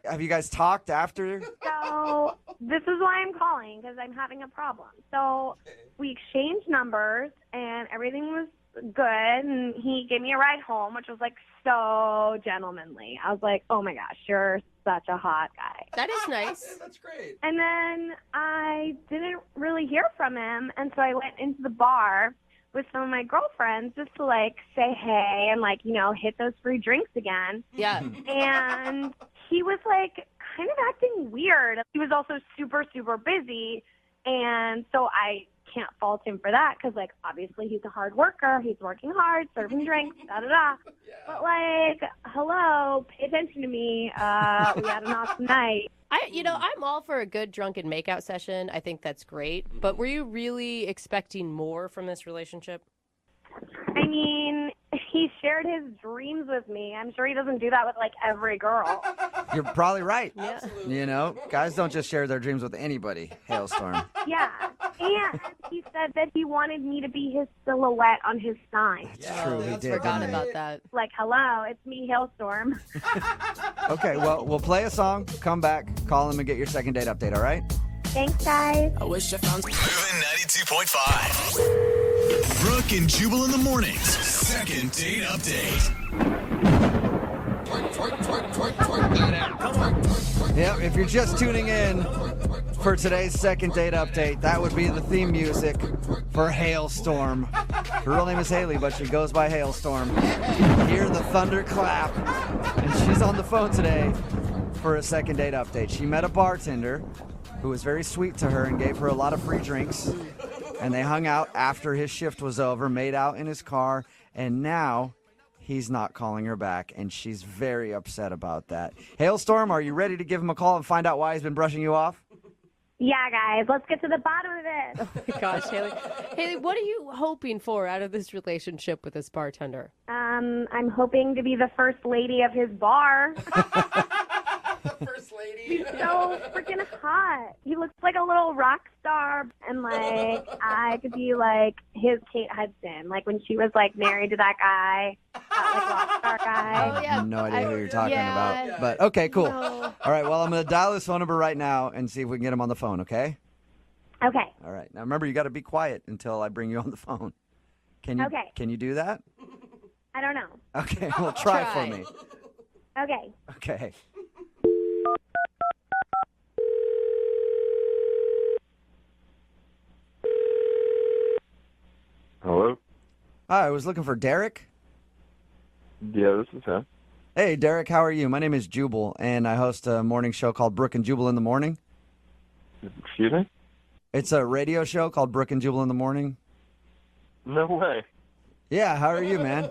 have you guys talked after? So this is why I'm calling, because I'm having a problem. So we exchanged numbers, and everything was good, and he gave me a ride home, which was, like, so gentlemanly. I was like, oh, my gosh, you're such a hot guy. That is nice. That's great. And then I didn't really hear from him, and so I went into the bar with some of my girlfriends just to, like, say hey and, like, hit those free drinks again. Yeah. And he was, like, kind of acting weird. He was also super, super busy, And so I can't fault him for that because, like, obviously he's a hard worker. He's working hard, serving drinks, da-da-da. But, like, hello, pay attention to me. We had an awesome night. I'm all for a good drunken makeout session. I think that's great. But were you really expecting more from this relationship? I mean, he shared his dreams with me. I'm sure he doesn't do that with, like, every girl. You're probably right. Yeah. You know, guys don't just share their dreams with anybody, Hailstorm. Yeah. And he said that he wanted me to be his silhouette on his sign. That's true. He did. Forgot didn't he? about that. Like, hello, it's me, Hailstorm. Okay, well, we'll play a song, come back, call him, and get your second date update, all right? Thanks, guys. I wish I found Moving 92.5. Brooke and Jubal in the mornings. Second date update. Yep, if you're just tuning in for today's second date update, that would be the theme music for Hailstorm. Her real name is Haley, but she goes by Hailstorm. Hear the thunder clap, and she's on the phone today for a second date update. She met a bartender who was very sweet to her and gave her a lot of free drinks, and they hung out after his shift was over, made out in his car, and now he's not calling her back, and she's very upset about that. Hailstorm, are you ready to give him a call and find out why he's been brushing you off? Yeah, guys, let's get to the bottom of this. Oh my gosh, Haley. Haley, what are you hoping for out of this relationship with this bartender? I'm hoping to be the first lady of his bar. First lady. He's so freaking hot. He looks like a little rock star, and, like, I could be, like, his Kate Hudson, like when she was, like, married to that guy, that, like, rock star guy. Oh, yeah. No idea who you're talking yeah. about. But, okay, cool. No. All right, well, I'm going to dial his phone number right now and see if we can get him on the phone, okay? Okay. All right. Now, remember, you got to be quiet until I bring you on the phone. Can you? Okay. Can you do that? I don't know. Okay, well, try for me. Okay. Okay. Hello? Hi, I was looking for Derek. Yeah, this is him. Hey, Derek, how are you? My name is Jubal, and I host a morning show called Brooke and Jubal in the Morning. Excuse me? It's a radio show called Brooke and Jubal in the Morning. No way. Yeah, how are you, man?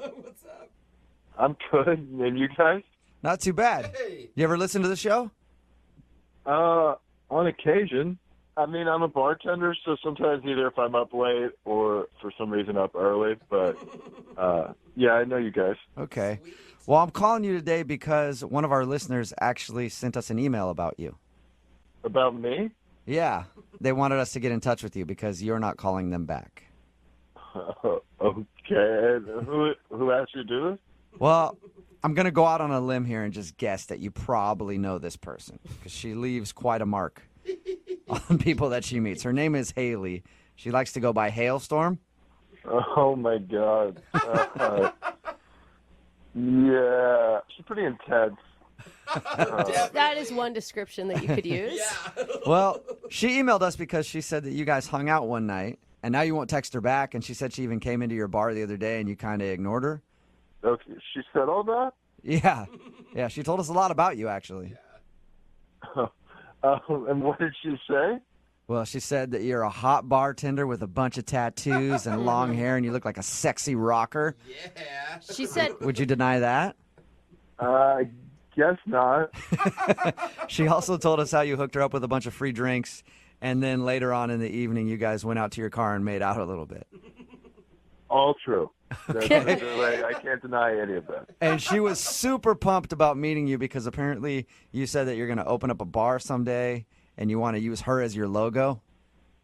I'm good. And you guys? Not too bad. You ever listen to the show? On occasion. I mean, I'm a bartender, so sometimes either if I'm up late or for some reason up early. But, yeah, I know you guys. Okay. Well, I'm calling you today because one of our listeners actually sent us an email about you. About me? Yeah. They wanted us to get in touch with you because you're not calling them back. Okay. And who asked you to do this? Well, I'm going to go out on a limb here and just guess that you probably know this person because she leaves quite a mark on people that she meets. Her name is Haley. She likes to go by Hailstorm. Oh, my God. Yeah. She's pretty intense. That is one description that you could use. Well, she emailed us because she said that you guys hung out one night, and now you won't text her back, and she said she even came into your bar the other day, and you kind of ignored her. Okay. She said all that? Yeah. Yeah, she told us a lot about you, actually. And what did she say? Well, she said that you're a hot bartender with a bunch of tattoos and long hair, and you look like a sexy rocker. Yeah. She said... Would you deny that? Guess not. She also told us how you hooked her up with a bunch of free drinks, and then later on in the evening, you guys went out to your car and made out a little bit. All true. Okay. I can't deny any of that. And she was super pumped about meeting you because apparently you said that you're going to open up a bar someday and you want to use her as your logo.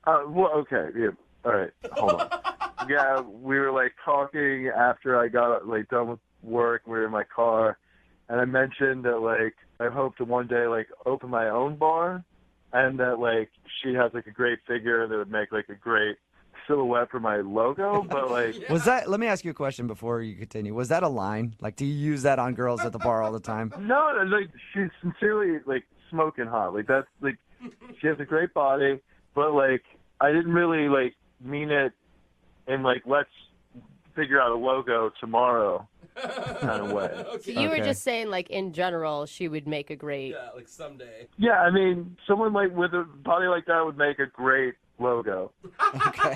Well, okay. Yeah. All right. Hold on. Yeah, we were like talking after I got like done with work. We were in my car, and I mentioned that like I hope to one day like open my own bar, and that like she has like a great figure that would make like a great silhouette for my logo. But like, was that? Let me ask you a question before you continue. Was that a line? Like, do you use that on girls at the bar all the time? No, like she's sincerely like smoking hot. Like that's like she has a great body, but like I didn't really like mean it in like let's figure out a logo tomorrow kind of way. So you were just saying like in general she would make a great like someday. Yeah, I mean someone like with a body like that would make a great logo. Okay.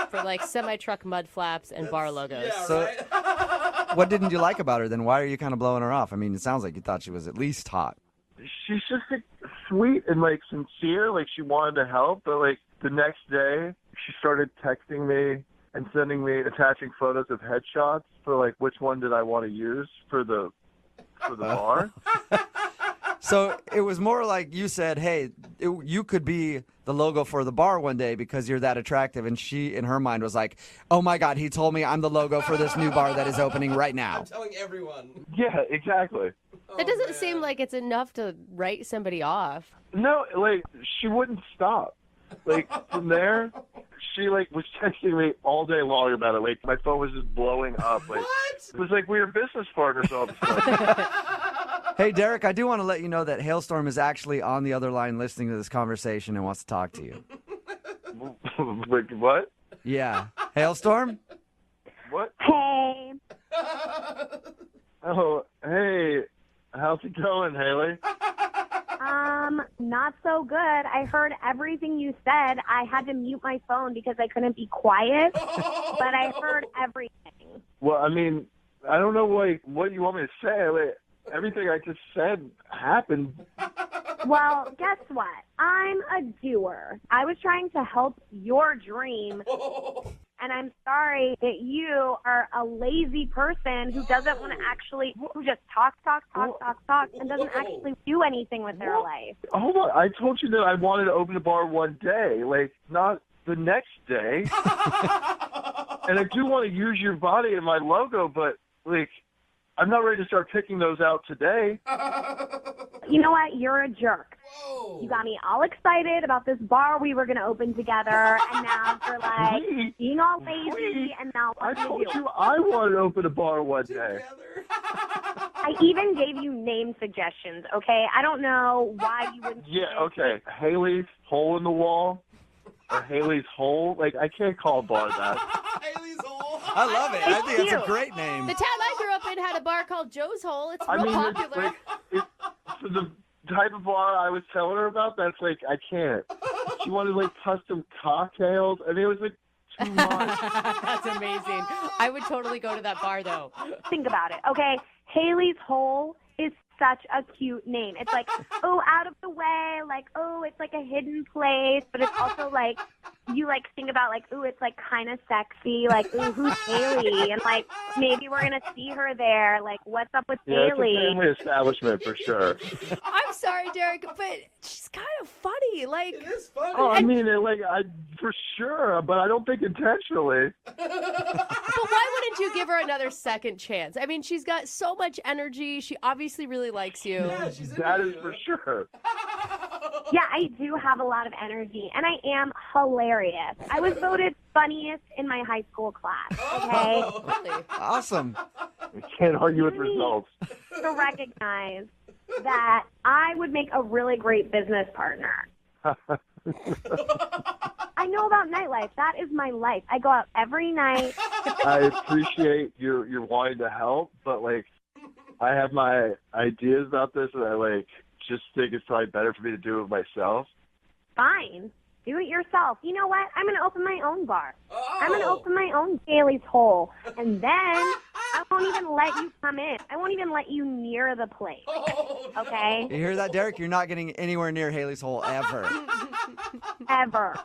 For like semi-truck mud flaps and bar logos. Yeah, So- right? What didn't you like about her then? Why are you kind of blowing her off? I mean, it sounds like you thought she was at least hot. She's just like sweet and like sincere, like she wanted to help, but like the next day she started texting me and attaching photos of headshots for like which one did I want to use for the bar. So it was more like you said, hey, you could be the logo for the bar one day because you're that attractive. And she, in her mind, was like, oh, my God, he told me I'm the logo for this new bar that is opening right now. I'm telling everyone. Yeah, exactly. That doesn't seem like it's enough to write somebody off. No, like she wouldn't stop. Like from there, she like was texting me all day long about it. Like my phone was just blowing up. Like it was like we were business partners all the time. Hey, Derek, I do want to let you know that Hailstorm is actually on the other line listening to this conversation and wants to talk to you. Like what? Yeah. Hailstorm? What? Hey. Oh, hey. How's it going, Haley? Not so good. I heard everything you said. I had to mute my phone because I couldn't be quiet, but I heard everything. Well, I mean, I don't know like what you want me to say. Like, everything I just said happened. Well, guess what? I'm a doer. I was trying to help your dream, and I'm sorry that you are a lazy person who doesn't want to actually, who just talks, and doesn't actually do anything with their life. Hold on. I told you that I wanted to open a bar one day, like not the next day. And I do want to use your body and my logo, but like I'm not ready to start picking those out today. You know what? You're a jerk. Whoa. You got me all excited about this bar we were going to open together, and now you're like being all lazy, and now I what do told you do? you I wanted to open a bar one day. I even gave you name suggestions, okay? I don't know why you wouldn't. Yeah, okay. Haley's Hole in the Wall or Haley's Hole. Like, I can't call a bar that. Haley's Hole. I love it. I think that's a great name. The town I grew up in had a bar called Joe's Hole. It's real It's popular. like, for the type of bar I was telling her about, that's like, I can't. She wanted, like, custom cocktails. I mean, it was, like, too much. That's amazing. I would totally go to that bar, though. Think about it, okay? Haley's Hole is such a cute name. It's like, oh, out of the way, like, oh, it's like a hidden place, but it's also like, you like think about like, ooh, it's like kind of sexy, like, ooh, who's Haley? And like, maybe we're going to see her there. Like, what's up with Haley? It's a family establishment for sure. I'm sorry, Derek, but she's kind of funny. Like, It is funny. Oh, I mean, for sure, but I don't think intentionally. but why wouldn't you give her another second chance? I mean, she's got so much energy. She obviously really likes you. Yeah, she's That into is you. for sure. Yeah, I do have a lot of energy, and I am hilarious. I was voted funniest in my high school class, okay? Really? Awesome. We can't argue with results. To recognize that I would make a really great business partner. I know about nightlife. That is my life. I go out every night. I appreciate your wanting to help, but like I have my ideas about this, and I like just think it's probably better for me to do it myself. Fine. Do it yourself. You know what? I'm going to open my own bar. Oh. I'm going to open my own Haley's Hole. And then I won't even let you come in. I won't even let you near the place. Oh, no. Okay? You hear that, Derek? You're not getting anywhere near Haley's Hole ever. Ever.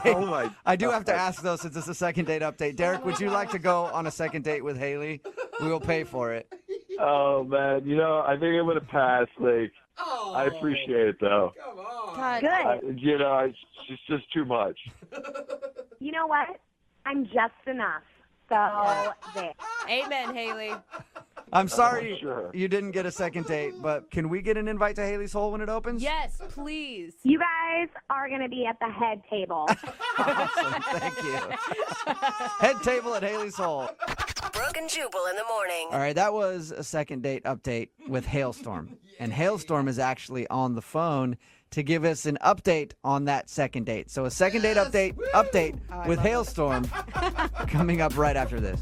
Oh my! I do have to ask, though, since it's a second date update. Derek, would you like to go on a second date with Haley? We will pay for it. Oh man, I think I'm gonna pass. Like, Oh, I appreciate it though. Come on. God. Good. It's just too much. You know what? I'm just enough. So there. Amen, Haley. I'm sorry Sure. you didn't get a second date, but can we get an invite to Haley's Hole when it opens? Yes, please. You guys are going to be at the head table. Awesome. Thank you. Head table at Haley's Hole. Brooke and Jubal in the morning. All right, that was a second date update with Hailstorm. And Hailstorm is actually on the phone to give us an update on that second date. So a second date update with Hailstorm coming up right after this.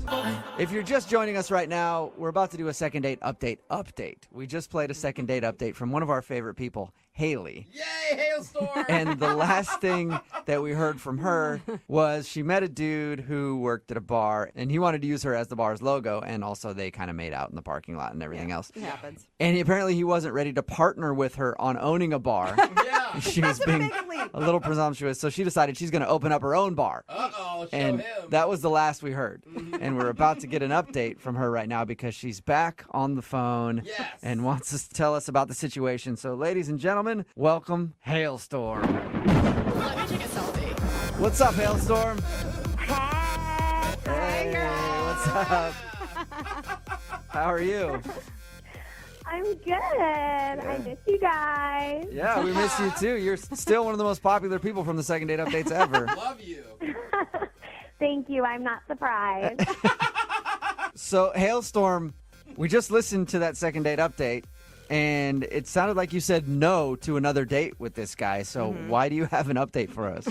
If you're just joining us right now, we're about to do a second date update. We just played a second date update from one of our favorite people, Haley. Yay, hailstorm! And the last thing that we heard from her was she met a dude who worked at a bar, and he wanted to use her as the bar's logo, and also they kind of made out in the parking lot and everything else. It happens. And apparently he wasn't ready to partner with her on owning a bar. Yeah. She was being a little presumptuous, so she decided she's going to open up her own bar. Uh-oh, show And him. that was the last we heard. And we're about to get an update from her right now because she's back on the phone and wants us to tell us about the situation. So, ladies and gentlemen, welcome Hailstorm. Let me take a selfie. What's up, Hailstorm? Hey, What's up? How are you? I'm good. I miss you guys. Yeah, we miss you too. You're still one of the most popular people from the Second Date Updates ever. Love you. Thank you. I'm not surprised. So, Hailstorm, we just listened to that Second Date Update, and it sounded like you said no to another date with this guy. So why do you have an update for us?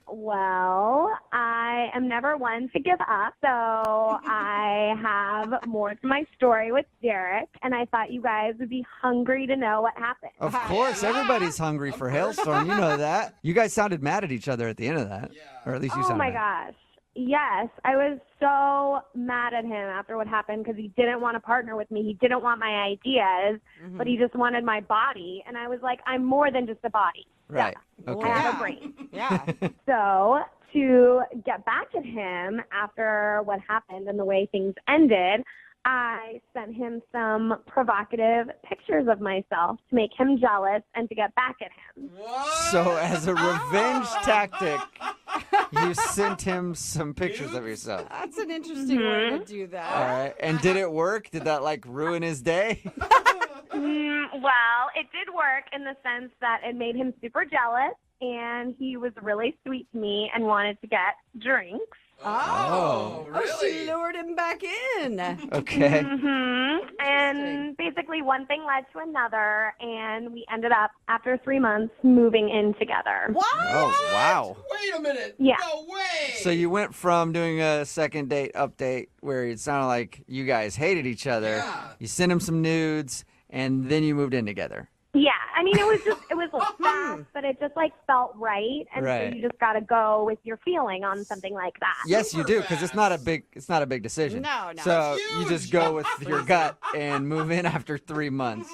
Well, I am never one to give up, so I have more to my story with Derek, and I thought you guys would be hungry to know what happened. Of course, everybody's hungry for Hailstorm. You know that. You guys sounded mad at each other at the end of that. Or at least you Oh sounded my mad. gosh. Yes, I was so mad at him after what happened because he didn't want to partner with me. He didn't want my ideas, but he just wanted my body. And I was like, I'm more than just a body. Right. Yeah, Okay. I have a brain. Yeah. So to get back at him after what happened and the way things ended, I sent him some provocative pictures of myself to make him jealous and to get back at him. So, as a revenge tactic, you sent him some pictures of yourself. That's an interesting way to do that. All right. And did it work? Did that, ruin his day? Well, it did work in the sense that it made him super jealous, and he was really sweet to me and wanted to get drinks. Oh. She lured him back in. Okay. And basically one thing led to another, and we ended up, after 3 months, moving in together. What? Oh, wow. Wait a minute. Yeah. No way. So you went from doing a Second Date Update where it sounded like you guys hated each other. Yeah. You sent him some nudes, and then you moved in together. Yeah, I mean, it was fast, but it just felt right, and Right. so you just got to go with your feeling on something like that. Yes, you do, because it's not a big decision. No. So you just go with your gut and move in after 3 months.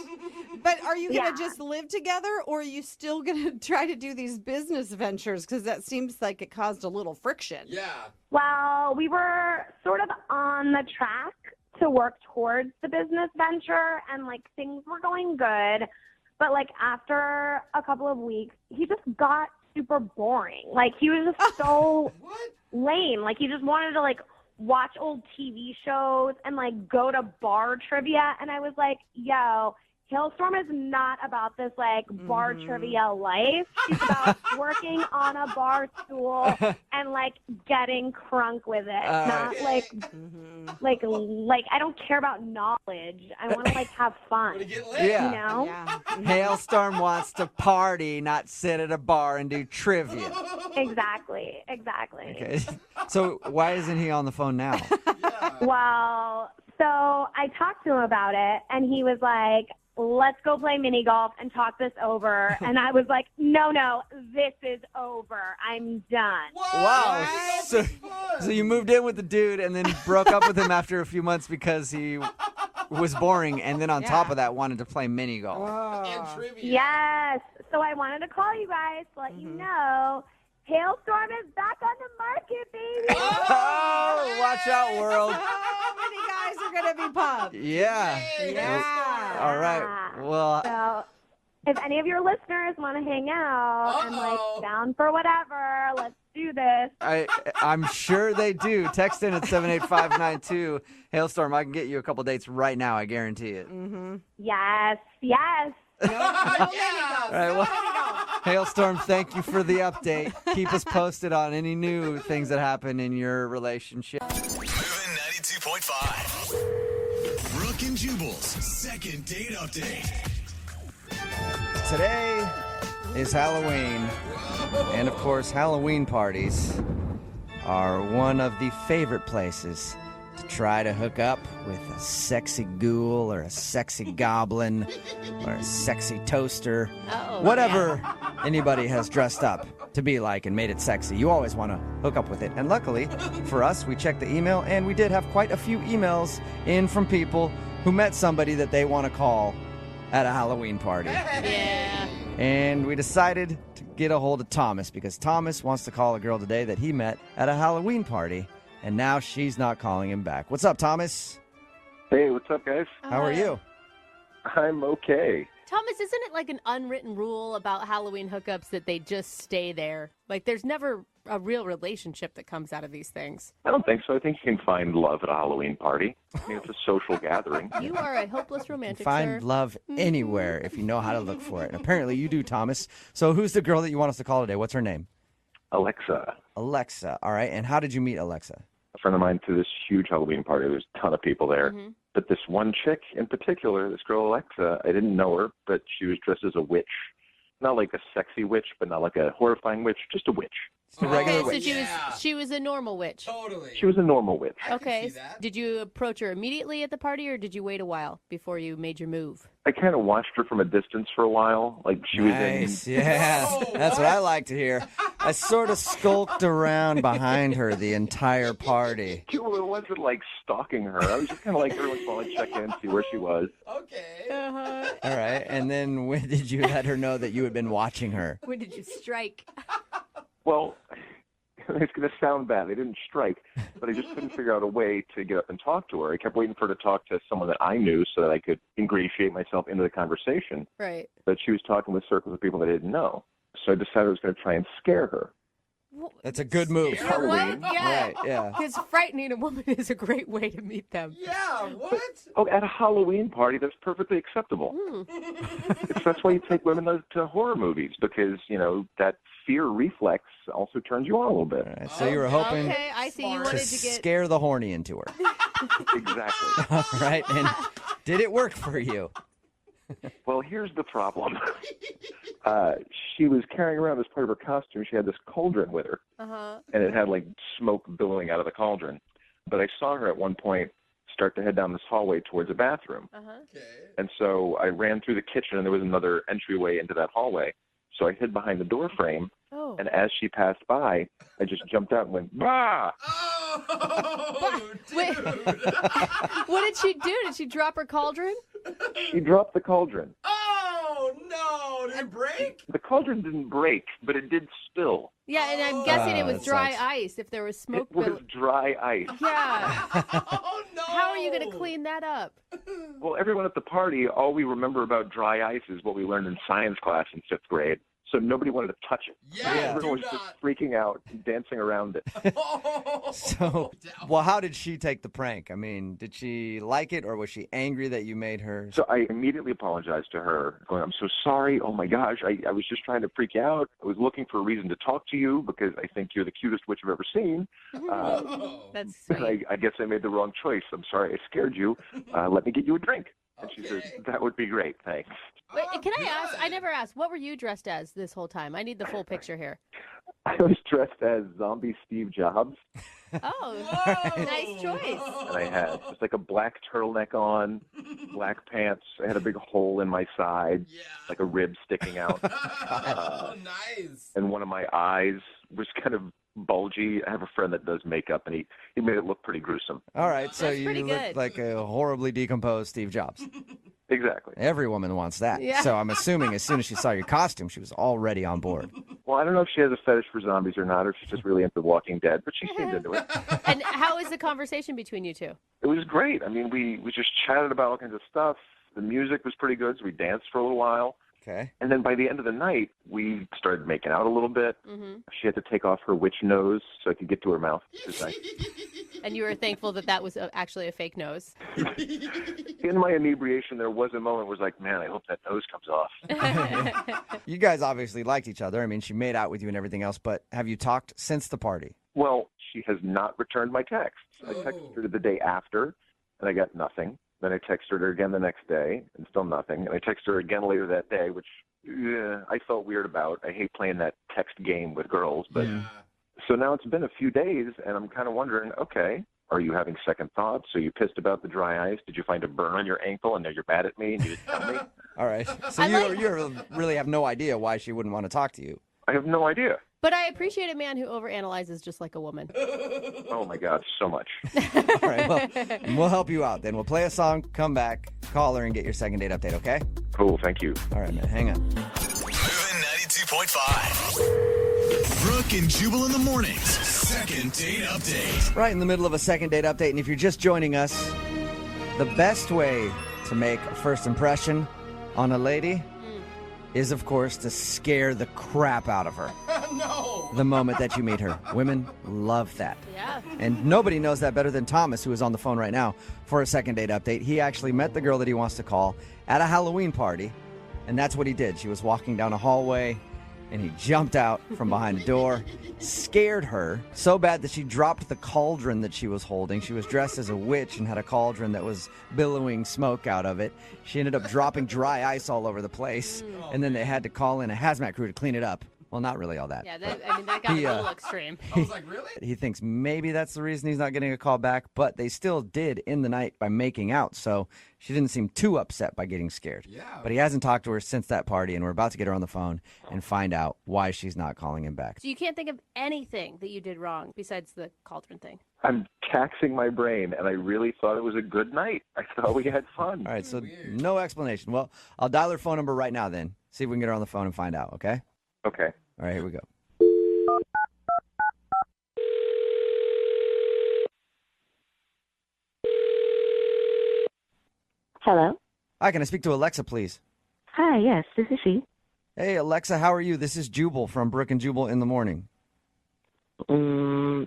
But are you going to just live together, or are you still going to try to do these business ventures? Because that seems like it caused a little friction. Yeah. Well, we were sort of on the track to work towards the business venture, and things were going good. But after a couple of weeks, he just got super boring. He was just so lame. He just wanted to watch old TV shows and go to bar trivia. And I was like, yo, Hailstorm is not about this bar trivia life. She's about working on a bar stool and getting crunk with it. Not I don't care about knowledge. I want to have fun. Yeah. You know? Yeah. Hailstorm wants to party, not sit at a bar and do trivia. Exactly. Okay. So why isn't he on the phone now? Well, so I talked to him about it, and he was like, let's go play mini golf and talk this over. And I was like, no, this is over. I'm done. Wow. So you moved in with the dude and then broke up with him after a few months because he was boring, and then on top of that wanted to play mini golf. And trivia. Yes. So I wanted to call you guys to let you know Hailstorm is back on the market, baby. Oh, watch out, world. How many guys are going to be pumped? Yeah. Yeah. All right. Well, So if any of your listeners want to hang out and down for whatever, let's do this. I'm sure they do. Text in at 78592. Hailstorm, I can get you a couple dates right now. I guarantee it. Yes. All right, well, Hailstorm, thank you for the update. Keep us posted on any new things that happen in your relationship. Moving 92.5. Brooke and Jubal's Second Date Update. Today is Halloween, and of course, Halloween parties are one of the favorite places to try to hook up with a sexy ghoul or a sexy goblin or a sexy toaster. Whatever anybody has dressed up to be like and made it sexy. You always want to hook up with it. And luckily for us, we checked the email, and we did have quite a few emails in from people who met somebody that they want to call at a Halloween party. Yeah. And we decided to get a hold of Thomas because Thomas wants to call a girl today that he met at a Halloween party, and now she's not calling him back. What's up, Thomas? Hey, what's up, guys? How are you? I'm okay. Thomas, isn't it like an unwritten rule about Halloween hookups that they just stay there? Like, there's never a real relationship that comes out of these things. I don't think so. I think you can find love at a Halloween party. I mean, it's a social gathering. You are a hopeless romantic, Find sir. love anywhere if you know how to look for it. And apparently you do, Thomas. So who's the girl that you want us to call today? What's her name? Alexa. Alexa. All right. And how did you meet Alexa? A friend of mine threw this huge Halloween party. There's a ton of people there. But this one chick in particular, this girl Alexa, I didn't know her, but she was dressed as a witch. Not like a sexy witch, but not like a horrifying witch, just a witch. A regular Okay, witch. so she was a normal witch. Totally. She was a normal witch. Okay. Did you approach her immediately at the party, or did you wait a while before you made your move? I kind of watched her from a distance for a while. Like she Nice. was in. Yeah. That's what I like to hear. I sort of skulked around behind her the entire party. Well, it wasn't like stalking her. I was just kind of like every once in a while I'd check in, see where she was. Okay. All right. And then when did you let her know that you had been watching her? When did you strike? Well, it's going to sound bad. They didn't strike, but I just couldn't figure out a way to get up and talk to her. I kept waiting for her to talk to someone that I knew so that I could ingratiate myself into the conversation. Right. But she was talking with circles of people that I didn't know. So I decided I was going to try and scare her. That's a good move. Halloween. Yeah. Right, yeah. Because frightening a woman is a great way to meet them. Yeah, what? Oh, at a Halloween party, that's perfectly acceptable. That's why you take women to horror movies, because, you know, that fear reflex also turns you on a little bit. All right, so you were hoping Okay, I see. You to wanted to get. scare the horny into her. Exactly. All right. And did it work for you? Well, here's the problem. She was carrying around as part of her costume. She had this cauldron with her, and it had like smoke billowing out of the cauldron. But I saw her at one point start to head down this hallway towards a bathroom. And so I ran through the kitchen, and there was another entryway into that hallway. So I hid behind the door frame, and as she passed by, I just jumped out and went, bah! Wait. What did she do? Did she drop her cauldron? She dropped the cauldron. Oh, no. Did it break? The cauldron didn't break, but it did spill. Yeah, and I'm guessing it was that dry sucks. ice if there was smoke. It was dry ice. Yeah. Oh, no. How are you going to clean that up? Well, everyone at the party, all we remember about dry ice is what we learned in science class in 5th grade. So nobody wanted to touch it. Yeah, Everyone was just freaking out and dancing around it. So, well, how did she take the prank? I mean, did she like it, or was she angry that you made her? So I immediately apologized to her, going, I'm so sorry. Oh, my gosh. I was just trying to freak you out. I was looking for a reason to talk to you because I think you're the cutest witch I've ever seen. That's But sweet. I guess I made the wrong choice. I'm sorry I scared you. Let me get you a drink. And she says, that would be great. Thanks. Wait, can I ask? I never asked. What were you dressed as this whole time? I need the full picture here. I was dressed as zombie Steve Jobs. Oh, nice choice. And I had just like a black turtleneck on, black pants. I had a big hole in my side, like a rib sticking out. Nice. And one of my eyes was kind of bulgy. I have a friend that does makeup, and he made it look pretty gruesome. All right, so That's you pretty look good. like a horribly decomposed Steve Jobs. Exactly. Every woman wants that. Yeah. So I'm assuming as soon as she saw your costume, she was already on board. Well, I don't know if she has a fetish for zombies or not, or if she's just really into Walking Dead, but she seemed into it. And how was the conversation between you two? It was great. I mean, we just chatted about all kinds of stuff. The music was pretty good, so we danced for a little while. Okay. And then by the end of the night, we started making out a little bit. She had to take off her witch nose so I could get to her mouth. Which was nice. And you were thankful that that was actually a fake nose. In my inebriation, there was a moment where I was like, man, I hope that nose comes off. You guys obviously liked each other. I mean, she made out with you and everything else, but have you talked since the party? Well, she has not returned my texts. I texted her the day after, and I got nothing. Then I texted her again the next day, and still nothing. And I texted her again later that day, which I felt weird about. I hate playing that text game with girls. But So now it's been a few days, and I'm kind of wondering, okay, Are you having second thoughts? Are you pissed about the dry ice? Did you find a burn on your ankle and now you're mad at me and you didn't tell me? All right. So you really have no idea why she wouldn't want to talk to you. I have no idea. But I appreciate a man who overanalyzes just like a woman. Oh, my God, so much. All right, well, we'll help you out then. We'll play a song, come back, call her, and get your second date update, okay? Cool, thank you. All right, man, hang on. Moving 92.5. Brooke and Jubal in the mornings. Second date update. Right in the middle of a second date update, and if you're just joining us, the best way to make a first impression on a lady is, of course, to scare the crap out of her. No! The moment that you meet her. Women love that. Yeah. And nobody knows that better than Thomas, who is on the phone right now for a second date update. He actually met the girl that he wants to call at a Halloween party, and that's what he did. She was walking down a hallway, and he jumped out from behind a door, scared her so bad that she dropped the cauldron that she was holding. She was dressed as a witch and had a cauldron that was billowing smoke out of it. She ended up dropping dry ice all over the place, and then they had to call in a hazmat crew to clean it up. Well, not really all that. Yeah, that got a little extreme. I was like, really? He thinks maybe that's the reason he's not getting a call back, but they still did end the night by making out, so she didn't seem too upset by getting scared. Yeah. But he hasn't talked to her since that party, and we're about to get her on the phone and find out why she's not calling him back. So you can't think of anything that you did wrong besides the cauldron thing. I'm taxing my brain, and I really thought it was a good night. I thought we had fun. All right, so no explanation. Well, I'll dial her phone number right now then. See if we can get her on the phone and find out, okay? Okay. All right, here we go. Hello? Hi, can I speak to Alexa, please? Hi, yes, this is she. Hey, Alexa, how are you? This is Jubal from Brooke and Jubal in the morning. Jubal?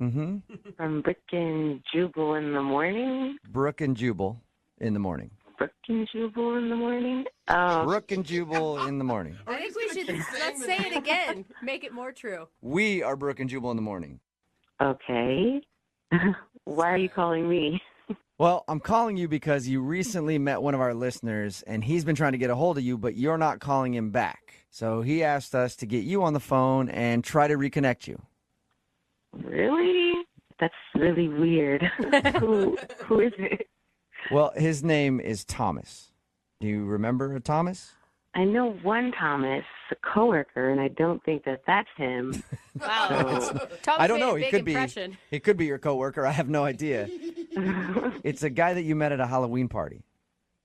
Mm-hmm. From Brooke and Jubal in the morning? Brooke and Jubal in the morning. Brooke and Jubal in the morning? Brooke and Jubal in the morning. I think we should let's say it again. Make it more true. We are Brooke and Jubal in the morning. Okay. Why are you calling me? Well, I'm calling you because you recently met one of our listeners, and he's been trying to get a hold of you, but you're not calling him back. So he asked us to get you on the phone and try to reconnect you. Really? That's really weird. Who is it? Well, his name is Thomas. Do you remember a Thomas? I know one Thomas, a coworker, and I don't think that that's him. Wow. I don't know. He could be your coworker. I have no idea. It's a guy that you met at a Halloween party.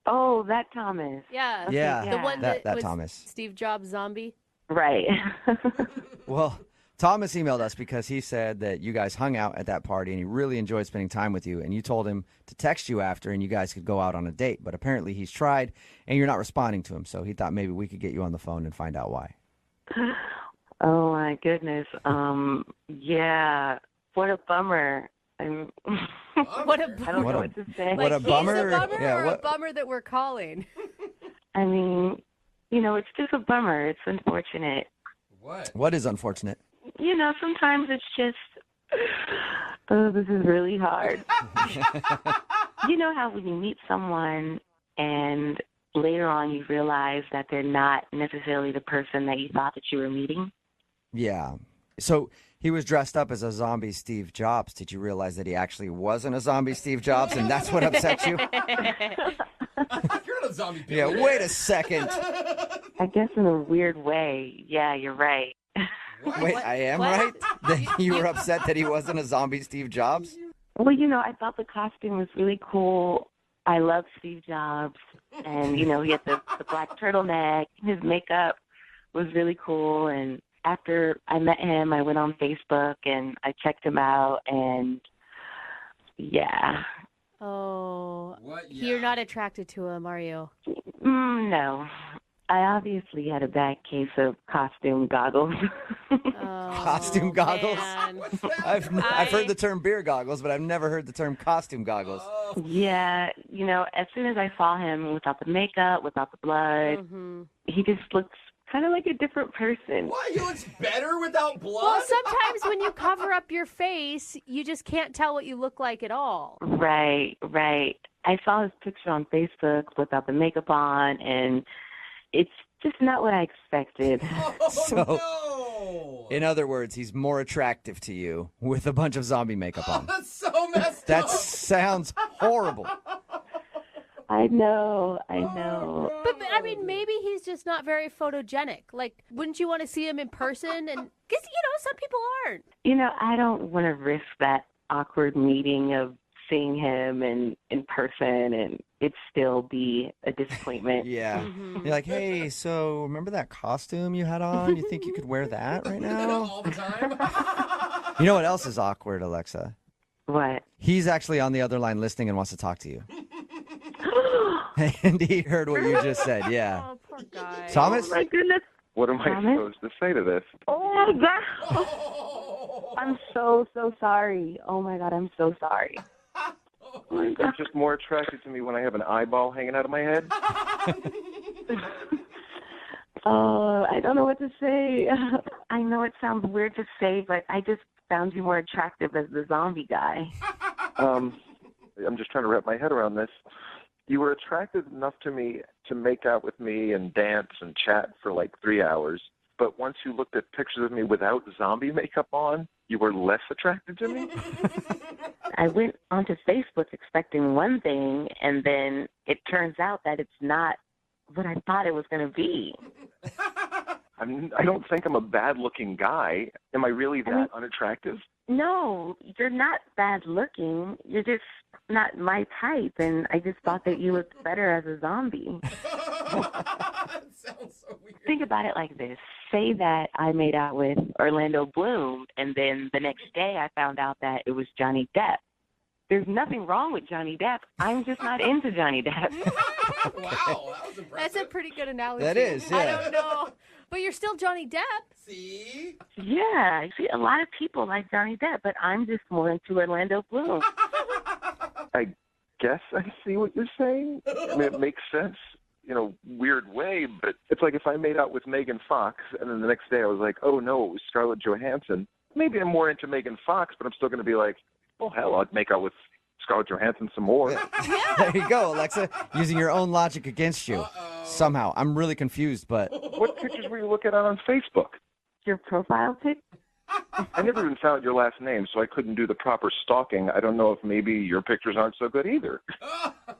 Oh, that Thomas. Yeah. Okay, Yeah. The one that was Thomas. Steve Jobs zombie. Right. Well, Thomas emailed us because he said that you guys hung out at that party and he really enjoyed spending time with you, and you told him to text you after and you guys could go out on a date. But apparently he's tried and you're not responding to him, so he thought maybe we could get you on the phone and find out why. Oh, my goodness. Yeah. What a bummer. What a I don't know what to say. What a bummer. He's a bummer Yeah, or what- a bummer that we're calling? I mean, it's just a bummer. It's unfortunate. What is unfortunate? Sometimes it's just, oh, this is really hard. You know how when you meet someone and later on you realize that they're not necessarily the person that you thought that you were meeting? Yeah. So he was dressed up as a zombie Steve Jobs. Did you realize that he actually wasn't a zombie Steve Jobs, and that's what upset you? You're not a zombie. Yeah, wait a second. I guess in a weird way. Yeah, you're right. Wait, I am right? That you were upset that he wasn't a zombie Steve Jobs? Well, I thought the costume was really cool. I love Steve Jobs. And, he had the black turtleneck. His makeup was really cool. And after I met him, I went on Facebook and I checked him out. And, yeah. Oh. What? You're not attracted to him, are you? No. I obviously had a bad case of costume goggles. Costume goggles? Man. I've heard the term beer goggles, but I've never heard the term costume goggles. Yeah, as soon as I saw him without the makeup, without the blood, he just looks kind of like a different person. Why? He looks better without blood? Well, sometimes when you cover up your face, you just can't tell what you look like at all. Right. I saw his picture on Facebook without the makeup on, and it's just not what I expected. In other words, he's more attractive to you with a bunch of zombie makeup on. That's so messed That up. sounds horrible. I know. But I mean, maybe he's just not very photogenic. Like, wouldn't you want to see him in person? And because some people aren't. I don't want to risk that awkward meeting of seeing him in person and it still be a disappointment. Yeah. You're like, hey, so remember that costume you had on? You think you could wear that right now? All the time. You know what else is awkward, Alexa? What? He's actually on the other line listening and wants to talk to you. And he heard what you just said, yeah. Oh, poor guy. Thomas? Oh, my goodness. What am I Thomas? supposed to say to this? Oh, my God. I'm so sorry. Oh, my God, I'm so sorry. Oh, my God. You're just more attracted to me when I have an eyeball hanging out of my head. Oh, I don't know what to say. I know it sounds weird to say, but I just found you more attractive as the zombie guy. I'm just trying to wrap my head around this. You were attractive enough to me to make out with me and dance and chat for like 3 hours. But once you looked at pictures of me without zombie makeup on, you were less attracted to me? I went onto Facebook expecting one thing, and then it turns out that it's not what I thought it was going to be. I don't think I'm a bad-looking guy. Am I really that unattractive? No, you're not bad looking. You're just not my type, and I just thought that you looked better as a zombie. Sounds so weird. Think about it like this. Say that I made out with Orlando Bloom, and then the next day I found out that it was Johnny Depp. There's nothing wrong with Johnny Depp. I'm just not into Johnny Depp. Wow, that was impressive. That's a pretty good analogy. That is, yeah. I don't know. But you're still Johnny Depp. See? Yeah, see, a lot of people like Johnny Depp, but I'm just more into Orlando Bloom. I guess I see what you're saying. I mean, it makes sense in a weird way, but it's like if I made out with Megan Fox, and then the next day I was like, oh, no, it was Scarlett Johansson. Maybe I'm more into Megan Fox, but I'm still going to be like, oh, hell, I'd make out with Scarlett Johansson some more. There you go, Alexa, using your own logic against you. Somehow. I'm really confused, but... What pictures were you looking at on Facebook? Your profile pic? I never even found your last name, so I couldn't do the proper stalking. I don't know if maybe your pictures aren't so good either.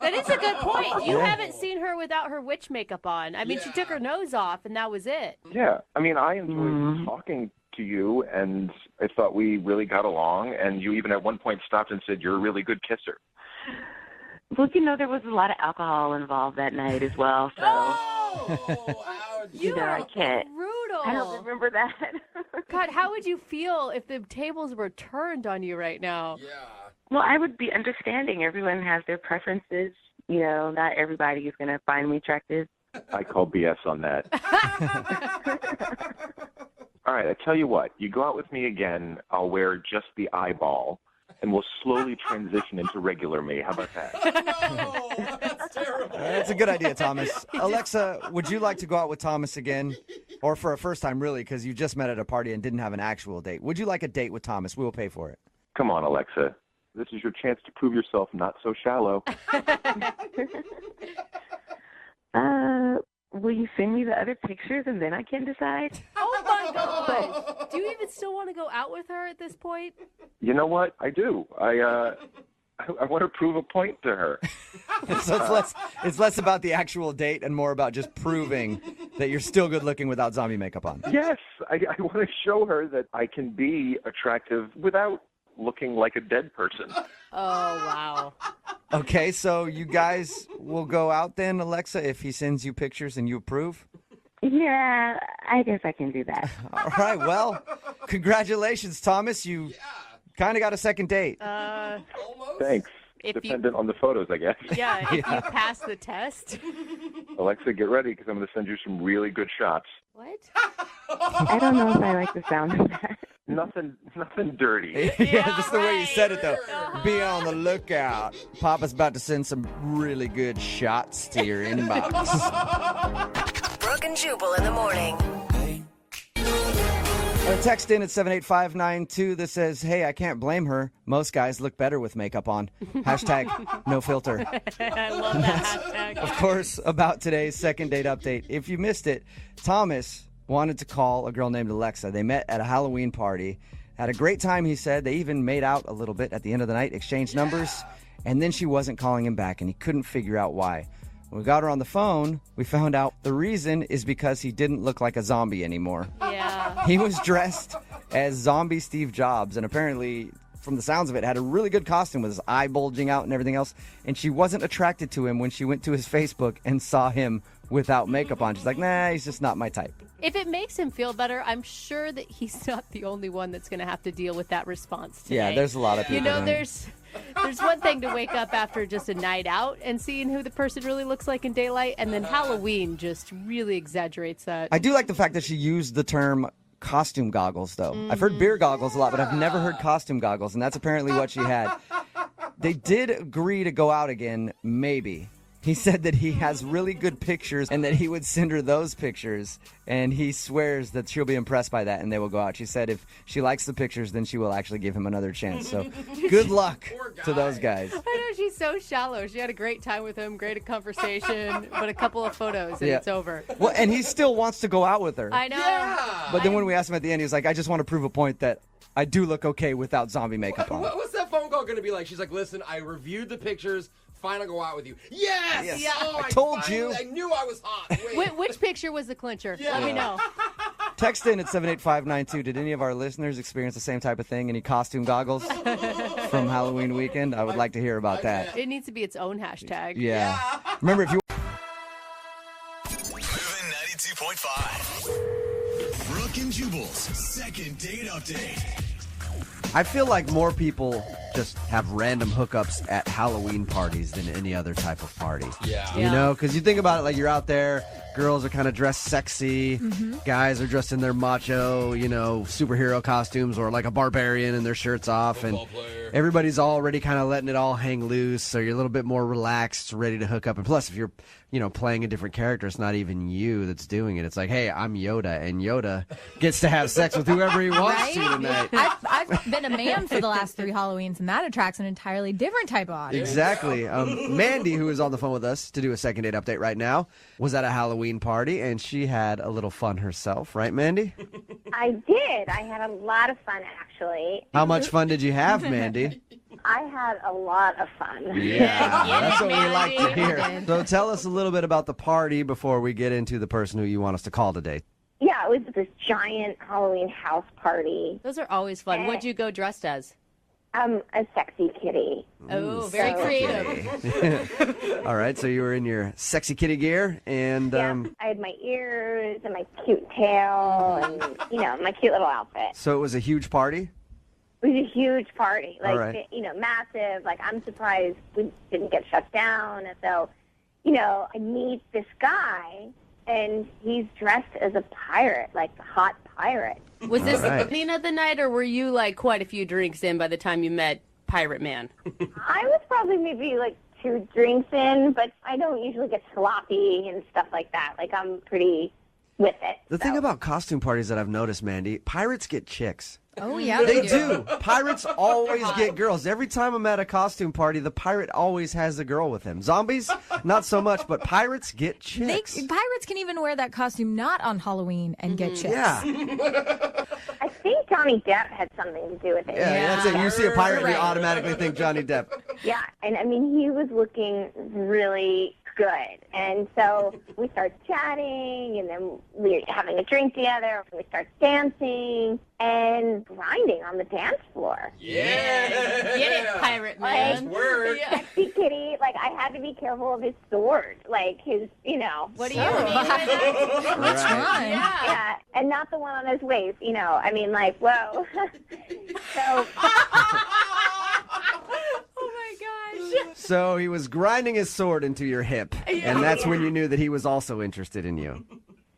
That is a good point. You haven't seen her without her witch makeup on. I mean, she took her nose off, and that was it. Yeah, I mean, I enjoyed talking to you, and I thought we really got along, and you even at one point stopped and said you're a really good kisser. Well, there was a lot of alcohol involved that night as well, so... Oh, ouch. I can't. Brutal. I don't remember that. God, how would you feel if the tables were turned on you right now? Yeah. Well, I would be understanding. Everyone has their preferences. Not everybody is going to find me attractive. I call BS on that. All right, I tell you what. You go out with me again, I'll wear just the eyeball, and we'll slowly transition into regular me. How about that? No, that's terrible. That's a good idea, Thomas. Alexa, would you like to go out with Thomas again? Or for a first time, really, because you just met at a party and didn't have an actual date. Would you like a date with Thomas? We will pay for it. Come on, Alexa. This is your chance to prove yourself not so shallow. Will you send me the other pictures and then I can decide? Oh, my God. Do you even still want to go out with her at this point? You know what? I do. I want to prove a point to her. So it's less about the actual date and more about just proving that you're still good looking without zombie makeup on. Yes, I want to show her that I can be attractive without looking like a dead person. Oh, wow. Okay, so you guys will go out then, Alexa, if he sends you pictures and you approve? Yeah, I guess I can do that. All right, well, congratulations, Thomas. You kind of got a second date. Almost. Thanks. Dependent on the photos, I guess. Yeah, if you pass the test. Alexa, get ready because I'm going to send you some really good shots. What? I don't know if I like the sound of that. Nothing dirty. Yeah, just the way you said it, though. Be on the lookout. Papa's about to send some really good shots to your inbox. Brooke and Jubal in the morning. Text in at 78592 that says, hey, I can't blame her. Most guys look better with makeup on. Hashtag no filter. I love that hashtag. Of course, about today's second date update. If you missed it, Thomas wanted to call a girl named Alexa. They met at a Halloween party. Had a great time, he said. They even made out a little bit at the end of the night, exchanged numbers, and then she wasn't calling him back, and he couldn't figure out why. When we got her on the phone, we found out the reason is because he didn't look like a zombie anymore. Yeah. He was dressed as zombie Steve Jobs, and apparently, from the sounds of it, had a really good costume with his eye bulging out and everything else, and she wasn't attracted to him when she went to his Facebook and saw him without makeup on. She's like, nah, he's just not my type. If it makes him feel better, I'm sure that he's not the only one that's going to have to deal with that response today. Yeah, there's a lot of people. You know, that- there's one thing to wake up after just a night out and seeing who the person really looks like in daylight, and then Halloween just really exaggerates that. I do like the fact that she used the term costume goggles, though. I've heard beer goggles a lot, but I've never heard costume goggles, and that's apparently what she had. They did agree to go out again, maybe. He said that he has really good pictures and that he would send her those pictures, and he swears that she'll be impressed by that and they will go out. She said if she likes the pictures, then she will actually give him another chance. So good luck to those guys. I know, she's so shallow. She had a great time with him, great conversation, but a couple of photos and it's over. Well, and he still wants to go out with her. I know. Yeah. But then when we asked him at the end, he was like, I just want to prove a point that I do look okay without zombie makeup on. What's that phone call going to be like? She's like, listen, I reviewed the pictures. Fine, I'll go out with you. Yes! Yes. Oh, I told you. I knew I was hot. Wait. Which picture was the clincher? Let me know. Text in at 78592. Did any of our listeners experience the same type of thing? Any costume goggles from Halloween weekend? I would like to hear about that. It needs to be its own hashtag. Yeah. Remember, if you... Moving 92.5. Brooke and Jubal's second date update. I feel like more people just have random hookups at Halloween parties than any other type of party. Yeah. You know, because you think about it, like you're out there, girls are kind of dressed sexy, guys are dressed in their macho, superhero costumes, or like a barbarian and their shirts off, and everybody's already kind of letting it all hang loose, so you're a little bit more relaxed, ready to hook up. And plus, if you're playing a different character, it's not even you that's doing it. It's like, hey, I'm Yoda, and Yoda gets to have sex with whoever he wants to tonight. I've been a man for the last 3 Halloweens, and that attracts an entirely different type of audience. Exactly. Mandy, who is on the phone with us to do a second date update right now, was at a Halloween party, and she had a little fun herself. Right, Mandy? I did. I had a lot of fun, actually. How much fun did you have, Mandy? I had a lot of fun. Yeah, that's what we like to hear. So tell us a little bit about the party before we get into the person who you want us to call today. Yeah, it was this giant Halloween house party. Those are always fun. What'd you go dressed as? A sexy kitty. Oh, very creative. All right, so you were in your sexy kitty gear, and I had my ears and my cute tail and, my cute little outfit. So it was a huge party? It was a huge party, All right. Massive. Like, I'm surprised we didn't get shut down. And so, I meet this guy, and he's dressed as a pirate, like a hot pirate. Was this All right. the beginning of the night, or were you like quite a few drinks in by the time you met Pirate Man? I was probably maybe like 2 drinks in, but I don't usually get sloppy and stuff like that. Like, I'm pretty with it. The thing about costume parties that I've noticed, Mandy, pirates get chicks. Oh, yeah, They do. Pirates always get girls. Every time I'm at a costume party, the pirate always has a girl with him. Zombies, not so much, but pirates get chicks. Pirates can even wear that costume not on Halloween and get chicks. Yeah. I think Johnny Depp had something to do with it. Yeah, that's it. You see a pirate, and you automatically think Johnny Depp. Yeah, and I mean, he was looking really good. And so we start chatting, and then we're having a drink together. We start dancing and grinding on the dance floor. Yeah. Get it, Pirate Man. Word. Sexy kitty, like, I had to be careful of his sword. Like, his, What do you mean? Which one? Yeah, and not the one on his waist, I mean, like, whoa. So... So he was grinding his sword into your hip, and that's when you knew that he was also interested in you.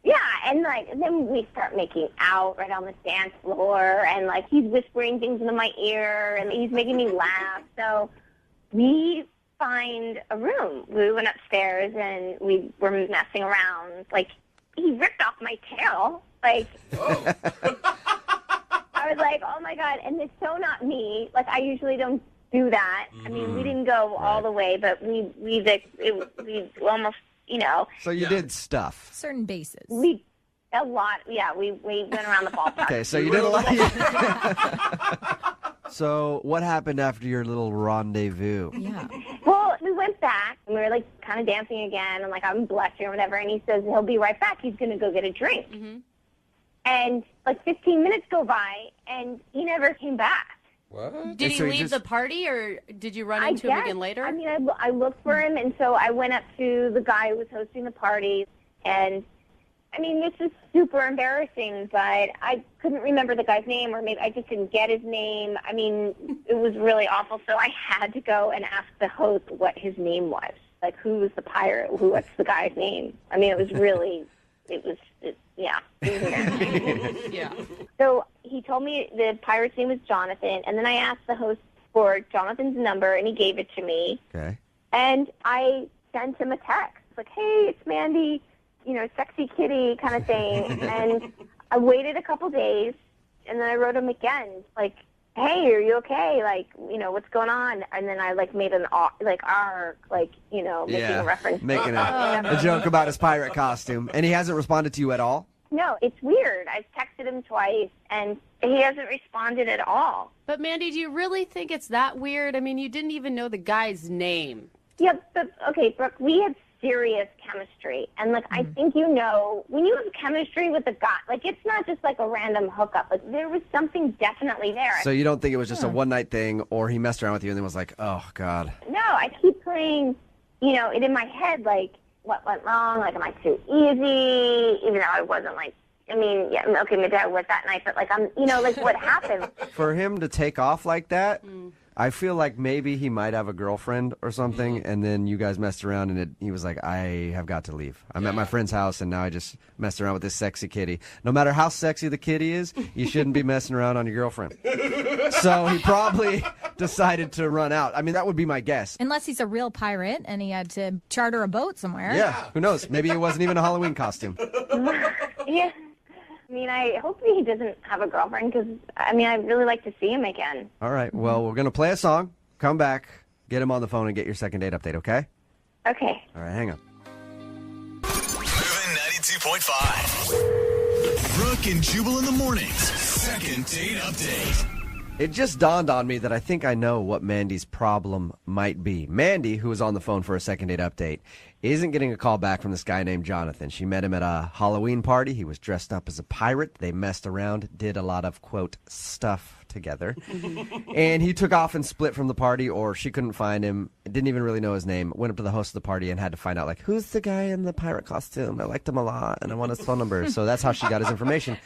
Yeah, and then we start making out right on the dance floor, and he's whispering things into my ear, and he's making me laugh. So we find a room. We went upstairs, and we were messing around. He ripped off my tail. I was like, oh my God, and it's so not me. I usually don't do that. I mean, we didn't go all the way, but we almost, So you did stuff. Certain bases. we A lot. Yeah, we went around the ballpark. Okay, so you did a lot. So what happened after your little rendezvous? Yeah. Well, we went back, and we were, like, kind of dancing again, and, like, I'm blushing or whatever, and he says he'll be right back. He's going to go get a drink. And, like, 15 minutes go by, and he never came back. What? Did he leave the party, or did you run into him again later? I mean, I looked for him, and so I went up to the guy who was hosting the party, and, I mean, this is super embarrassing, but I couldn't remember the guy's name, or maybe I just didn't get his name. I mean, it was really awful, so I had to go and ask the host what his name was. Like, who was the pirate? What's the guy's name? I mean, it was really, yeah. It was embarrassing. Yeah. So he told me the pirate's name was Jonathan, and then I asked the host for Jonathan's number, and he gave it to me. Okay. And I sent him a text, like, hey, it's Mandy, you know, sexy kitty kind of thing. And I waited a couple days, and then I wrote him again, like, hey, are you okay? Like, you know, what's going on? And then I, like, made an, like, you know, making a reference. Making a joke about his pirate costume. And he hasn't responded to you at all? No, it's weird. I've texted him twice, and he hasn't responded at all. But, Mandy, do you really think it's that weird? I mean, you didn't even know the guy's name. Yeah, but, okay, Brooke, we had serious chemistry. And, like, I think you know, when you have chemistry with a guy, like, it's not just, like, a random hookup. Like, there was something definitely there. So you don't think it was just a one-night thing, or he messed around with you and then was like, oh, God. No, I keep playing, you know, it in my head, like, what went wrong? Like, am I too easy? Even though I wasn't, like, I mean, yeah, okay, maybe I was that night, but, like, I'm, you know, like, what happened? For him to take off like that, I feel like maybe he might have a girlfriend or something, and then you guys messed around, and he was like, I have got to leave. I'm at my friend's house, and now I just messed around with this sexy kitty. No matter how sexy the kitty is, you shouldn't be messing around on your girlfriend. So he probably decided to run out. I mean, that would be my guess. Unless he's a real pirate and he had to charter a boat somewhere. Yeah, who knows? Maybe it wasn't even a Halloween costume. Yeah. I mean, I hope he doesn't have a girlfriend because, I mean, I'd really like to see him again. All right. Well, we're going to play a song, come back, get him on the phone, and get your second date update, okay? Okay. All right, hang on. Moving 92.5. Brooke and Jubal in the mornings. Second date update. It just dawned on me that I think I know what Mandy's problem might be. Mandy, who was on the phone for a second date update, isn't getting a call back from this guy named Jonathan. She met him at a Halloween party. He was dressed up as a pirate. They messed around, did a lot of, quote, stuff together. And he took off and split from the party, or she couldn't find him, didn't even really know his name, went up to the host of the party and had to find out, like, who's the guy in the pirate costume? I liked him a lot, and I want his phone number. So that's how she got his information.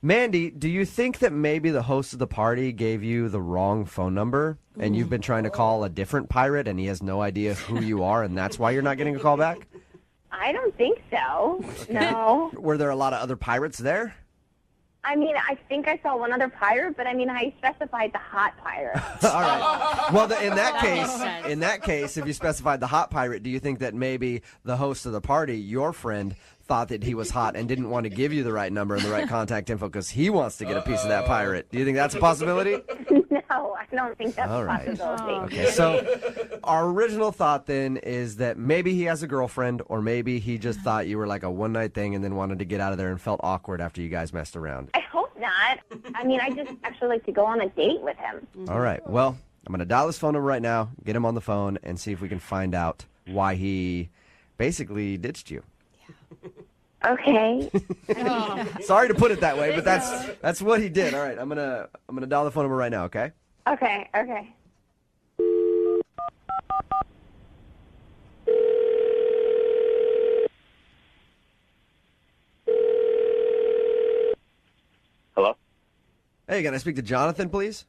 Mandy, do you think that maybe the host of the party gave you the wrong phone number and you've been trying to call a different pirate and he has no idea who you are and that's why you're not getting a call back? I don't think so. No. Were there a lot of other pirates there? I mean, I think I saw one other pirate, but I mean, I specified the hot pirate. All right. Well, in that case, if you specified the hot pirate, do you think that maybe the host of the party, your friend, thought that he was hot and didn't want to give you the right number and the right contact info because he wants to get a piece of that pirate? Do you think that's a possibility? No, I don't think that's a possibility. Okay, so our original thought then is that maybe he has a girlfriend or maybe he just thought you were like a one-night thing and then wanted to get out of there and felt awkward after you guys messed around. I hope not. I mean, I just actually like to go on a date with him. All right, well, I'm going to dial his phone number right now, get him on the phone, and see if we can find out why he basically ditched you. Okay. Sorry to put it that way, but that's what he did. All right, I'm gonna dial the phone number right now. Okay. Okay. Okay. Hello? Hey, can I speak to Jonathan, please?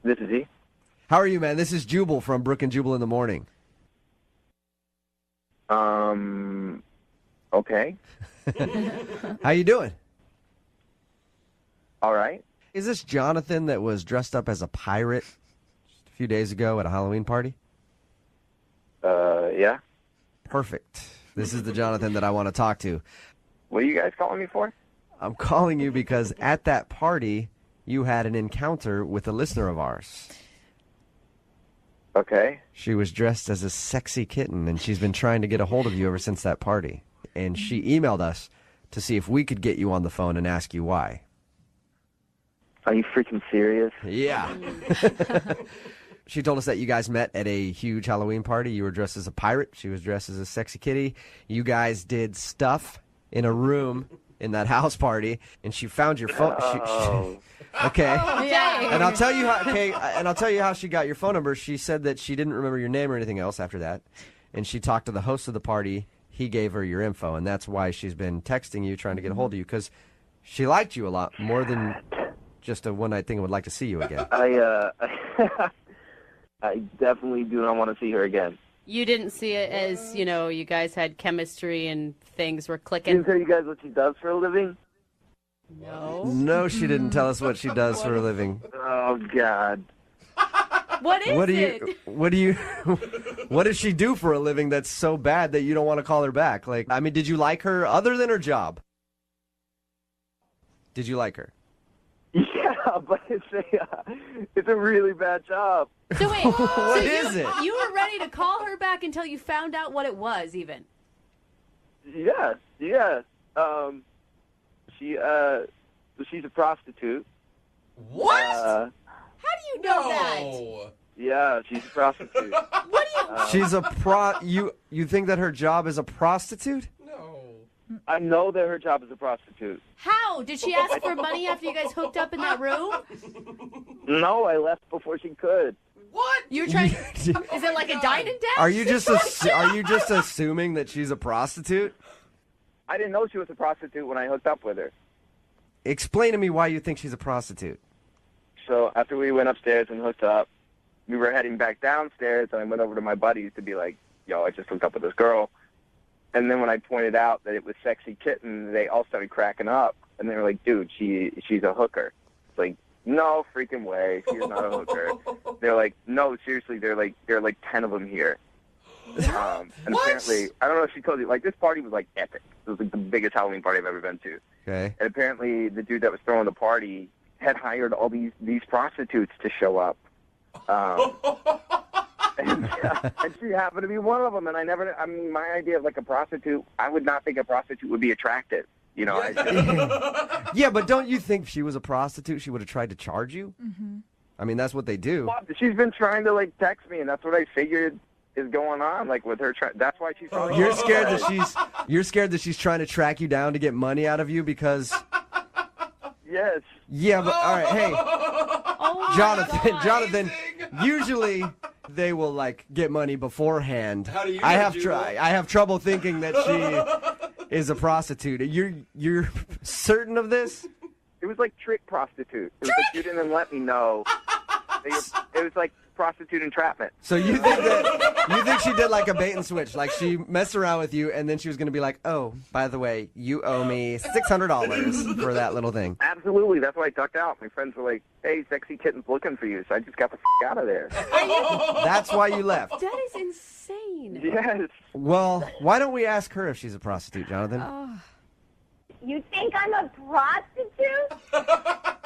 This is he. How are you, man? This is Jubal from Brooke and Jubal in the morning. Okay. How you doing? All right. Is this Jonathan that was dressed up as a pirate just a few days ago at a Halloween party? Yeah. Perfect. This is the Jonathan that I want to talk to. What are you guys calling me for? I'm calling you because at that party, you had an encounter with a listener of ours. Okay. She was dressed as a sexy kitten, and she's been trying to get a hold of you ever since that party. And she emailed us to see if we could get you on the phone and ask you why. Are you freaking serious? Yeah. She told us that you guys met at a huge Halloween party. You were dressed as a pirate. She was dressed as a sexy kitty. You guys did stuff in a room in that house party, and she found your phone. Okay. And I'll tell you how. Okay. And I'll tell you how she got your phone number. She said that she didn't remember your name or anything else after that, and she talked to the host of the party. He gave her your info, and that's why she's been texting you, trying to get a hold of you, because she liked you a lot more than just a one-night thing and would like to see you again. I definitely do not want to see her again. You didn't see it as, you guys had chemistry and things were She clicking? didn't tell you guys what she does for a living? No. No, she didn't tell us what she does for a living. Oh, God. What is it? What does she do for a living that's so bad that you don't want to call her back? Like, I mean, did you like her other than her job? Did you like her? Yeah, but it's a really bad job. So wait, What is it? You were ready to call her back until you found out what it was, even. Yes. She's a prostitute. What? How do you know that? Yeah, she's a prostitute. What do you? She's a You think that her job is a prostitute? I know that her job is a prostitute. How? Did she ask for money after you guys hooked up in that room? No, I left before she could. What? You were trying. Is it like a dine and dash? Are you just assuming that she's a prostitute? I didn't know she was a prostitute when I hooked up with her. Explain to me why you think she's a prostitute. So after we went upstairs and hooked up, we were heading back downstairs, and I went over to my buddies to be like, yo, I just hooked up with this girl. And then when I pointed out that it was Sexy Kitten, they all started cracking up. And they were like, dude, she's a hooker. It's like, no freaking way. She's not a hooker. They're like, no, seriously, there are like 10 of them here. And apparently, I don't know if she told you, like, this party was like epic. It was like the biggest Halloween party I've ever been to. Okay. And apparently the dude that was throwing the party had hired all these prostitutes to show up. And she happened to be one of them. And my idea of like a prostitute, I would not think a prostitute would be attractive. Yeah, but don't you think if she was a prostitute, she would have tried to charge you? Mm-hmm. I mean, that's what they do. Well, she's been trying to like text me, and that's what I figured is going on. Like with her, that's why she's. You're scared that she's trying to track you down to get money out of you because. Yes. Yeah, but all right, hey, Jonathan. Usually they will like get money beforehand. How do you I know, have trouble thinking that she is a prostitute. You're certain of this? It was like trick prostitute. It was like you didn't let me know. It was like prostitute entrapment. So you think she did like a bait and switch, like she messed around with you, and then she was going to be like, "Oh, by the way, you owe me $600 for that little thing." Absolutely, that's why I ducked out. My friends were like, "Hey, Sexy Kitten's looking for you," so I just got the out of there. That's why you left. That is insane. Yes. Well, why don't we ask her if she's a prostitute, Jonathan? You think I'm a prostitute?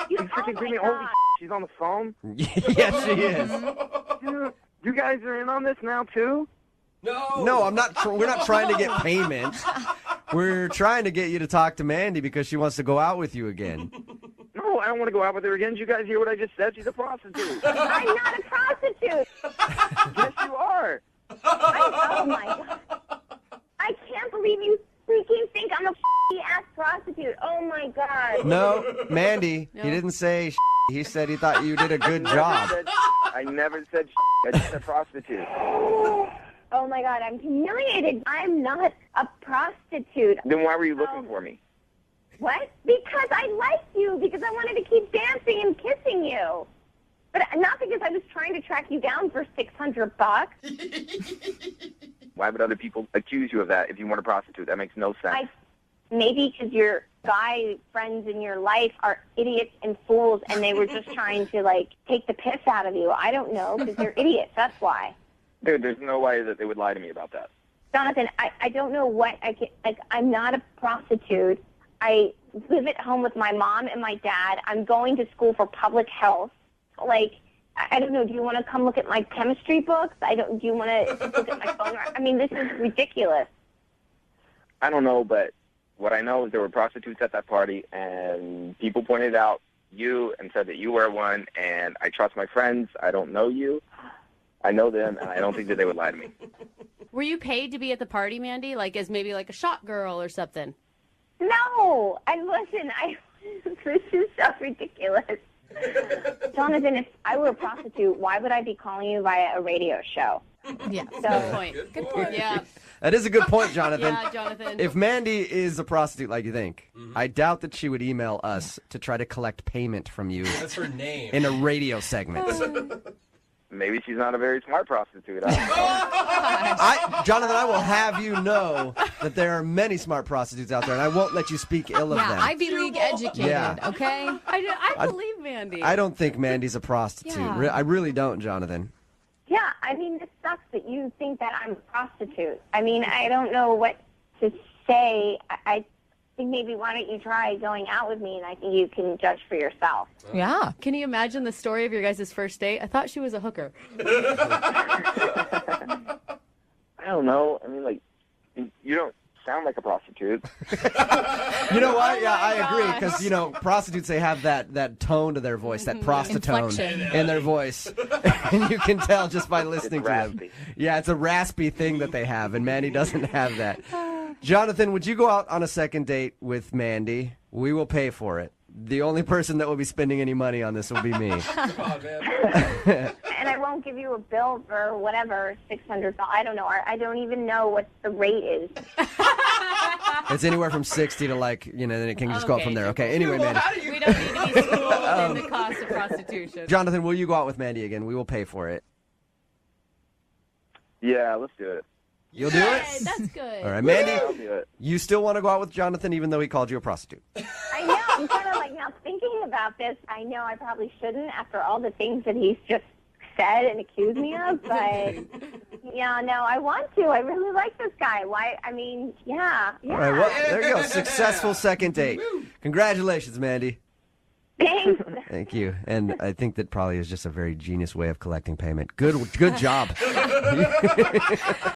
You freaking kidding me? Holy she's on the phone? Yes, she is. Dude, you guys are in on this now, too? No, I'm not. We're not trying to get payment. We're trying to get you to talk to Mandy because she wants to go out with you again. No, I don't want to go out with her again. Did you guys hear what I just said? She's a prostitute. I'm not a prostitute. Yes, you are. Oh, my God. I can't believe you freaking think I'm a ass prostitute. Oh, my God. No, Mandy, he didn't say he said he thought you did a good job. I never said I just said prostitute. Oh, my God, I'm humiliated. I'm not a prostitute. Then why were you looking for me? What? Because I liked you, because I wanted to keep dancing and kissing you. But not because I was trying to track you down for $600. Why would other people accuse you of that if you weren't a prostitute? That makes no sense. Maybe because your guy friends in your life are idiots and fools, and they were just trying to, like, take the piss out of you. I don't know, because they're idiots. That's why. Dude, there's no way that they would lie to me about that. Jonathan, I don't know what I can... Like, I'm not a prostitute. I live at home with my mom and my dad. I'm going to school for public health. Like, I don't know. Do you want to come look at my chemistry books? Do you want to look at my phone? I mean, this is ridiculous. I don't know, but what I know is there were prostitutes at that party, and people pointed out you and said that you were one, and I trust my friends. I don't know you. I know them, and I don't think that they would lie to me. Were you paid to be at the party, Mandy? Like as maybe like a shot girl or something? No, listen, this is so ridiculous. Jonathan, if I were a prostitute, why would I be calling you via a radio show? Yeah. So, Good point. Good point. Yeah. That is a good point, Jonathan. Yeah, Jonathan. If Mandy is a prostitute like you think, I doubt that she would email us to try to collect payment from you. That's her name. In a radio segment. Maybe she's not a very smart prostitute. I don't know. Jonathan, I will have you know that there are many smart prostitutes out there, and I won't let you speak ill of them. Ivy League educated, okay? I believe Mandy. I don't think Mandy's a prostitute. Yeah. I really don't, Jonathan. yeah, I mean, this sucks that you think that I'm a prostitute. I mean, I don't know what to say. I think maybe why don't you try going out with me, and I think you can judge for yourself. Yeah. Can you imagine the story of your guys' first date? I thought she was a hooker. I don't know. I mean, like, you don't sound like a prostitute. You know what? Yeah, I agree. Because, prostitutes, they have that tone to their voice, that prostitutone Inflection. in their voice. And you can tell just by listening to them. raspy. Yeah, it's a raspy thing that they have, and Mandy doesn't have that. Jonathan, would you go out on a second date with Mandy? We will pay for it. The only person that will be spending any money on this will be me. Come on, man. And I won't give you a bill for whatever, $600. I don't know. I don't even know what the rate is. It's anywhere from 60 to then it can just go up from there. Okay, anyway, Mandy. We don't need to be schooled in the cost of prostitution. Jonathan, will you go out with Mandy again? We will pay for it. Yeah, let's do it. You'll do it? That's good. All right, Mandy, Yeah, I'll do it. you still want to go out with Jonathan even though he called you a prostitute? I know. I'm kind of now thinking about this. I know I probably shouldn't after all the things that he's just said and accused me of, but yeah, no, I want to. I really like this guy. Why? I mean, yeah. All right, well, there you go. Successful second date. Congratulations, Mandy. Thanks. Thank you. And I think that probably is just a very genius way of collecting payment. Good job.